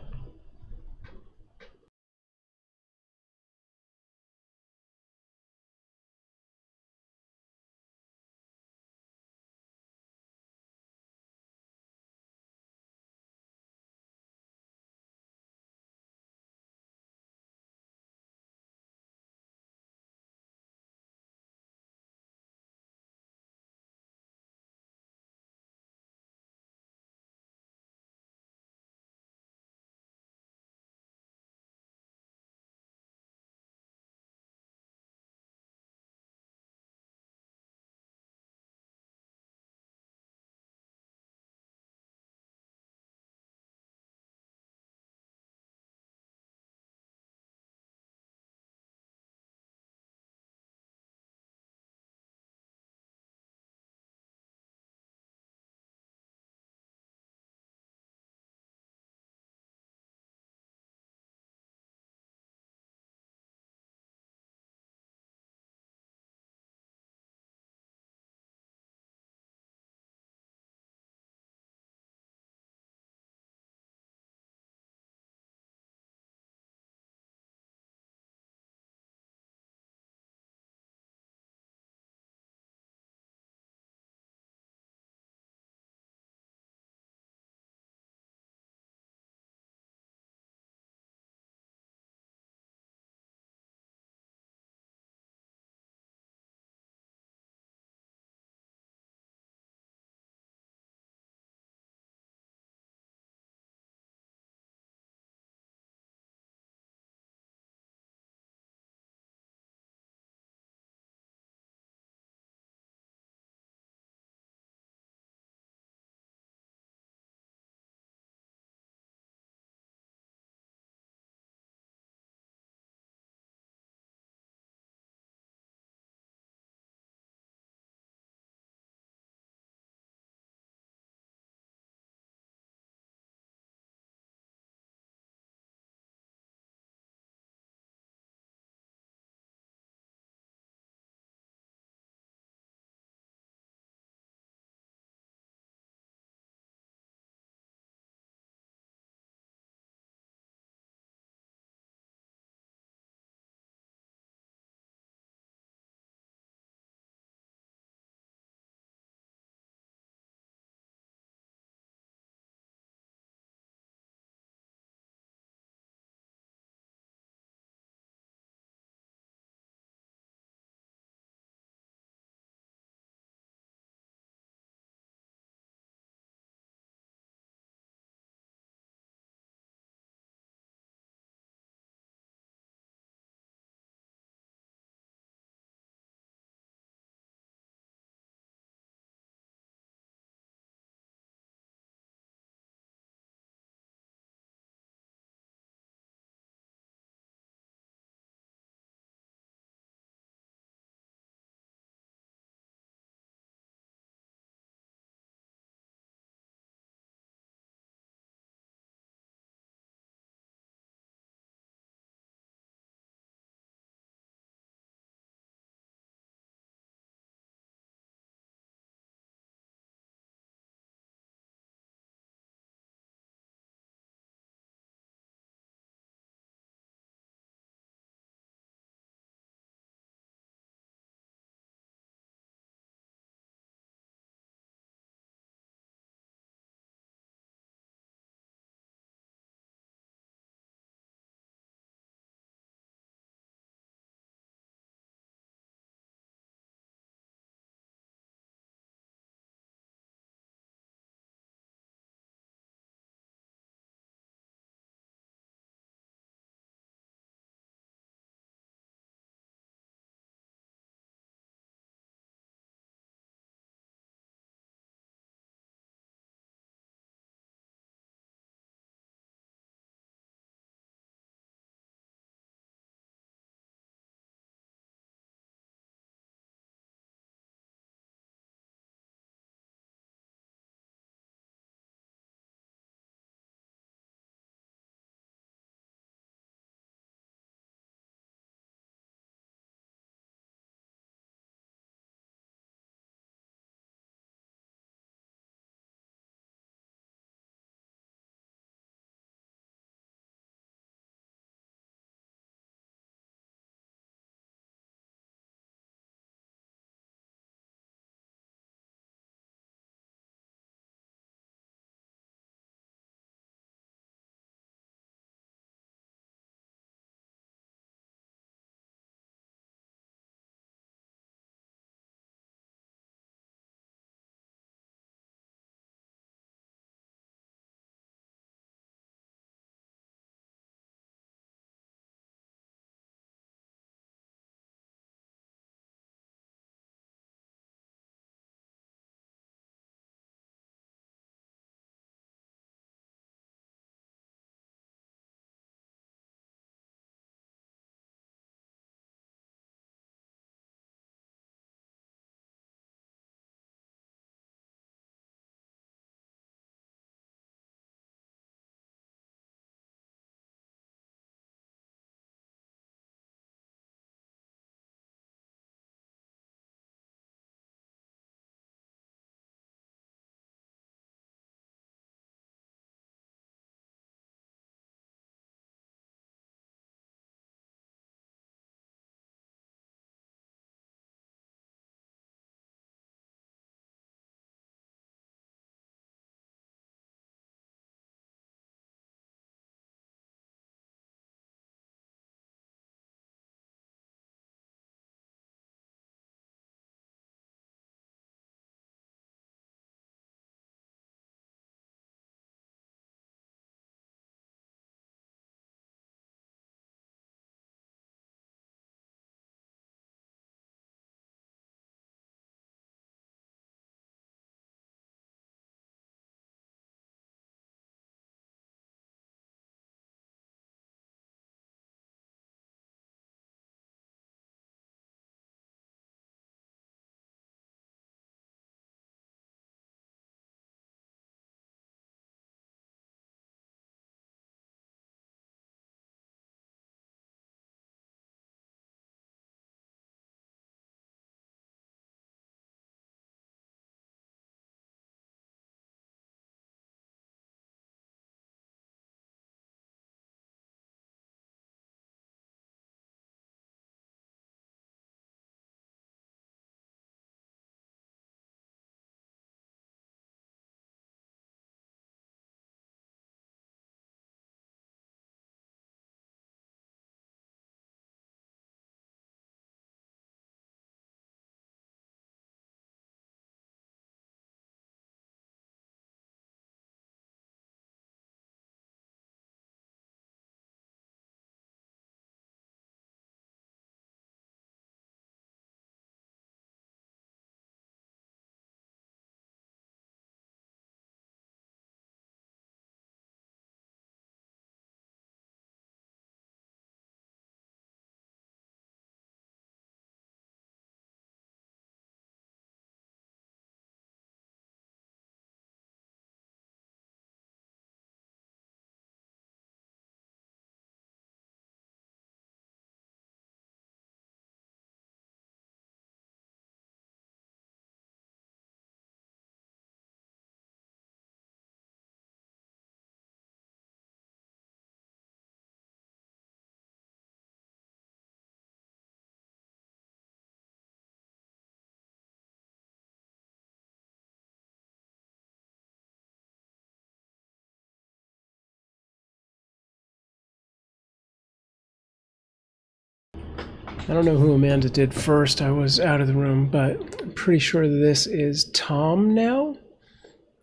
I don't know who Amanda did first. I was out of the room, but I'm pretty sure this is Tom now.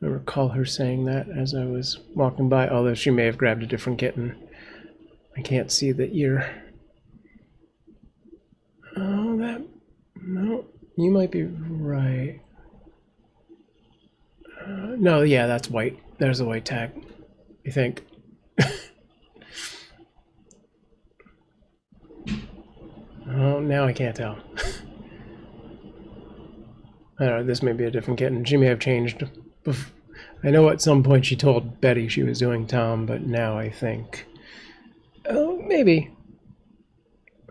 I recall her saying that as I was walking by, although she may have grabbed a different kitten. I can't see the ear. Oh, that... No, you might be right. No, yeah, that's white. There's a white tag, I think. Oh, now I can't tell. I don't know, this may be a different kitten. She may have changed. I know at some point she told Betty she was doing Tom, but now I think... Oh, maybe.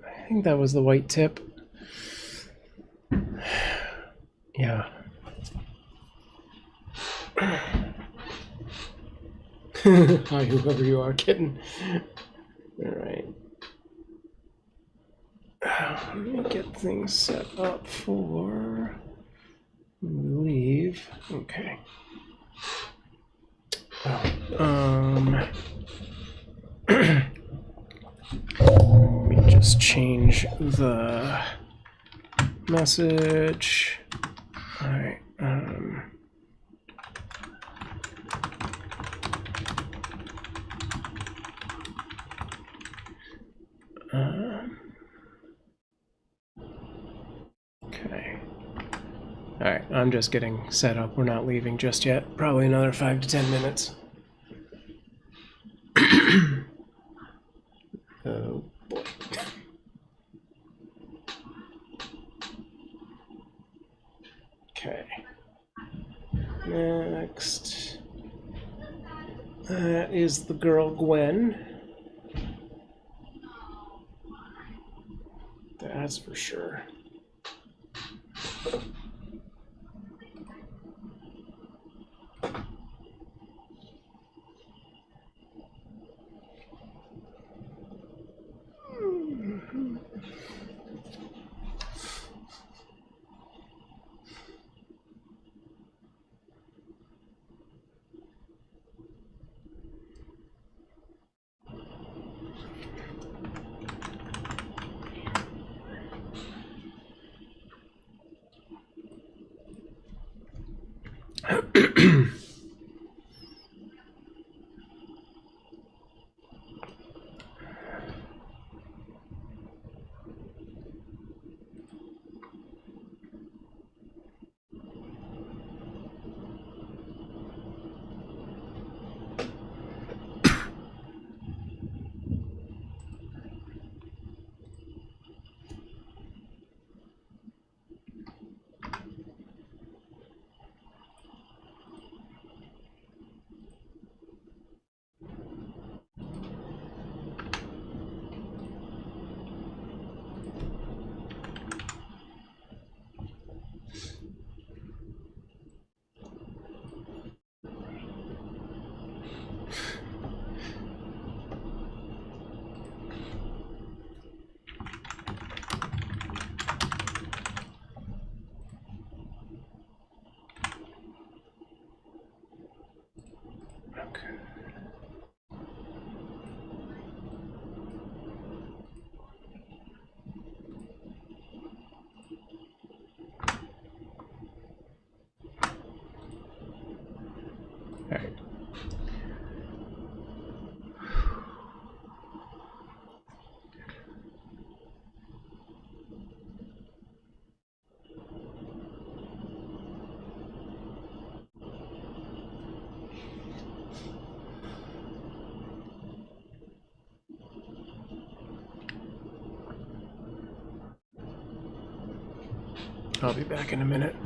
I think that was the white tip. Yeah. Hi, whoever you are, kitten. Alright. Let me get things set up for leave. Okay. Oh, let me just change the message. Alright. Okay. Alright, I'm just getting set up. We're not leaving just yet. Probably another 5 to 10 minutes. Oh boy. Okay. Next. That is the girl Gwen. That's for sure. Alright. I'll be back in a minute.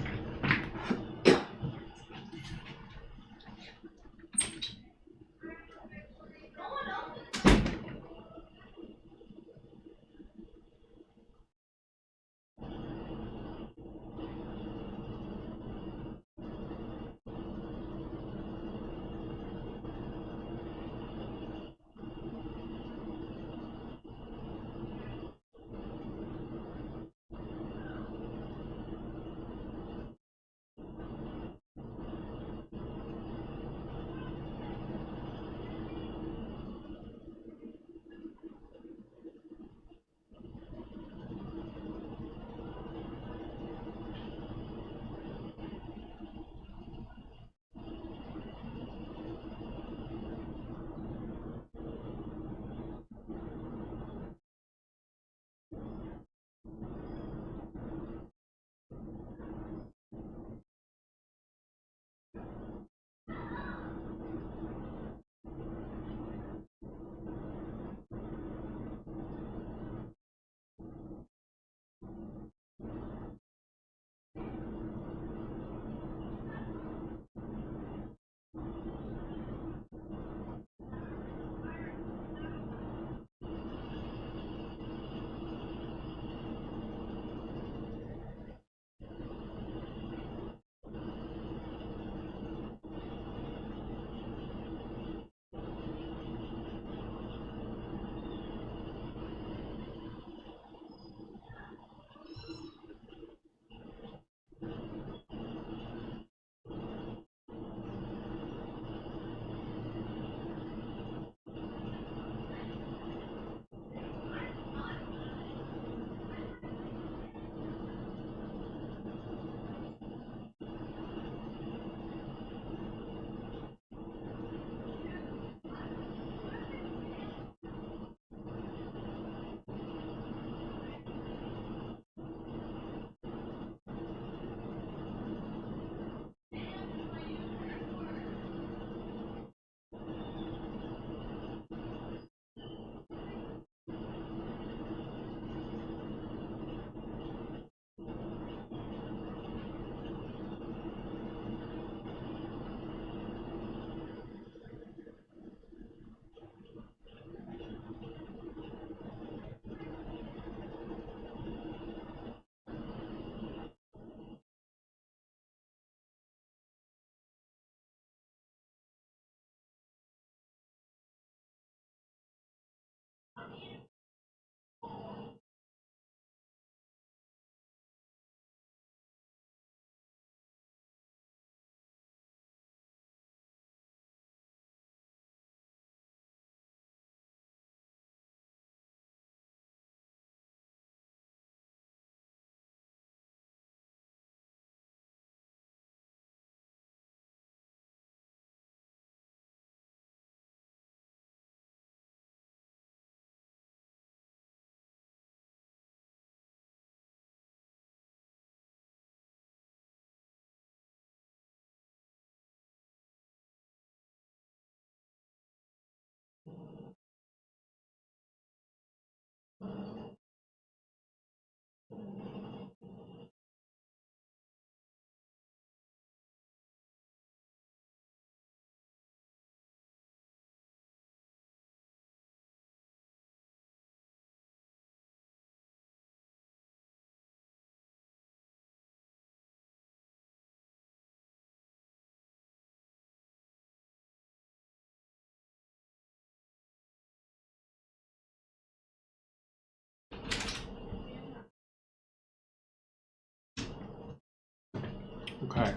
Okay.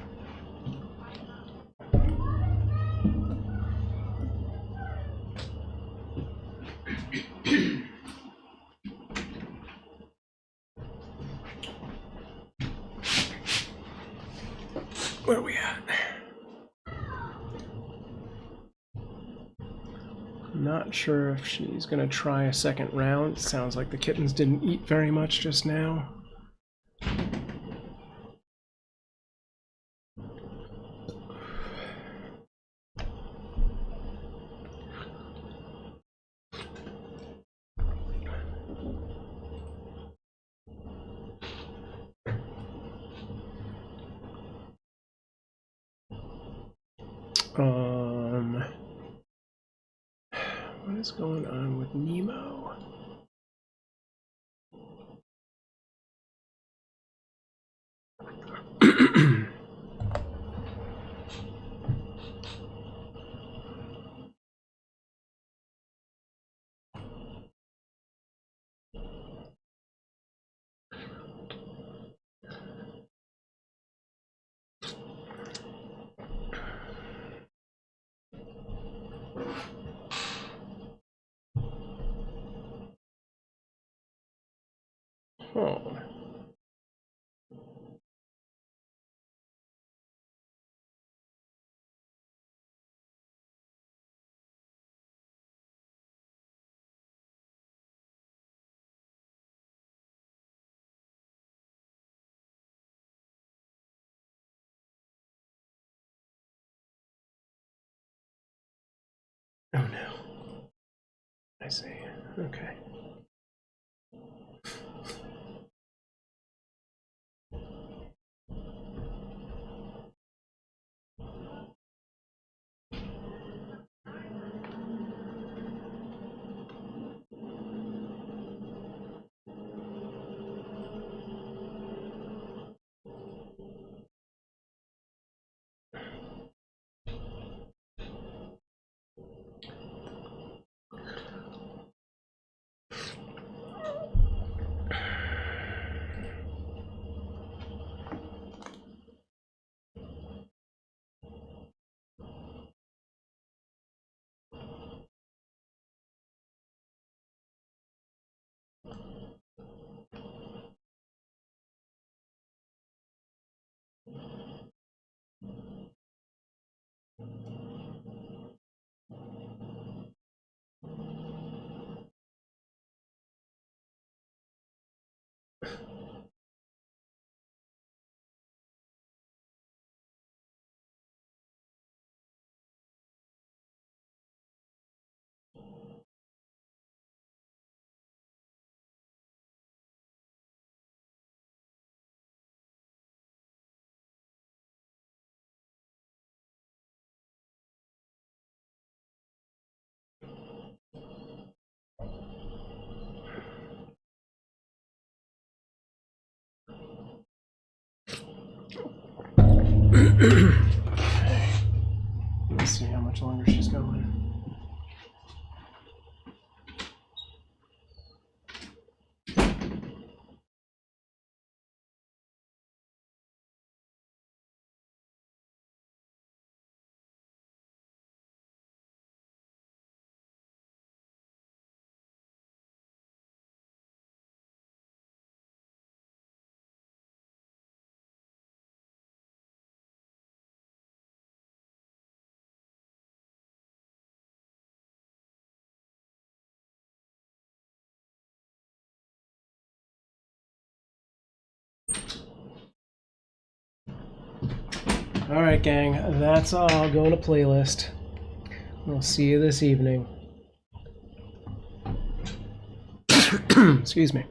Where are we at? Not sure if she's gonna try a second round. Sounds like the kittens didn't eat very much just now. What is going on with Nemo? Oh. Oh no. I see. Okay. Let's see how much longer she's going. All right, gang, that's all. Go in a playlist. We'll see you this evening. Excuse me.